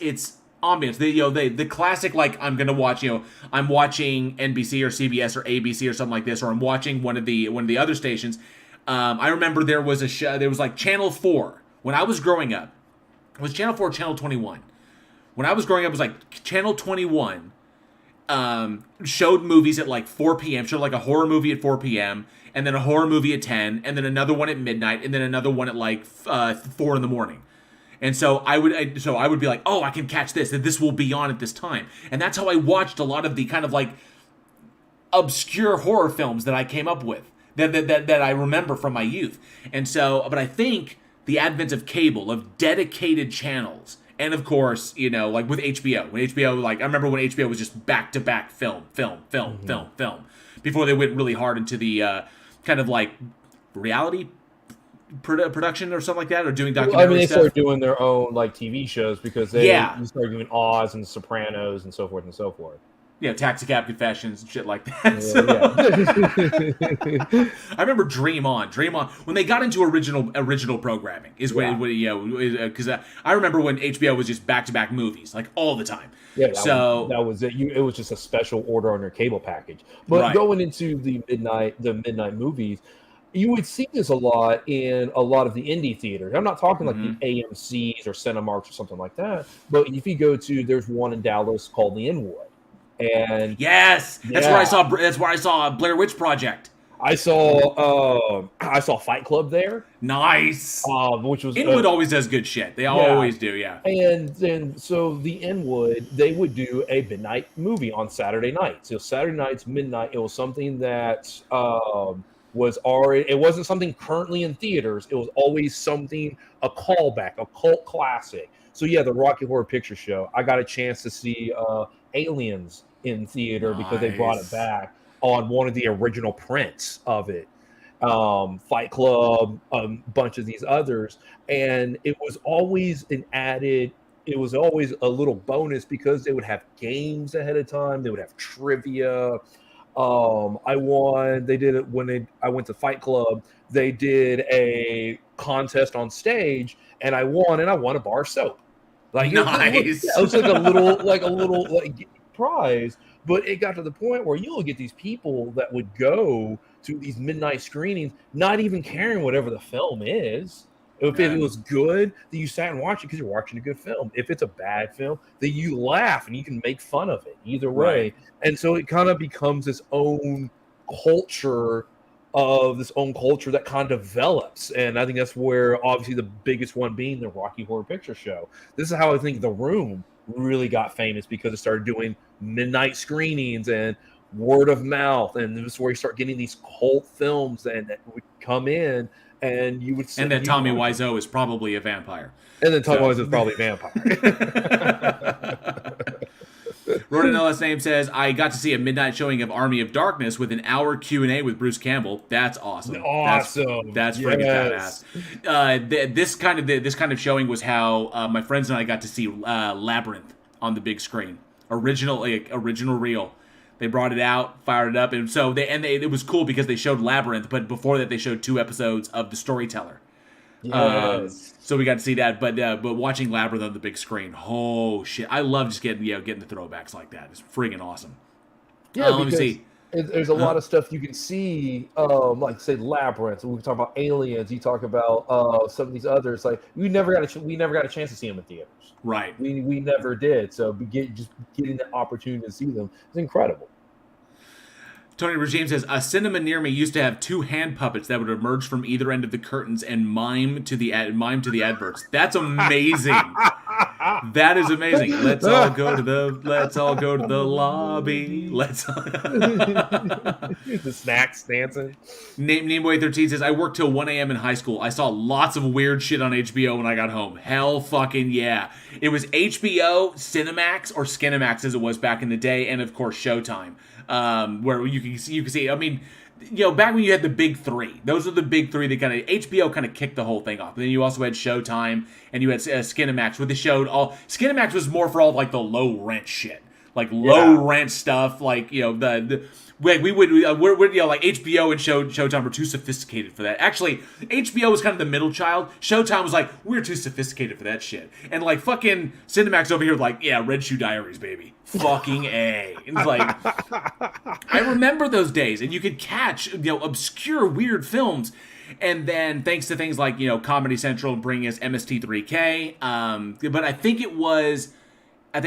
ambience. The classic, like, I'm gonna watch, I'm watching NBC or CBS or ABC or something like this, or I'm watching one of the other stations. I remember there was a show, there was like Channel 4 when I was growing up. It was Channel 4 or Channel 21. When I was growing up, it was like Channel 21 showed movies at like 4 p.m., showed like a horror movie at 4 p.m., and then a horror movie at 10, and then another one at midnight, and then another one at like 4 in the morning. And so I would be like, oh, I can catch this, that this will be on at this time. And that's how I watched a lot of the kind of like obscure horror films that I came up with, that I remember from my youth. And so, but I think the advent of cable, of dedicated channels, and of course, like with HBO. When HBO, like, I remember when HBO was just back-to-back film, before they went really hard into the kind of like reality production or something like that, or doing documentary I mean, they stuff. started doing their own like TV shows because they started doing Oz and Sopranos and so forth and so forth. Taxi Cab Confessions and shit like that. I remember Dream On, when they got into original programming is when because I remember when HBO was just back-to-back movies like all the time. Yeah, that was it. It was just a special order on your cable package. But going into the midnight movies, you would see this a lot in a lot of the indie theaters. I'm not talking like the AMCs or Cinemarks or something like that. But if you go to, there's one in Dallas called the Inwood. And that's where I saw Blair Witch Project. I saw Fight Club there. Nice. Which was Inwood always does good shit. They always do, yeah. And then so the Inwood, they would do a midnight movie on Saturday night. So Saturday nights, midnight, it was something that was already, it wasn't something currently in theaters. It was always something, a callback, a cult classic. So yeah, the Rocky Horror Picture Show. I got a chance to see Aliens in theater because they brought it back on one of the original prints of it. Fight Club, a bunch of these others. And it was always it was always a little bonus because they would have games ahead of time. They would have trivia. I won. They did it when I went to Fight Club. They did a contest on stage, and I won a bar of soap. Like nice. It was like a little prize. But it got to the point where you'll get these people that would go to these midnight screenings, not even caring whatever the film is. If it was good, then you sat and watched it because you're watching a good film. If it's a bad film, then you laugh and you can make fun of it either way. Right. And so it kind of becomes its own culture that kind of develops. And I think that's where obviously the biggest one being the Rocky Horror Picture Show. This is how I think The Room really got famous, because it started doing midnight screenings and word of mouth. And this is where you start getting these cult films that would come in. And you would see, and then Tommy Wiseau is probably a vampire. And then Tommy Wiseau is probably a vampire. Ronan LS Name says, I got to see a midnight showing of Army of Darkness with an hour Q&A with Bruce Campbell. That's awesome. Awesome. That's freaking badass. This kind of showing was how my friends and I got to see Labyrinth on the big screen. Original reel. They brought it out, fired it up, and so it was cool because they showed Labyrinth, but before that they showed 2 episodes of The Storyteller. Yes. So we got to see that, but watching Labyrinth on the big screen, oh shit! I love just getting the throwbacks like that. It's friggin' awesome. Yeah, let me see. There's a lot of stuff you can see, like say Labyrinth. We talk about Aliens. You talk about some of these others. Like we never got a chance to see them in theaters. Right. We never did. So just getting the opportunity to see them is incredible. Tony Regime says, a cinema near me used to have 2 hand puppets that would emerge from either end of the curtains and mime to the adverts. That's amazing. That is amazing. Let's all go to the lobby. The snacks dancing. Nameboy13 says, I worked till 1 a.m. in high school. I saw lots of weird shit on HBO when I got home. Hell fucking yeah. It was HBO, Cinemax, or Skinemax as it was back in the day, and of course Showtime. Where you can see, I mean, back when you had the big 3, those are the big 3 that HBO kind of kicked the whole thing off. And then you also had Showtime, and you had Skinemax, where they showed Skinemax was more for all like the low rent shit, like low rent stuff, like the we would we're like HBO and Showtime were too sophisticated for that. Actually, HBO was kind of the middle child. Showtime was like, we're too sophisticated for that shit. And like fucking Cinemax over here was like, yeah, Red Shoe Diaries, baby. Fucking A. And it's like, I remember those days, and you could catch obscure weird films. And then thanks to things like Comedy Central bringing us MST3K, but I think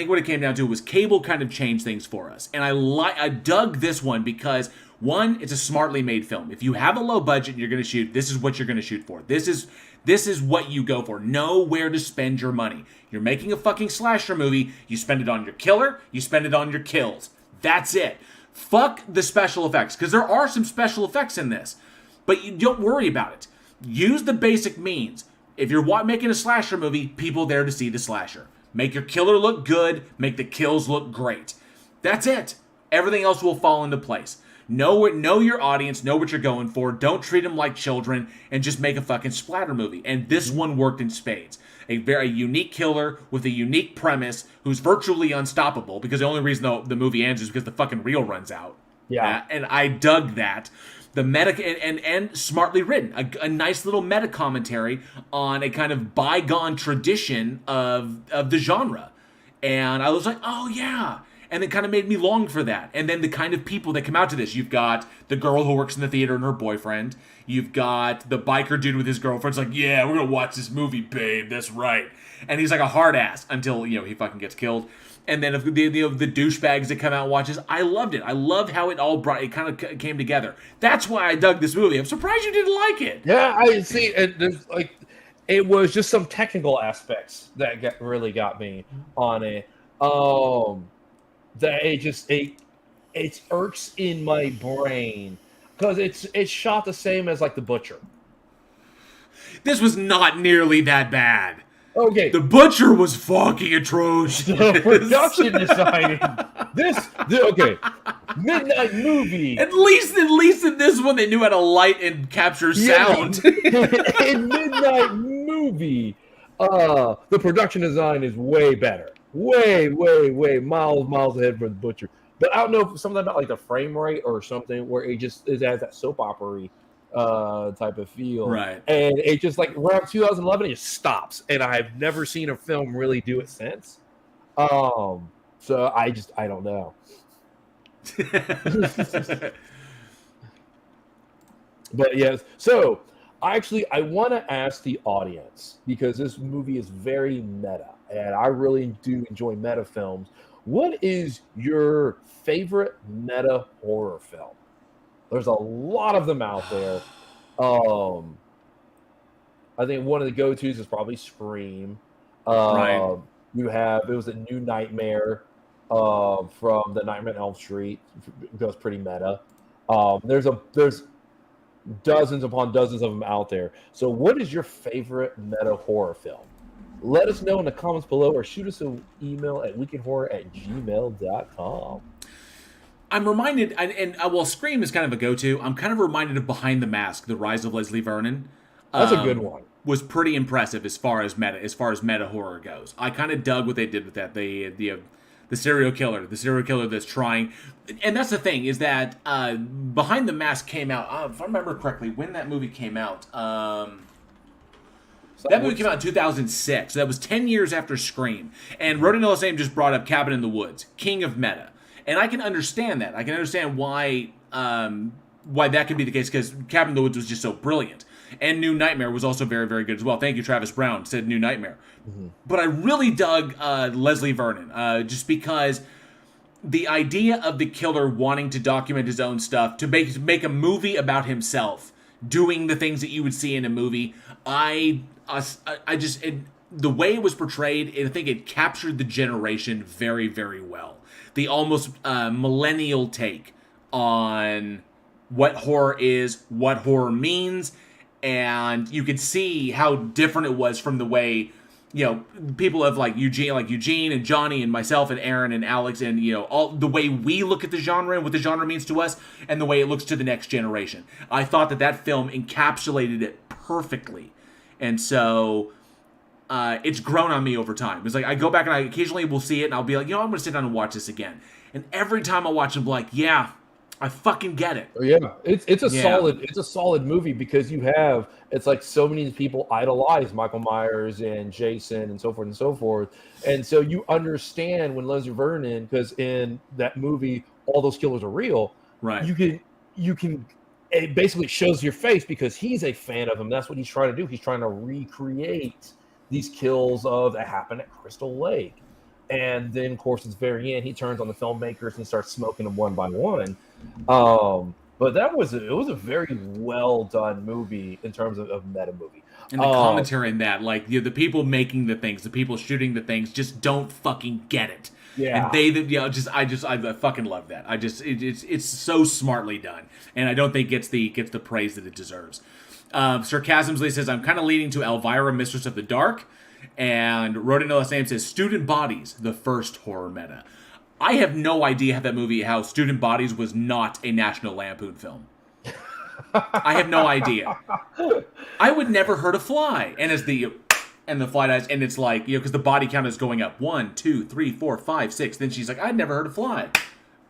what it came down to was cable kind of changed things for us. And I dug this one because, one, it's a smartly made film. If you have a low budget and you're going to shoot, this is what you're going to shoot for. This is what you go for. Know where to spend your money. You're making a fucking slasher movie. You spend it on your killer. You spend it on your kills. That's it. Fuck the special effects, because there are some special effects in this. But you don't worry about it. Use the basic means. If you're making a slasher movie, people there to see the slasher. Make your killer look good. Make the kills look great. That's it. Everything else will fall into place. Know your audience. Know what you're going for. Don't treat them like children. And just make a fucking splatter movie. And this one worked in spades. A very unique killer with a unique premise who's virtually unstoppable, because the only reason the movie ends is because the fucking reel runs out. Yeah. And I dug that. The meta and smartly written, a nice little meta commentary on a kind of bygone tradition of the genre, and I was like, oh yeah, and it kind of made me long for that. And then the kind of people that come out to this, you've got the girl who works in the theater and her boyfriend, you've got the biker dude with his girlfriend. It's like, yeah, we're gonna watch this movie, babe. That's right. And he's like a hard ass until he fucking gets killed. And then the douchebags that come out and watches, I loved it. I loved how it kind of came together. That's why I dug this movie. I'm surprised you didn't like it. Yeah, I see. And there's it was just some technical aspects that really got me on it. That it irks in my brain because it's shot the same as like The Butcher. This was not nearly that bad. Okay. The Butcher was fucking atrocious. The production design. Okay. Midnight Movie. At least in this one, they knew how to light and capture sound. In Midnight Movie, the production design is way better. Way miles ahead for The Butcher. But I don't know if something about like the frame rate or something where it has that soap opera type of feel, right? And it just like around 2011 it just stops, and I've never seen a film really do it since. So I don't know. But yes, so I want to ask the audience, because this movie is very meta, and I really do enjoy meta films. What is your favorite meta horror film? There's a lot of them out there. I think one of the go-tos is probably Scream. Right. It was a New Nightmare from the Nightmare on Elm Street. It goes pretty meta. There's dozens upon dozens of them out there. So what is your favorite meta horror film? Let us know in the comments below, or shoot us an email at weekinhorror@gmail.com. I'm reminded, and while Scream is kind of a go-to, I'm kind of reminded of Behind the Mask, The Rise of Leslie Vernon. That's a good one. Was pretty impressive as far as meta horror goes. I kind of dug what they did with that. The serial killer that's trying, and that's the thing, is that Behind the Mask came out. If I remember correctly, when that movie came out. That movie came out in 2006. So that was 10 years after Scream. And Rodin Ellisame just brought up Cabin in the Woods, king of meta. And I can understand that. I can understand why that could be the case, because Cabin in the Woods was just so brilliant. And New Nightmare was also very, very good as well. Thank you, Travis Brown, said New Nightmare. Mm-hmm. But I really dug Leslie Vernon, just because the idea of the killer wanting to document his own stuff, to make a movie about himself, doing the things that you would see in a movie, the way it was portrayed, I think it captured the generation very, very well. The almost millennial take on what horror is, what horror means, and you could see how different it was from the way, people of like Eugene and Johnny and myself and Aaron and Alex and, all the way we look at the genre and what the genre means to us, and the way it looks to the next generation. I thought that film encapsulated it perfectly. And so it's grown on me over time. It's like I go back and I occasionally will see it and I'll be like, I'm going to sit down and watch this again. And every time I watch it, I'm like, yeah, I fucking get it. Yeah, it's a solid movie because it's like so many people idolize Michael Myers and Jason and so forth, and so you understand when Leslie Vernon, because in that movie all those killers are real. Right. You can it basically shows your face because he's a fan of them. That's what he's trying to do. He's trying to recreate these kills that happened at Crystal Lake. And then, of course, at the very end, he turns on the filmmakers and starts smoking them one by one. But it was a very well done movie in terms of meta movie. And the commentary in that, like the people making the things, the people shooting the things, just don't fucking get it. Yeah, and I fucking love that. It's so smartly done, and I don't think gets the praise that it deserves. Sarcasmly says, I'm kind of leaning to Elvira, Mistress of the Dark. And Rodin No Last Name says Student Bodies, the first horror meta. I have no idea how Student Bodies was not a National Lampoon film. I have no idea. I would never hurt a fly. And the fly dies, and it's like, because the body count is going up. 1, 2, 3, 4, 5, 6. Then she's like, I'd never hurt a fly.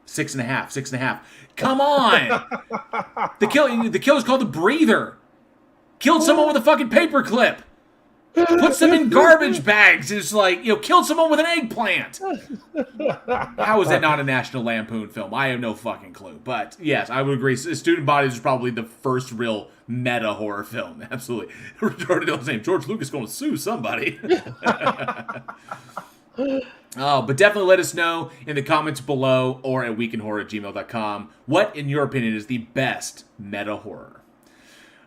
6.5. Come on! The killer's called the Breather. Killed someone with a fucking paperclip. Puts them in garbage bags. It's like, killed someone with an eggplant. How is that not a National Lampoon film? I have no fucking clue. But yes, I would agree. Student Bodies is probably the first real meta horror film. Absolutely. George Lucas going to sue somebody. But definitely let us know in the comments below or at weekinhorror@gmail.com what, in your opinion, is the best meta horror.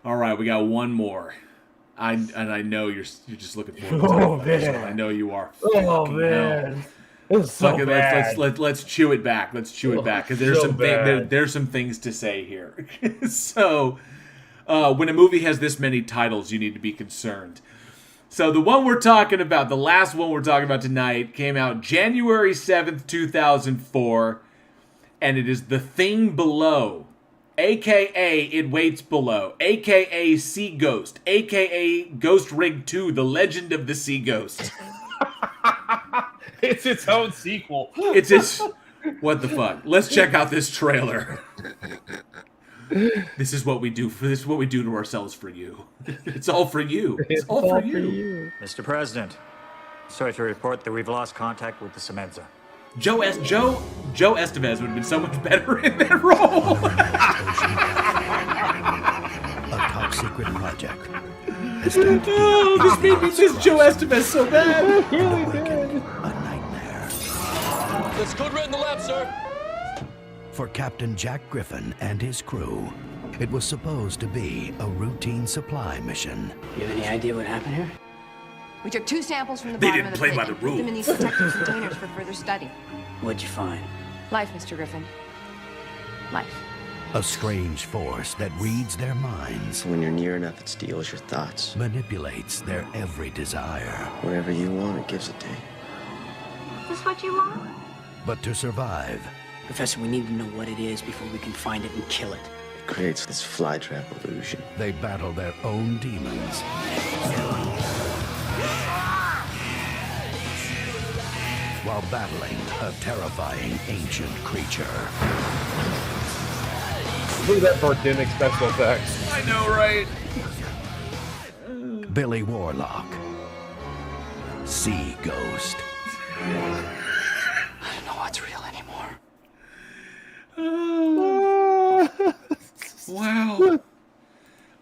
All right, we got one more. I know you're just looking forward to it. I know you are. Oh man, it was so bad. Let's chew it back. Because there's some things to say here. So, when a movie has this many titles, you need to be concerned. So the one we're talking about, the last one we're talking about tonight, came out January 7th, 2004, and it is The Thing Below. A.K.A. It Waits Below, A.K.A. Sea Ghost, A.K.A. Ghost Rig 2, The Legend of the Sea Ghost. It's its own sequel. What the fuck? Let's check out this trailer. This is what we do. This is what we do to ourselves for you. It's all for you. It's all for you. Mr. President, sorry to report that we've lost contact with the Semenza. Joe Estevez would have been so much better in that role. A top secret project. This made me miss Joe Estevez so bad. It really did. A nightmare. There's code red in the lab, sir. For Captain Jack Griffin and his crew, it was supposed to be a routine supply mission. You have any idea what happened here? We took 2 samples from the They bottom didn't of the play pit by the and put them in rules. these protective containers for further study. What'd you find? Life, Mr. Griffin. Life. A strange force that reads their minds, When you're near enough, it steals your thoughts. manipulates their every desire. Whatever you want, it gives it to you. Is this what you want? But to survive, Professor, we need to know what it is before we can find it and kill it. It creates this flytrap illusion. they battle their own demons. While battling a terrifying ancient creature. Look at that Birdemic special effects. I know, right? Billy Warlock. Sea Ghost. I don't know what's real anymore. Wow.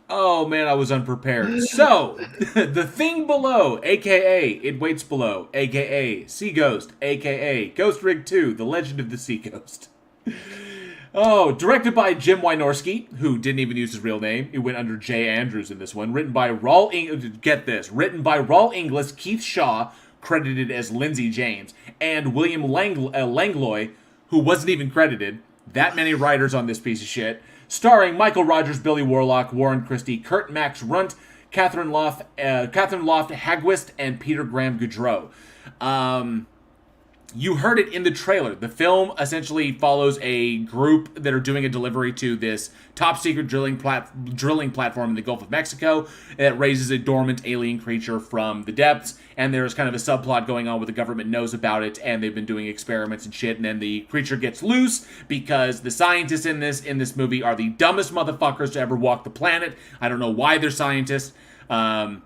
Oh man, I was unprepared. So, The Thing Below, aka It Waits Below, aka Sea Ghost, aka Ghost Rig 2, The Legend of the Sea Ghost. Oh, directed by Jim Wynorski, who didn't even use his real name. He went under Jay Andrews in this one. Written by Raul Inglis, Keith Shaw, credited as Lindsay James, and William Langlois, who wasn't even credited. That many writers on this piece of shit. Starring Michael Rogers, Billy Warlock, Warren Christie, Kurt Max Runt, Catherine Loft Hagwist, and Peter Graham Goudreau. You heard it in the trailer. The film essentially follows a group that are doing a delivery to this top secret drilling platform in the Gulf of Mexico that raises a dormant alien creature from the depths. And there's kind of a subplot going on where the government knows about it and they've been doing experiments and shit. And then the creature gets loose because the scientists in this movie are the dumbest motherfuckers to ever walk the planet. I don't know why they're scientists. And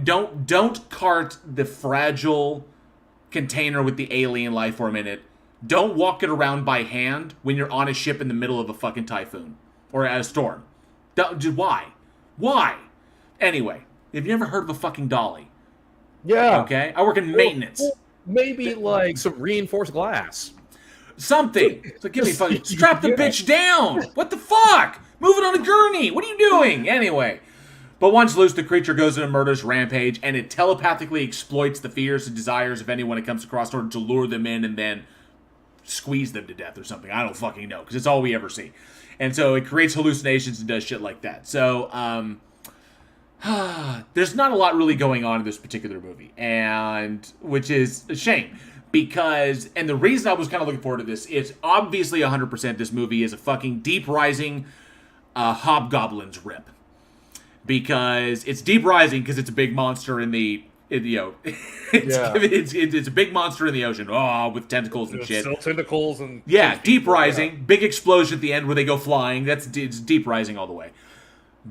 don't cart the fragile container with the alien life form in it. Don't walk it around by hand when you're on a ship in the middle of a fucking typhoon or at a storm. Why? Anyway, have you ever heard of a fucking dolly? Yeah. Okay, I work in maintenance. Maybe like some reinforced glass. Something. So give me fucking strap the bitch down. What the fuck? Move it on a gurney. What are you doing? Anyway. But once loose, the creature goes on a murderous rampage, and it telepathically exploits the fears and desires of anyone it comes across in order to lure them in and then squeeze them to death or something. I don't fucking know, because it's all we ever see. And so it creates hallucinations and does shit like that. So, there's not a lot really going on in this particular movie, and which is a shame. Because, and the reason I was kind of looking forward to this is obviously 100% this movie is a fucking Deep Rising Hobgoblins rip. Because it's Deep Rising because it's a big monster it's a big monster in the ocean, with tentacles and shit. Still tentacles and Deep Rising, big explosion at the end where they go flying. It's Deep Rising all the way.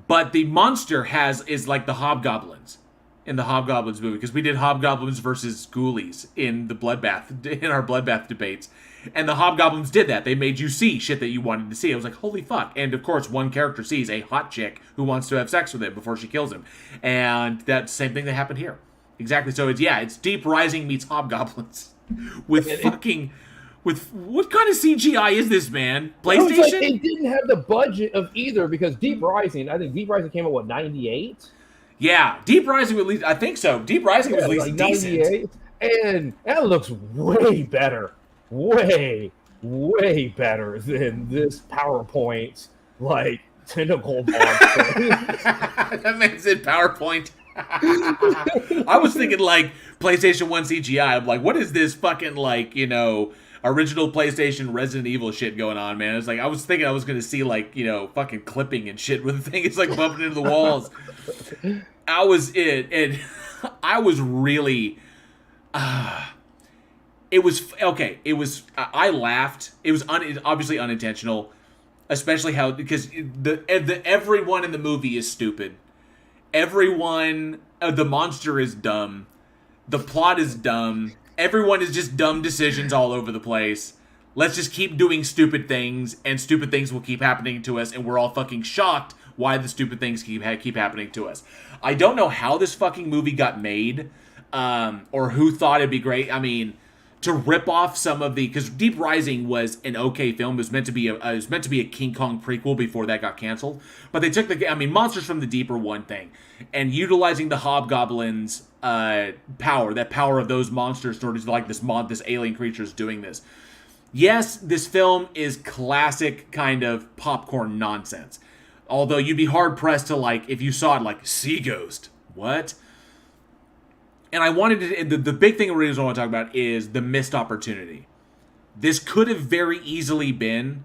But the monster is like the Hobgoblins in the Hobgoblins movie, because we did Hobgoblins versus Ghoulies in our Bloodbath debates. And the Hobgoblins did that. They made you see shit that you wanted to see. I was like, holy fuck. And of course, one character sees a hot chick who wants to have sex with him before she kills him. And that's the same thing that happened here. Exactly. So it's Deep Rising meets Hobgoblins. With what kind of CGI is this, man? PlayStation? Like they didn't have the budget of either, because Deep Rising came out, 98? Yeah, Deep Rising at least, I think so. Deep Rising was at least decent. And that looks way better. Way better than this PowerPoint, tentacle monster. That man said PowerPoint. I was thinking, PlayStation 1 CGI. I'm like, what is this fucking, original PlayStation Resident Evil shit going on, man? It's I was thinking I was going to see, fucking clipping and shit with the thing. It's bumping into the walls. I was really... It was okay. I laughed. It was obviously unintentional, especially because everyone in the movie is stupid. Everyone, the monster is dumb. The plot is dumb. Everyone is just dumb decisions all over the place. Let's just keep doing stupid things, and stupid things will keep happening to us, and we're all fucking shocked why the stupid things keep happening to us. I don't know how this fucking movie got made, or who thought it'd be great. I mean, to rip off some of because Deep Rising was an okay film. It was meant to be a King Kong prequel before that got canceled. But they took Monsters from the Deep are one thing, and utilizing the Hobgoblins' power, that power of those monsters in order to this alien creature is doing this. Yes, this film is classic kind of popcorn nonsense. Although you'd be hard pressed to if you saw it Sea Ghost. What? And I wanted to, the big thing I want to talk about is the missed opportunity. This could have very easily been,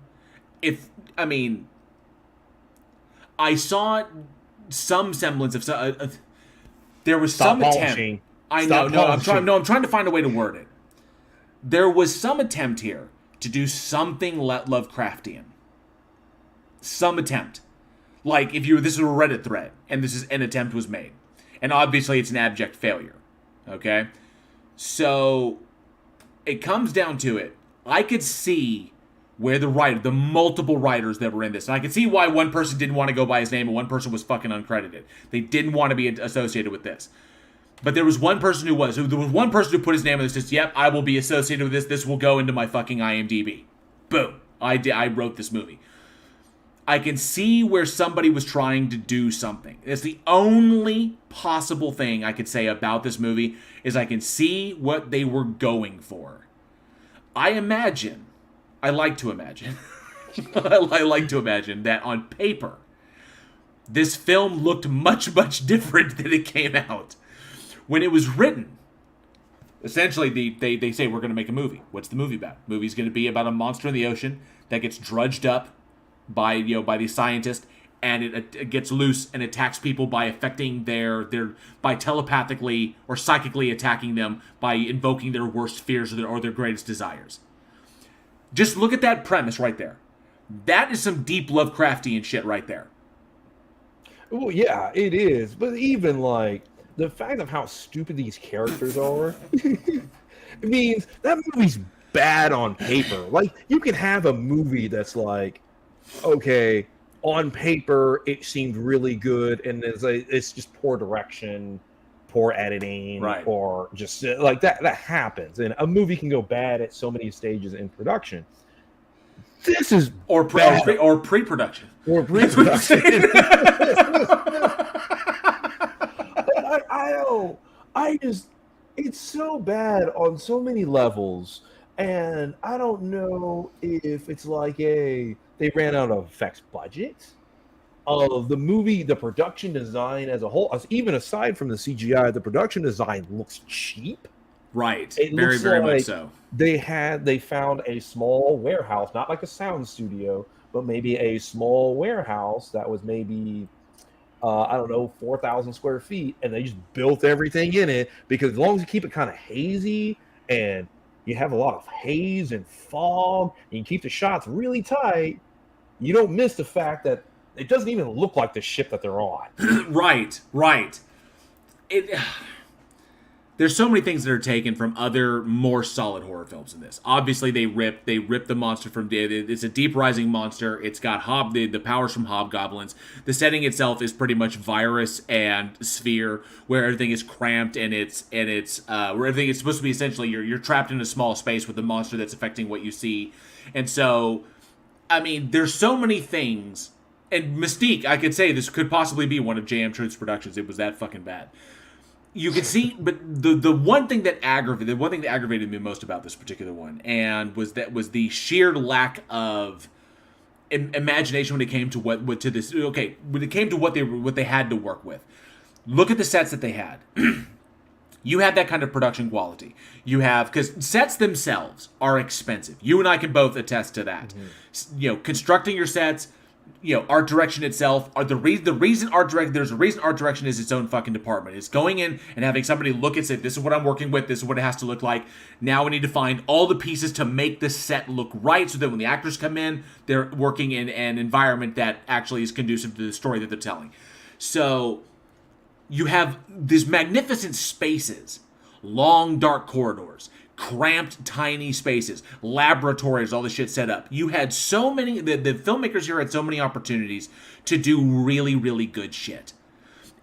I saw some semblance of, there was some attempt. I'm trying to find a way to word it. There was some attempt here to do something Lovecraftian. Some attempt. This is a Reddit thread, and an attempt was made. And obviously it's an abject failure. Okay? So, it comes down to it. I could see where the multiple writers that were in this, and I could see why one person didn't want to go by his name and one person was fucking uncredited. They didn't want to be associated with this. But there was one person who put his name on this, just, yep, I will be associated with this. This will go into my fucking IMDb. Boom. I wrote this movie. I can see where somebody was trying to do something. It's the only possible thing I could say about this movie is I can see what they were going for. I like to imagine that on paper, this film looked much, much different than it came out. When it was written, Essentially, they say we're going to make a movie. What's the movie about? Movie's going to be about a monster in the ocean that gets drudged up by these scientists, and it gets loose and attacks people by affecting by telepathically or psychically attacking them by invoking their worst fears or their greatest desires. Just look at that premise right there. That is some deep Lovecraftian shit right there. Well, yeah, it is. But even like the fact of how stupid these characters are means that movie's bad on paper. Like, you can have a movie that's like, okay, on paper it seemed really good, and it's just poor direction, poor editing, right, or just like that happens. And a movie can go bad at so many stages in production. This is or pre-production. Or pre-production. It's so bad on so many levels, and I don't know if it's like they ran out of effects budget of the movie. The production design as a whole, even aside from the CGI, the production design looks cheap. Right. It very, looks very like much so. They found a small warehouse, not like a sound studio, but maybe a small warehouse that was maybe, 4,000 square feet, and they just built everything in it, because as long as you keep it kind of hazy and you have a lot of haze and fog, and you keep the shots really tight, you don't miss the fact that it doesn't even look like the ship that they're on. Right. There's so many things that are taken from other more solid horror films in this. Obviously, they rip the monster from. It's a deep rising monster. It's got the powers from hobgoblins. The setting itself is pretty much Virus and Sphere, where everything is cramped and it's where everything is supposed to be essentially you're trapped in a small space with a monster that's affecting what you see. And so, I mean, there's so many things. And Mystique, I could say this could possibly be one of J.M. Truth's productions. It was that fucking bad. You can see, but the one thing that aggravated me most about this particular one, and was the sheer lack of imagination when it came to when it came to what they had to work with. Look at the sets that they had. You have that kind of production quality. You have, because sets themselves are expensive. You and I can both attest to that. Mm-hmm. Constructing your sets. Art direction itself are there's a reason art direction is its own fucking department. It's going in and having somebody look and say, this is what I'm working with, this is what it has to look like. Now we need to find all the pieces to make the set look right, so that when the actors come in, they're working in an environment that actually is conducive to the story that they're telling. So you have these magnificent spaces, long dark corridors, cramped, tiny spaces, laboratories, all this shit set up. You had so many, the filmmakers here had so many opportunities to do really, really good shit.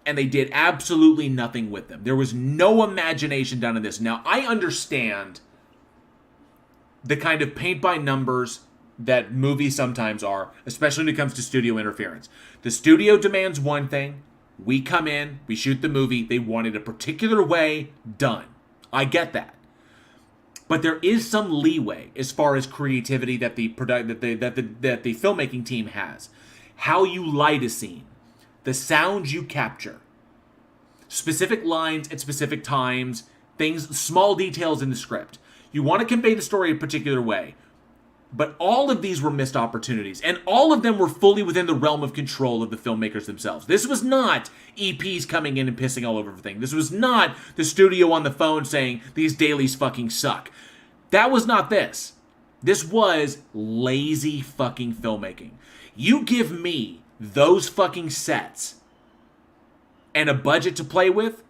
And they did absolutely nothing with them. There was no imagination done in this. Now, I understand the kind of paint by numbers that movies sometimes are, especially when it comes to studio interference. The studio demands one thing. We come in, we shoot the movie, they want it a particular way, done. I get that. But there is some leeway as far as creativity that the filmmaking team has. How you light a scene, the sounds you capture, specific lines at specific times, things, small details in the script. You want to convey the story a particular way. But all of these were missed opportunities, and all of them were fully within the realm of control of the filmmakers themselves. This was not EPs coming in and pissing all over everything. This was not the studio on the phone saying, these dailies fucking suck. That was not this. This was lazy fucking filmmaking. You give me those fucking sets and a budget to play with,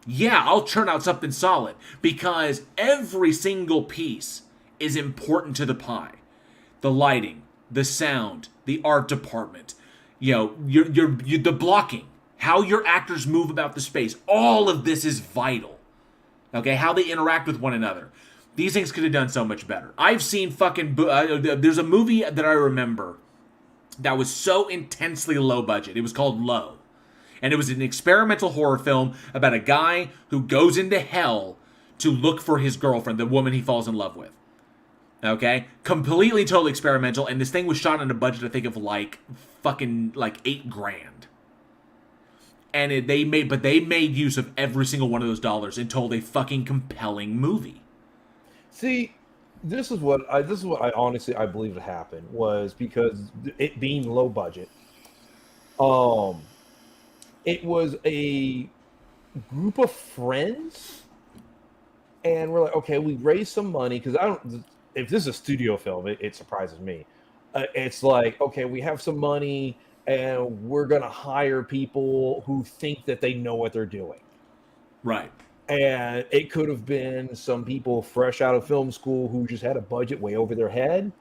yeah, I'll churn out something solid, because every single piece is important to the pie. The lighting, the sound, the art department, the blocking, how your actors move about the space, all of this is vital. Okay, how they interact with one another. These things could have done so much better. I've seen there's a movie that I remember that was so intensely low budget. It was called Low. And it was an experimental horror film about a guy who goes into hell to look for his girlfriend, the woman he falls in love with. Okay? Completely, totally experimental, and this thing was shot on a budget, I think, of $8,000. And they made use of every single one of those dollars and told a fucking compelling movie. See, this is what I honestly I believe it happened was because it being low budget. It was a group of friends, and we're like, okay, we raised some money because if this is a studio film, it surprises me. It's like, okay, we have some money and we're gonna hire people who think that they know what they're doing. Right. And it could have been some people fresh out of film school who just had a budget way over their head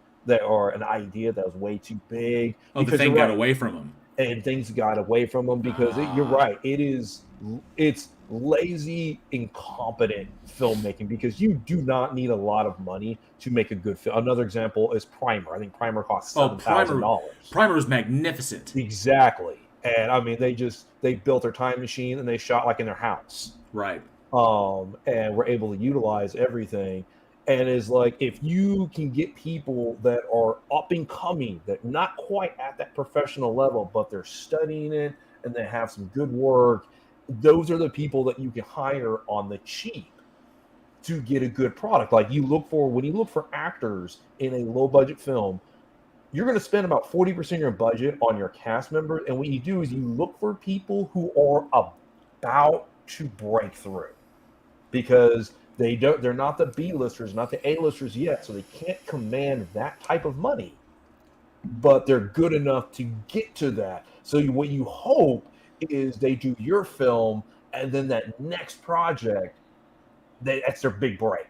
or an idea that was way too big. Oh, the thing got away from them. And things got away from them because you're right. It's lazy, incompetent filmmaking because you do not need a lot of money to make a good film. Another example is Primer. I think Primer cost $7,000. Primer was magnificent. Exactly. And I mean, they built their time machine and they shot like in their house. Right. And were able to utilize everything. And it's like, if you can get people that are up and coming, that not quite at that professional level, but they're studying it and they have some good work, those are the people that you can hire on the cheap to get a good product. Like when you look for actors in a low budget film, you're going to spend about 40% of your budget on your cast members. And what you do is you look for people who are about to break through because they're not the B-listers, not the A-listers yet, so they can't command that type of money, but they're good enough to get to that. So what you hope is they do your film, and then that next project, that's their big break.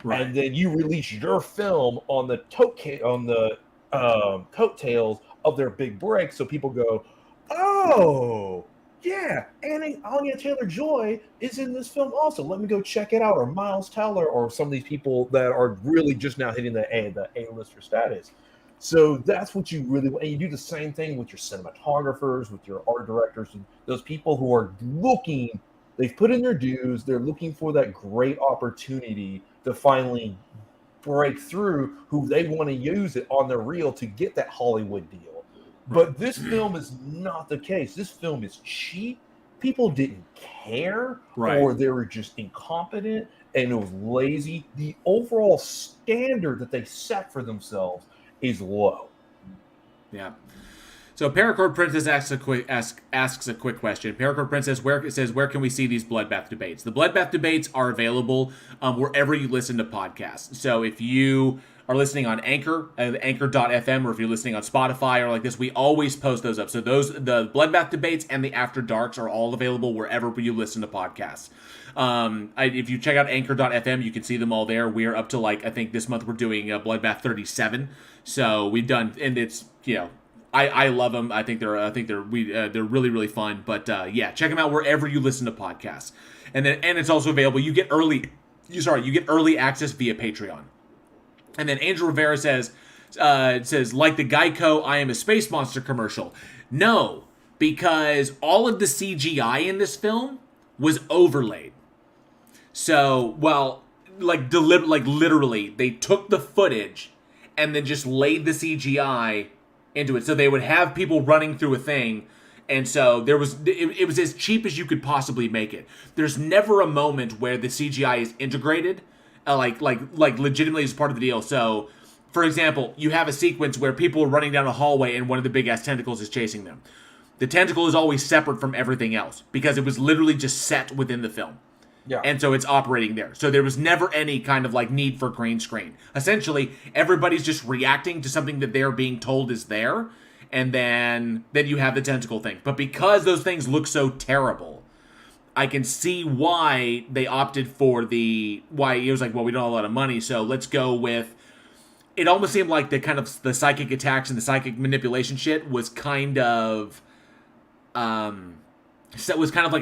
Right. And then you release your film on the coattails of their big break, so people go, oh, yeah, Anya Taylor-Joy is in this film also. Let me go check it out. Or Miles Teller, or some of these people that are really just now hitting the A-lister status. So that's what you really want. And you do the same thing with your cinematographers, with your art directors, and those people who are looking, they've put in their dues, they're looking for that great opportunity to finally break through, who they want to use it on their reel to get that Hollywood deal. But this film is not the case. This film is cheap. People didn't care, or they were just incompetent, and it was lazy. The overall standard that they set for themselves is low. Yeah. So Paracord Princess asks a quick question. Paracord Princess says, where can we see these Bloodbath debates? The Bloodbath debates are available wherever you listen to podcasts. So if you are listening on Anchor, anchor.fm, or if you're listening on Spotify or like this, we always post those up. So the Bloodbath debates and the After Darks are all available wherever you listen to podcasts. If you check out anchor.fm, you can see them all there. We're up to I think this month we're doing Bloodbath 37. So we've done, and it's, I love them. I think they're really, really fun. But yeah, check them out wherever you listen to podcasts. And it's also available. You get early access via Patreon. And then Angel Rivera says, like the Geico I Am a Space Monster commercial. No, because all of the CGI in this film was overlaid. So, literally, they took the footage and then just laid the CGI into it. So they would have people running through a thing. And so it was as cheap as you could possibly make it. There's never a moment where the CGI is integrated, like legitimately as part of the deal. So, for example, you have a sequence where people are running down a hallway and one of the big ass tentacles is chasing them. The tentacle is always separate from everything else because it was literally just set within the film. Yeah. And so it's operating there. So there was never any kind of need for green screen. Essentially, everybody's just reacting to something that they're being told is there, and then you have the tentacle thing. But because those things look so terrible, I can see why they opted for why it was we don't have a lot of money, so let's go with. It almost seemed like the psychic attacks and the psychic manipulation shit was kind of, so it was kind of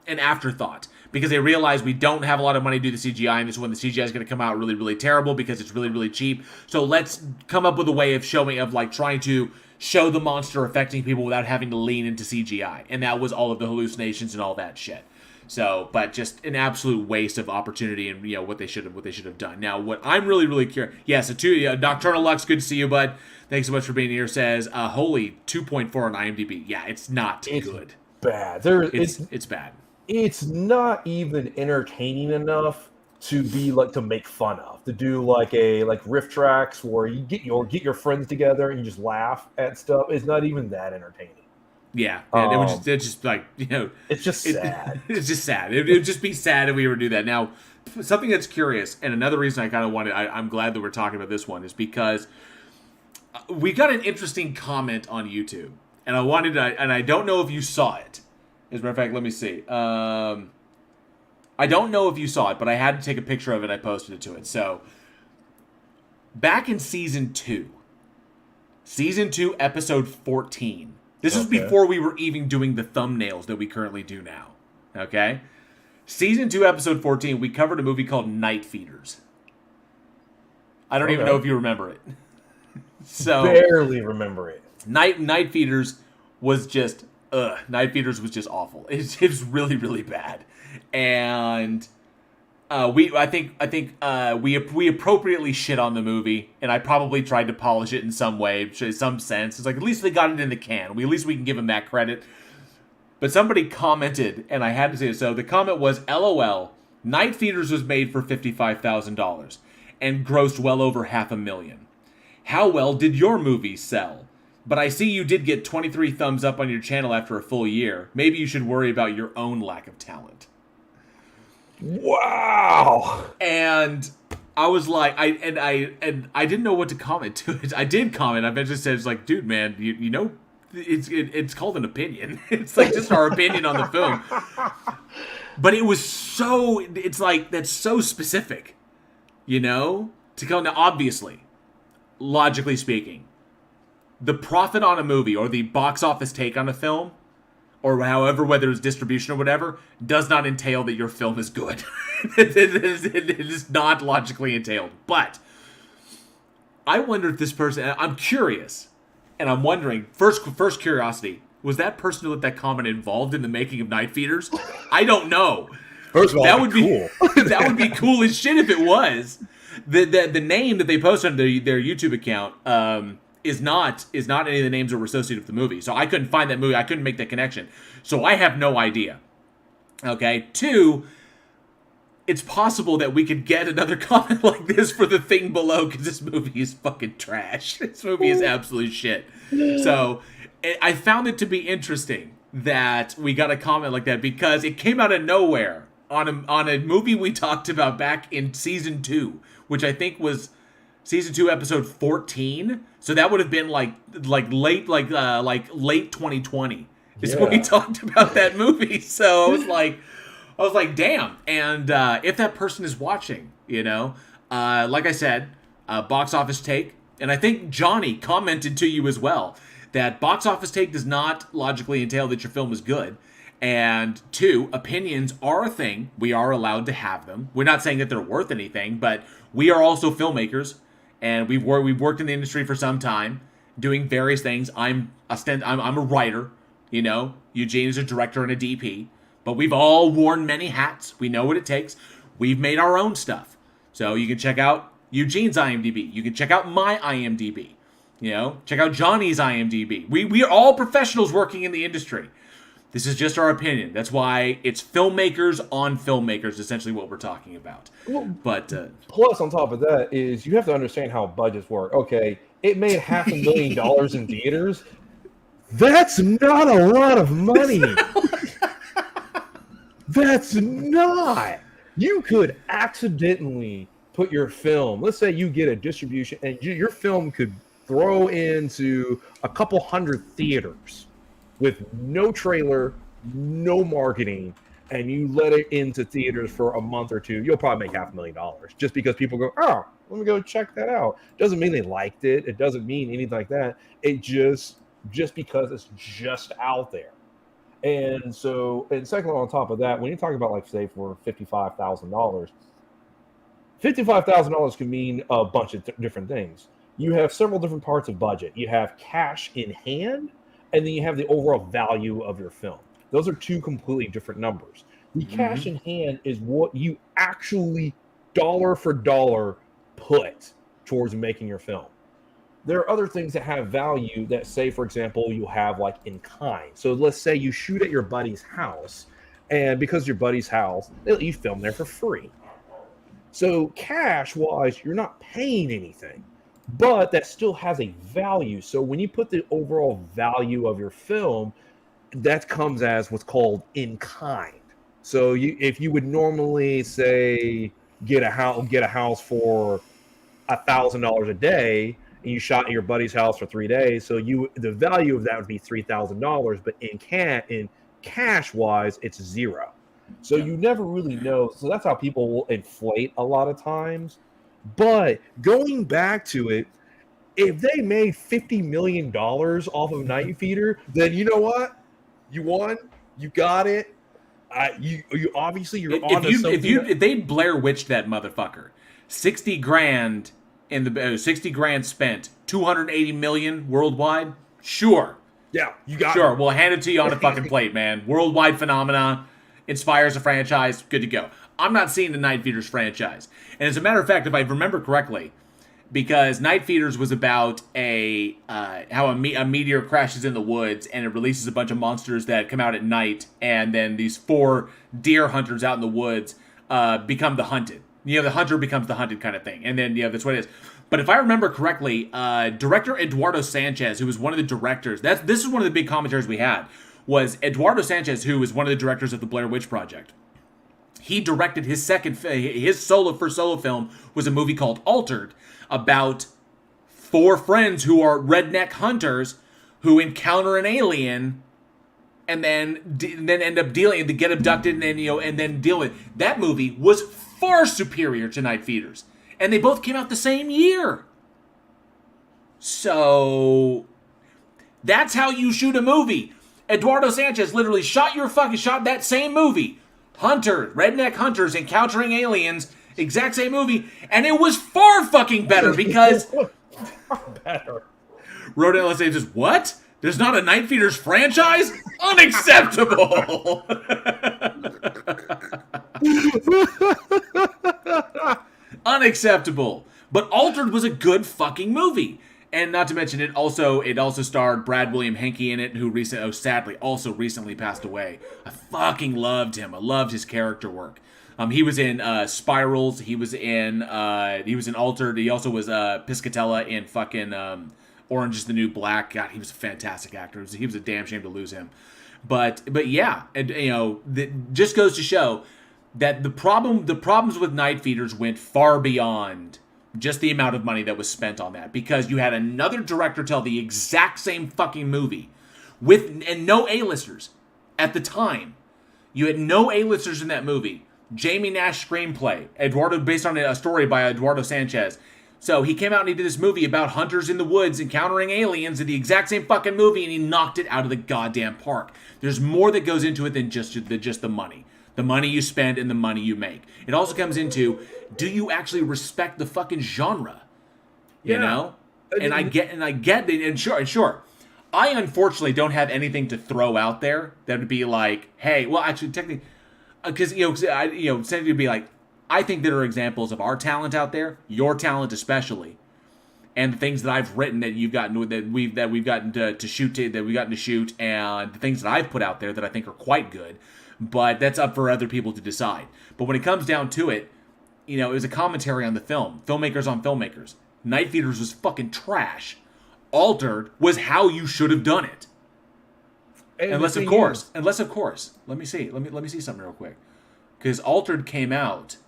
an afterthought, because they realized we don't have a lot of money to do the CGI, and this is when the CGI is going to come out really, really terrible because it's really, really cheap. So let's come up with a way of trying to show the monster affecting people without having to lean into CGI. And that was all of the hallucinations and all that shit. So, but just an absolute waste of opportunity and what they should have done. Now, what I'm really, really curious, so Nocturnal Lux, good to see you, bud. thanks so much for being here, says, holy 2.4 on IMDb. Yeah, it's not good. Bad. It's bad. It's not even entertaining enough to be like to make fun of. To do like riff tracks where you get your friends together and you just laugh at stuff. It's not even that entertaining. Yeah, it's just like, it's just sad. It's just sad. It would just be sad if we were to do that. Now, something that's curious, and another reason I kind of wanted, I'm glad that we're talking about this one, is because we got an interesting comment on YouTube, and I don't know if you saw it. As a matter of fact, let me see. I don't know if you saw it, but I had to take a picture of it. I posted it to it. So, back in season 2, episode 14. This was before we were even doing the thumbnails that we currently do now. Okay? Season 2, episode 14, we covered a movie called Night Feeders. I don't even know if you remember it. So barely remember it. Night Feeders was just Night Feeders was just awful. It was really, really bad. And we appropriately shit on the movie, and I probably tried to polish it in some way, some sense. It's like, at least they got it in the can. At least we can give them that credit. But somebody commented, and I had to say it. So the comment was, LOL, Night Feeders was made for $55,000 and grossed well over $500,000. How well did your movie sell? But I see you did get 23 thumbs up on your channel after a full year. Maybe you should worry about your own lack of talent. Wow. And I was like, I didn't know what to comment to it. I did comment. I eventually said, it's like, dude, man, you know, it's called an opinion. It's like just our opinion on the film. But it was so, it's like, that's so specific, you know? To go, now, obviously, logically speaking, the profit on a movie or the box office take on a film, or however, whether it's distribution or whatever, does not entail that your film is good. It is not logically entailed. But I wonder if this person, I'm curious, and I'm wondering, first curiosity, was that person who let that comment involved in the making of Night Feeders? I don't know. First of all, that would be cool. That would be cool as shit if it was. The name that they posted on their YouTube account is not any of the names that were associated with the movie. So I couldn't find that movie. I couldn't make that connection. So I have no idea. Okay. 2, it's possible that we could get another comment like this for the thing below, because this movie is fucking trash. This movie is absolute shit. So I found it to be interesting that we got a comment like that, because it came out of nowhere on a movie we talked about back in season 2, which I think was season 2, episode 14. So that would have been like late 2020 is when we talked about that movie. So I was like, damn. And if that person is watching, you know, like I said, box office take, and I think Johnny commented to you as well, that box office take does not logically entail that your film is good. And 2, opinions are a thing. We are allowed to have them. We're not saying that they're worth anything, but we are also filmmakers, and we've worked in the industry for some time, doing various things. I'm a writer, you know. Eugene is a director and a DP, but we've all worn many hats. We know what it takes. We've made our own stuff, so you can check out Eugene's IMDb. You can check out my IMDb. You know, check out Johnny's IMDb. We are all professionals working in the industry. This is just our opinion. That's why it's filmmakers on filmmakers, essentially what we're talking about. But plus, on top of that, is you have to understand how budgets work. Okay, it made $500,000 in theaters. That's not a lot of money. That's not. You could accidentally put your film, let's say you get a distribution, and your film could throw into a couple hundred theaters with no trailer, no marketing, and you let it into theaters for a month or 2, you'll probably make $500,000 just because people go, oh, let me go check that out. Doesn't mean they liked it. It doesn't mean anything like that. It just because it's just out there. And so, and secondly, on top of that, when you're talking about, like, say, for $55,000, $55,000 can mean a bunch of different things. You have several different parts of budget. You have cash in hand, and then you have the overall value of your film. Those are 2 completely different numbers. The cash in hand is what you actually dollar for dollar put towards making your film. there are other things that have value that, say, for example, you have like in kind. So let's say you shoot at your buddy's house, and because your buddy's house, they let you film there for free. So cash-wise, you're not paying anything, but that still has a value. So when you put the overall value of your film, that comes as what's called in kind. So if you would normally say get a house for $1,000 a day, and you shot at your buddy's house for 3 days, so the value of that would be $3,000, but in cash-wise, it's zero. So you never really know. So that's how people will inflate a lot of times. But going back to it, if they made $50 million off of Night Feeder, then you know what? You won. You got it. You obviously you're on to something. If they Blair Witched that motherfucker, $60,000 in the 60 grand spent, 280 million worldwide. Sure. Yeah, you got sure. it. We'll hand it to you on a fucking plate, man. Worldwide phenomena. Inspires a franchise, good to go. I'm not seeing the Night Feeders franchise. And as a matter of fact, if I remember correctly, because Night Feeders was about how a meteor crashes in the woods and it releases a bunch of monsters that come out at night, and then these 4 deer hunters out in the woods become the hunted. The hunter becomes the hunted kind of thing. And then, that's what it is. But if I remember correctly, director Eduardo Sanchez, who was one of the directors, this is one of the big commentaries we had, was Eduardo Sanchez, who was one of the directors of the Blair Witch Project. He directed his first solo film was a movie called Altered, about 4 friends who are redneck hunters who encounter an alien and then end up dealing to get abducted and then deal with it. That movie was far superior to Night Feeders, and they both came out the same year. So that's how you shoot a movie. Eduardo Sanchez literally shot that same movie. Redneck hunters encountering aliens, exact same movie, and it was far fucking better because better. Rodin says, what? There's not a Night Feeders franchise? Unacceptable. Unacceptable. But Altered was a good fucking movie. And not to mention, it also starred Brad William Henke in it, who sadly also recently passed away. I fucking loved him. I loved his character work. He was in Spirals. He was in Altered. He also was Piscatella in fucking Orange Is the New Black. God, he was a fantastic actor. He was a damn shame to lose him. But yeah, and that just goes to show that the problems with Night Feeders went far beyond just the amount of money that was spent on that, because you had another director tell the exact same fucking movie and no A-listers at the time. You had no A-listers in that movie. Jamie Nash screenplay, based on a story by Eduardo Sanchez. So he came out and he did this movie about hunters in the woods encountering aliens in the exact same fucking movie, and he knocked it out of the goddamn park. There's more that goes into it than just the money. The money you spend and the money you make. It also comes into, do you actually respect the fucking genre? You know? And I get it, and sure. I unfortunately don't have anything to throw out there that would be like, hey, well, actually, technically, because Sandy would be like, I think there are examples of our talent out there, your talent especially, and the things that I've written that we've gotten to shoot, and the things that I've put out there that I think are quite good. But that's up for other people to decide. But when it comes down to it, it was a commentary on the film. Filmmakers on filmmakers. Night Feeders was fucking trash. Altered was how you should have done it. Unless of course, let me see something real quick. Because Altered came out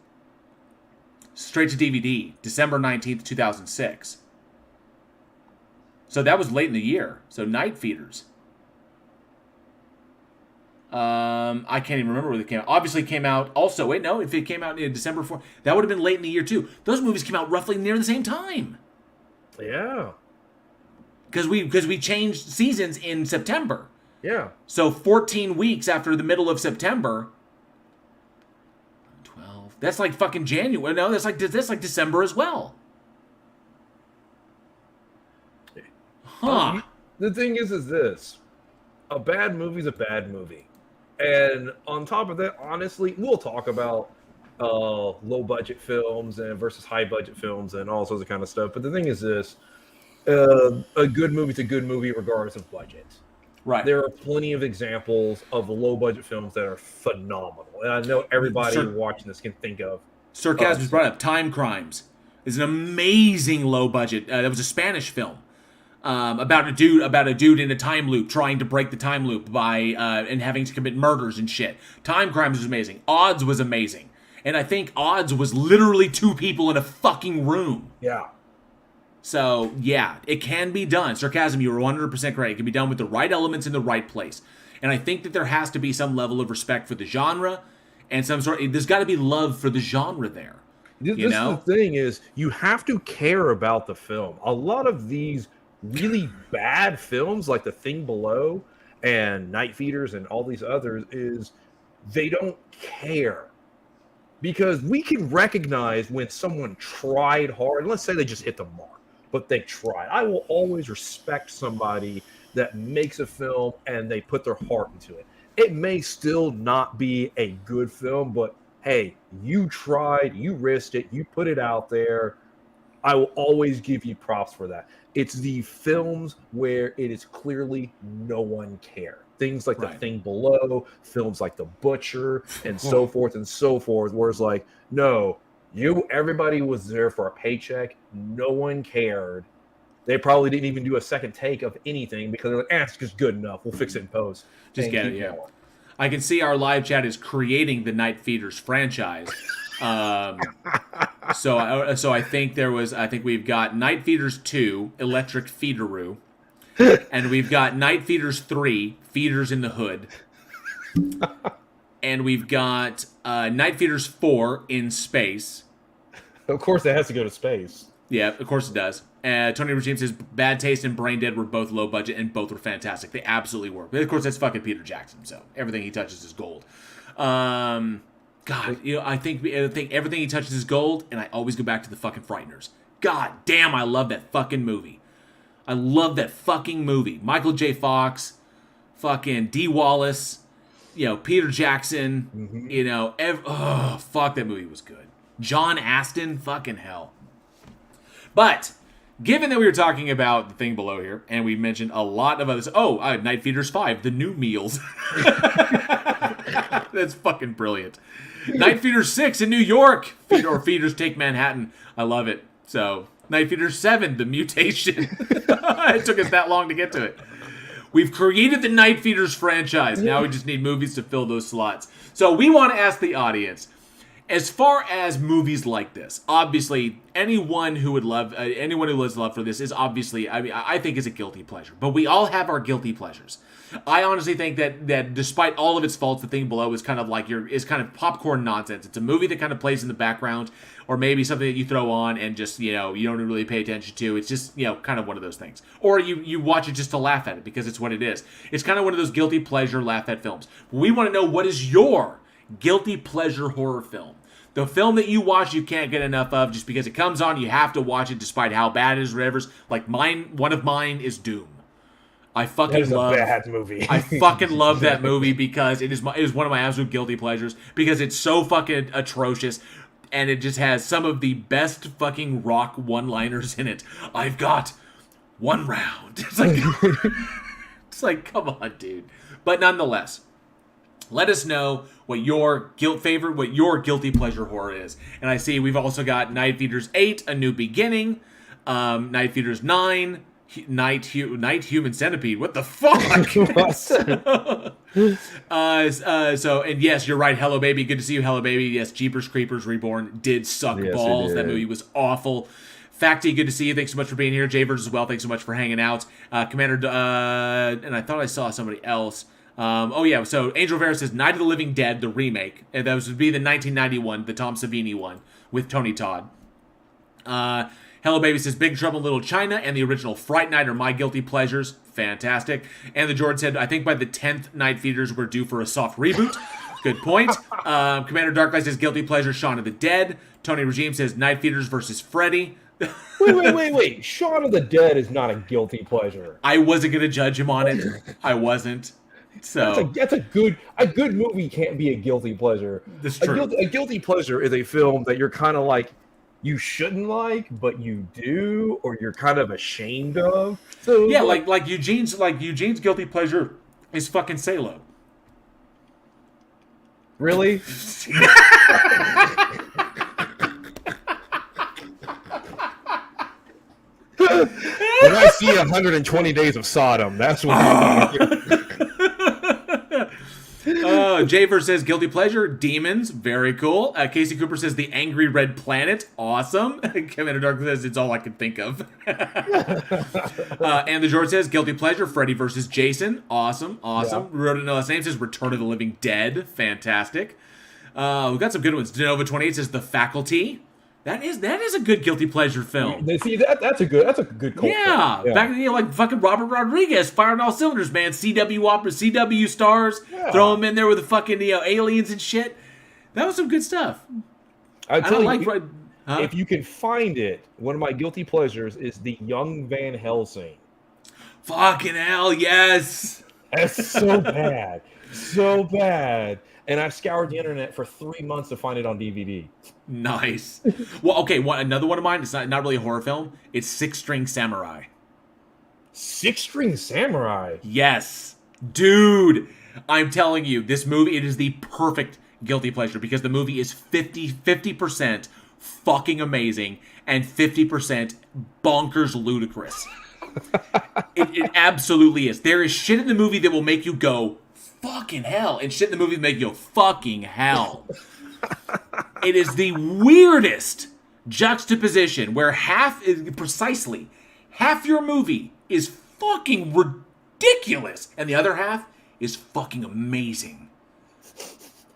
straight to DVD, December 19th, 2006. So that was late in the year. So Night Feeders. I can't even remember where they came out. Obviously came out also. Wait, no, if it came out in December 4th, that would have been late in the year too. Those movies came out roughly near the same time. Yeah. Because we changed seasons in September. Yeah. So 14 weeks after the middle of September. 12. That's like fucking January. No, that's like December as well. Huh. The thing is this. A bad movie's a bad movie. And on top of that, honestly, we'll talk about low budget films and versus high budget films and all sorts of kind of stuff. But the thing is this, a good movie's a good movie regardless of budget. Right. There are plenty of examples of low budget films that are phenomenal, and I know everybody watching this can think of. Sarcasm was brought up. Time Crimes is an amazing low budget. That was a Spanish film about a dude in a time loop trying to break the time loop by and having to commit murders and shit. Time Crimes was amazing. Odds was amazing, and I think Odds was literally 2 people in a fucking room. Yeah. So, yeah, it can be done. Sarcasm, you were 100% correct. It can be done with the right elements in the right place. And I think that there has to be some level of respect for the genre and there's got to be love for the genre there. This is the thing is, you have to care about the film. A lot of these really bad films, like The Thing Below and Night Feeders and all these others, is they don't care. Because we can recognize when someone tried hard, and let's say they just hit the mark, but they tried. I will always respect somebody that makes a film and they put their heart into it. It may still not be a good film, but hey, you tried, you risked it, you put it out there. I will always give you props for that. It's the films where it is clearly no one cared. Things like The Thing Below, films like The Butcher, and so forth and so forth, where it's like, no, everybody was there for a paycheck. No one cared. They probably didn't even do a second take of anything because they're like, it's just good enough. We'll fix it in post. Just get it, yeah. I can see our live chat is creating the Night Feeders franchise. So I think we've got Night Feeders 2, Electric Feederoo, and we've got Night Feeders 3, Feeders in the Hood, and we've got Night Feeders 4, In Space. Of course, it has to go to space. Yeah, of course it does. Tony Regime says Bad Taste and Brain Dead were both low budget and both were fantastic. They absolutely were. But of course, that's fucking Peter Jackson, so everything he touches is gold. God, I think everything he touches is gold, and I always go back to the fucking Frighteners. God damn, I love that fucking movie. I love that fucking movie. Michael J. Fox, fucking Dee Wallace, Peter Jackson, fuck, that movie was good. John Astin, fucking hell. But given that we were talking about The Thing Below here, and we mentioned a lot of others. Night Feeders 5, The New Meals. That's fucking brilliant. Night Feeders 6 in New York. Feeders Take Manhattan. I love it. So, Night Feeders 7, The Mutation. It took us that long to get to it. We've created the Night Feeders franchise. Now we just need movies to fill those slots. So we want to ask the audience, as far as movies like this, obviously anyone who has love for this is obviously, I think is a guilty pleasure. But we all have our guilty pleasures. I honestly think that despite all of its faults, The Thing Below is kind of popcorn nonsense. It's a movie that kind of plays in the background, or maybe something that you throw on and just, you don't really pay attention to. It's just, kind of one of those things. Or you watch it just to laugh at it because it's what it is. It's kind of one of those guilty pleasure laugh at films. We want to know, what is your guilty pleasure horror film? The film that you watch you can't get enough of just because it comes on, you have to watch it despite how bad it is, whatever. Like one of mine is Doom. I fucking love a bad movie. I fucking love that movie because it is one of my absolute guilty pleasures because it's so fucking atrocious and it just has some of the best fucking rock one-liners in it. I've got one round. It's like come on, dude. But nonetheless, let us know what your guilty pleasure horror is. And I see we've also got Night Feeders 8, A New Beginning, Night Feeders 9, Night Human Centipede. What the fuck? And yes, you're right. Hello Baby. Good to see you, Hello Baby. Yes, Jeepers Creepers Reborn did suck balls. That movie was awful. Facty, good to see you. Thanks so much for being here. Javers as well. Thanks so much for hanging out. Commander, and I thought I saw somebody else. So Angel Vera says Night of the Living Dead, the remake. And that would be the 1991, the Tom Savini one with Tony Todd. Hello Baby says Big Trouble in Little China and the original Fright Night are my guilty pleasures. Fantastic. And the Jordan said, I think by the 10th Night Feeders we're due for a soft reboot. Good point. Commander Darklight says guilty pleasure, Shaun of the Dead. Tony Regime says Night Feeders versus Freddy. Wait. Shaun of the Dead is not a guilty pleasure. I wasn't going to judge him on it. I wasn't. So that's a good movie can't be a guilty pleasure. That's true. A guilty pleasure is a film that you're kind of like, you shouldn't like, but you do, or you're kind of ashamed of. So yeah, like Eugene's guilty pleasure is fucking Salo. Really? When I see 120 Days of Sodom, that's what I'm Javer says guilty pleasure, Demons, very cool. Casey Cooper says The Angry Red Planet, awesome. Kevin Dark says it's all I can think of. And the George says guilty pleasure, Freddy versus Jason, awesome. Yeah. Rodinella Sam says Return of the Living Dead, fantastic. We've got some good ones. Denova 28 says The Faculty. That is a good guilty pleasure film. See, that's a good cult Yeah, film. back like fucking Robert Rodriguez firing all cylinders, man. CW opera, CW stars, throw him in there with the fucking aliens and shit. That was some good stuff. I tell you, like, if you can find it, one of my guilty pleasures is the Young Van Helsing. Fucking hell, yes. That's so bad, so bad. And I scoured the internet for 3 months to find it on DVD. Nice. Well, okay, another one of mine. It's not really a horror film. It's Six String Samurai. Six String Samurai. Yes, dude. I'm telling you, this movie, it is the perfect guilty pleasure because the movie is 50% fucking amazing and 50% bonkers ludicrous. It absolutely is. There is shit in the movie that will make you go, fucking hell, and shit in the movie that make you go, fucking hell. It is the weirdest juxtaposition where half your movie is fucking ridiculous and the other half is fucking amazing.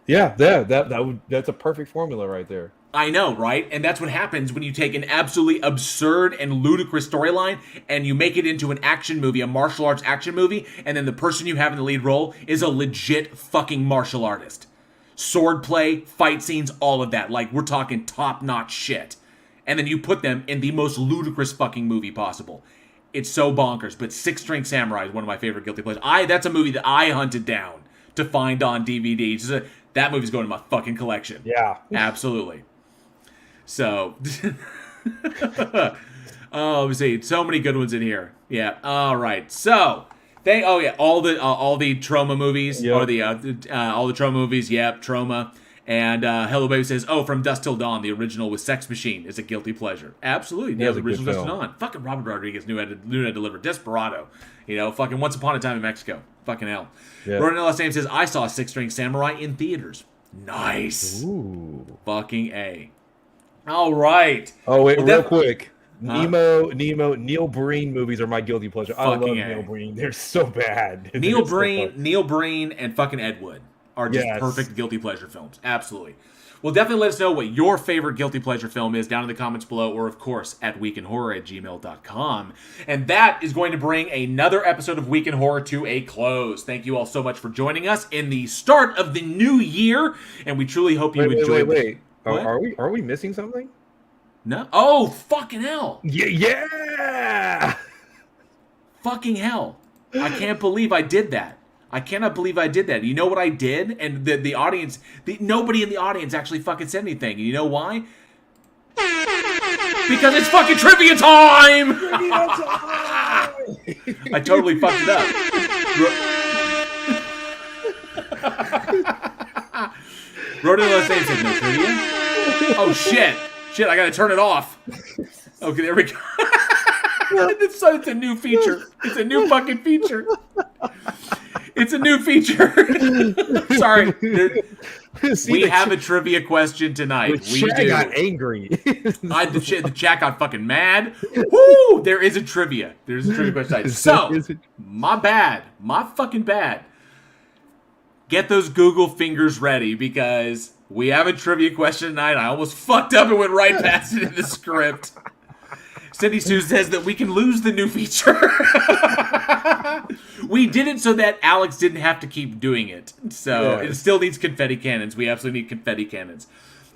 Yeah, that's a perfect formula right there. I know, right? And that's what happens when you take an absolutely absurd and ludicrous storyline and you make it into an action movie, a martial arts action movie, and then the person you have in the lead role is a legit fucking martial artist. Swordplay, fight scenes, all of that. Like, we're talking top-notch shit. And then you put them in the most ludicrous fucking movie possible. It's so bonkers. But Six String Samurai is one of my favorite guilty pleasures. That's a movie that I hunted down to find on DVD. That movie's going to my fucking collection. Yeah. Absolutely. So, let me see. So many good ones in here. Yeah. All right. So, all the Trauma movies, yep. or all the Trauma movies. Yep, Trauma. And Hello Baby says, From Dusk Till Dawn, the original with Sex Machine is a guilty pleasure. Absolutely. Yeah, the original Dusk Till Dawn. Fucking Robert Rodriguez knew how to deliver. Desperado. Fucking Once Upon a Time in Mexico. Fucking hell. Yeah. Rodinella Sam says, I saw Six String Samurai in theaters. Nice. Ooh. Fucking A. All right. Oh, wait, real quick. Neil Breen movies are my guilty pleasure. I love Neil Breen. They're so bad. Neil Breen, and fucking Ed Wood are just perfect guilty pleasure films. Absolutely. Well, definitely let us know what your favorite guilty pleasure film is down in the comments below, or of course at weekinhorror@gmail.com. And that is going to bring another episode of Week in Horror to a close. Thank you all so much for joining us in the start of the new year, and we truly hope you enjoyed. Wait. Are we missing something? No. Oh, fucking hell. Yeah. Fucking hell. I can't believe I did that. I cannot believe I did that. You know what I did? And the audience, nobody in the audience actually fucking said anything. And you know why? Because it's fucking trivia time! I totally fucked it up. Rodinella Sam said no trivia. Oh shit! Shit! I gotta turn it off. Okay, there we go. It's a new feature. It's a new fucking feature. It's a new feature. Sorry. We have a trivia question tonight. The chat got angry. The chat got fucking mad. Woo! There is a trivia. There's a trivia question tonight. So, my bad. My fucking bad. Get those Google fingers ready because we have a trivia question tonight. I almost fucked up and went right past it in the script. Cindy Sue says that we can lose the new feature. We did it so that Alex didn't have to keep doing it. So It still needs confetti cannons. We absolutely need confetti cannons.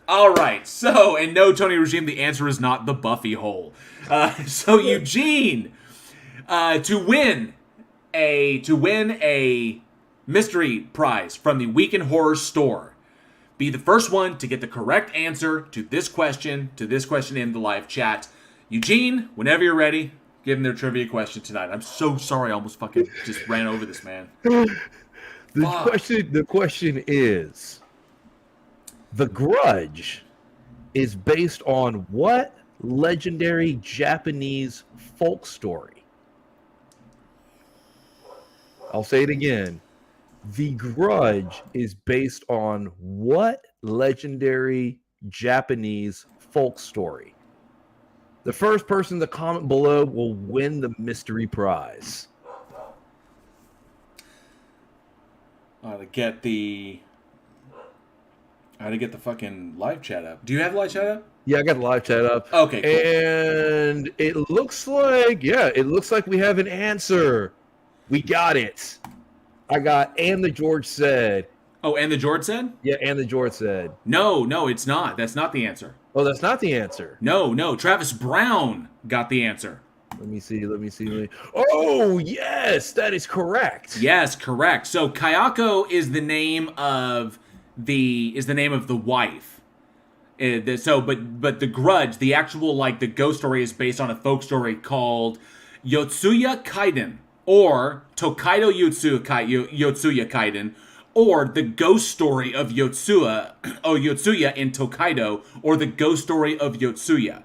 All right. So, and no, Tony Regime, the answer is not the Buffy hole. So Eugene, to win a mystery prize from the Week in Horror store, be the first one to get the correct answer to this question in the live chat. Eugene, whenever you're ready, give them their trivia question tonight. I'm so sorry I almost fucking just ran over this, man. The question is, The Grudge is based on what legendary Japanese folk story? I'll say it again. The Grudge is based on what legendary Japanese folk story? The first person to comment below will win the mystery prize. To get the fucking live chat up. Do you have the live chat up? Yeah, I got the live chat up. Okay, cool. And it looks like we have an answer. We got it. I got and the George said. Oh, and the George said? Yeah, and the George said. No, it's not. That's not the answer. Oh, that's not the answer. No. Travis Brown got the answer. Let me see. Oh, yes, that is correct. Yes, correct. So Kayako is the name of the wife. But the Grudge, the actual the ghost story is based on a folk story called Yotsuya Kaiden or Tokaido Yotsuya Kaiden, or the ghost story of Yotsuya in Tokaido, or the ghost story of Yotsuya.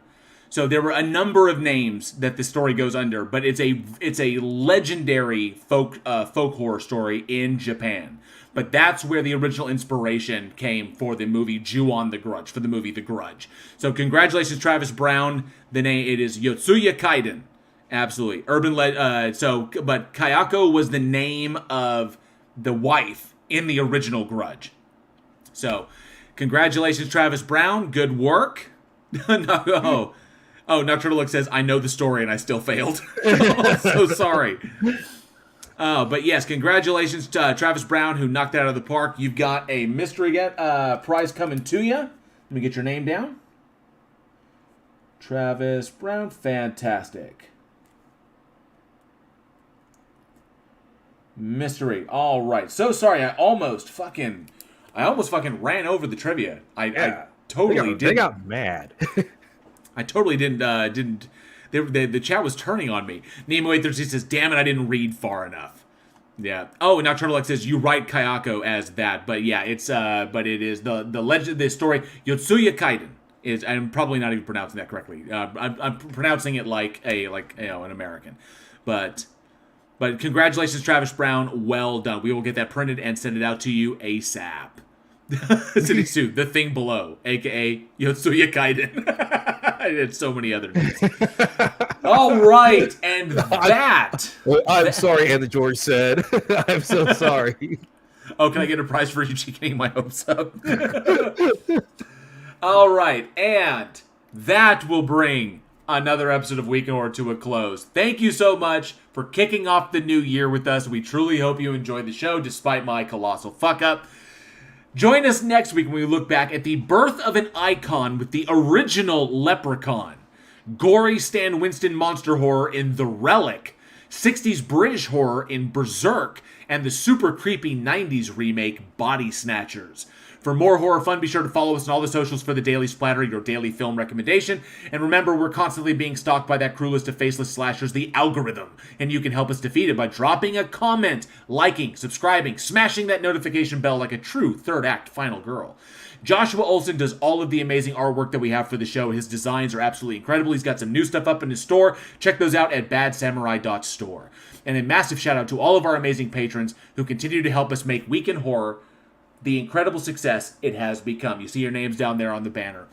So there were a number of names that the story goes under, but it's a legendary folk horror story in Japan. But that's where the original inspiration came for the movie The Grudge. So congratulations, Travis Brown. The name, it is Yotsuya Kaiden. Absolutely. But Kayako was the name of the wife in the original Grudge. So congratulations, Travis Brown. Good work. Now Turtlelook says, I know the story and I still failed. So sorry. But yes, congratulations to Travis Brown, who knocked it out of the park. You've got a mystery prize coming to you. Let me get your name down. Travis Brown, fantastic. Mystery. All right. So sorry, I almost fucking ran over the trivia. I totally did. They got mad. I totally didn't. The chat was turning on me. Nemo836 says, "Damn it, I didn't read far enough." Yeah. Oh, and now Turtlex says you write Kayako as that, but yeah, it is the legend. The story Yotsuya Kaiden is. I'm probably not even pronouncing that correctly. I'm pronouncing it like an American, but congratulations, Travis Brown. Well done. We will get that printed and send it out to you ASAP. City Suit, the thing below, aka Yotsuya Kaiden. I did so many other names. All right, and that. I'm sorry, and the George said. I'm so sorry. Oh, can I get a prize for you getting my hopes up? All right, and that will bring another episode of Week in Horror to a close. Thank you so much for kicking off the new year with us. We truly hope you enjoyed the show, despite my colossal fuck up. Join us next week when we look back at the birth of an icon with the original Leprechaun, gory Stan Winston monster horror in The Relic, 60s British horror in Berserk, and the super creepy 90s remake Body Snatchers. For more horror fun, be sure to follow us on all the socials for the Daily Splatter, your daily film recommendation. And remember, we're constantly being stalked by that cruelest of faceless slashers, the algorithm. And you can help us defeat it by dropping a comment, liking, subscribing, smashing that notification bell like a true third act final girl. Joshua Olsen does all of the amazing artwork that we have for the show. His designs are absolutely incredible. He's got some new stuff up in his store. Check those out at badsamurai.store. And a massive shout out to all of our amazing patrons who continue to help us make Week in Horror the incredible success it has become. You see your names down there on the banner.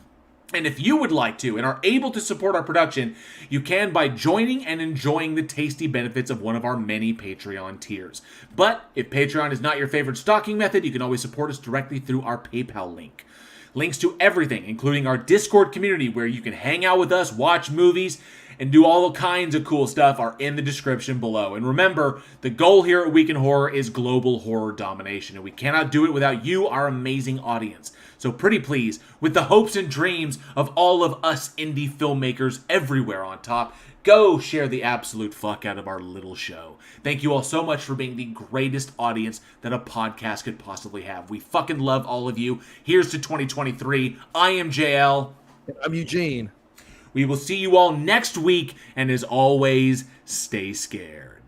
And if you would like to and are able to support our production, you can by joining and enjoying the tasty benefits of one of our many Patreon tiers. But if Patreon is not your favorite stocking method, you can always support us directly through our PayPal link. Links to everything, including our Discord community where you can hang out with us, watch movies, and do all kinds of cool stuff, are in the description below. And remember, the goal here at Week in Horror is global horror domination, and we cannot do it without you, our amazing audience. So pretty please, with the hopes and dreams of all of us indie filmmakers everywhere on top, Go share the absolute fuck out of our little show. Thank you all so much for being the greatest audience that a podcast could possibly have. We fucking love all of you. Here's to 2023. I am JL. I'm Eugene. We will see you all next week, and as always, stay scared.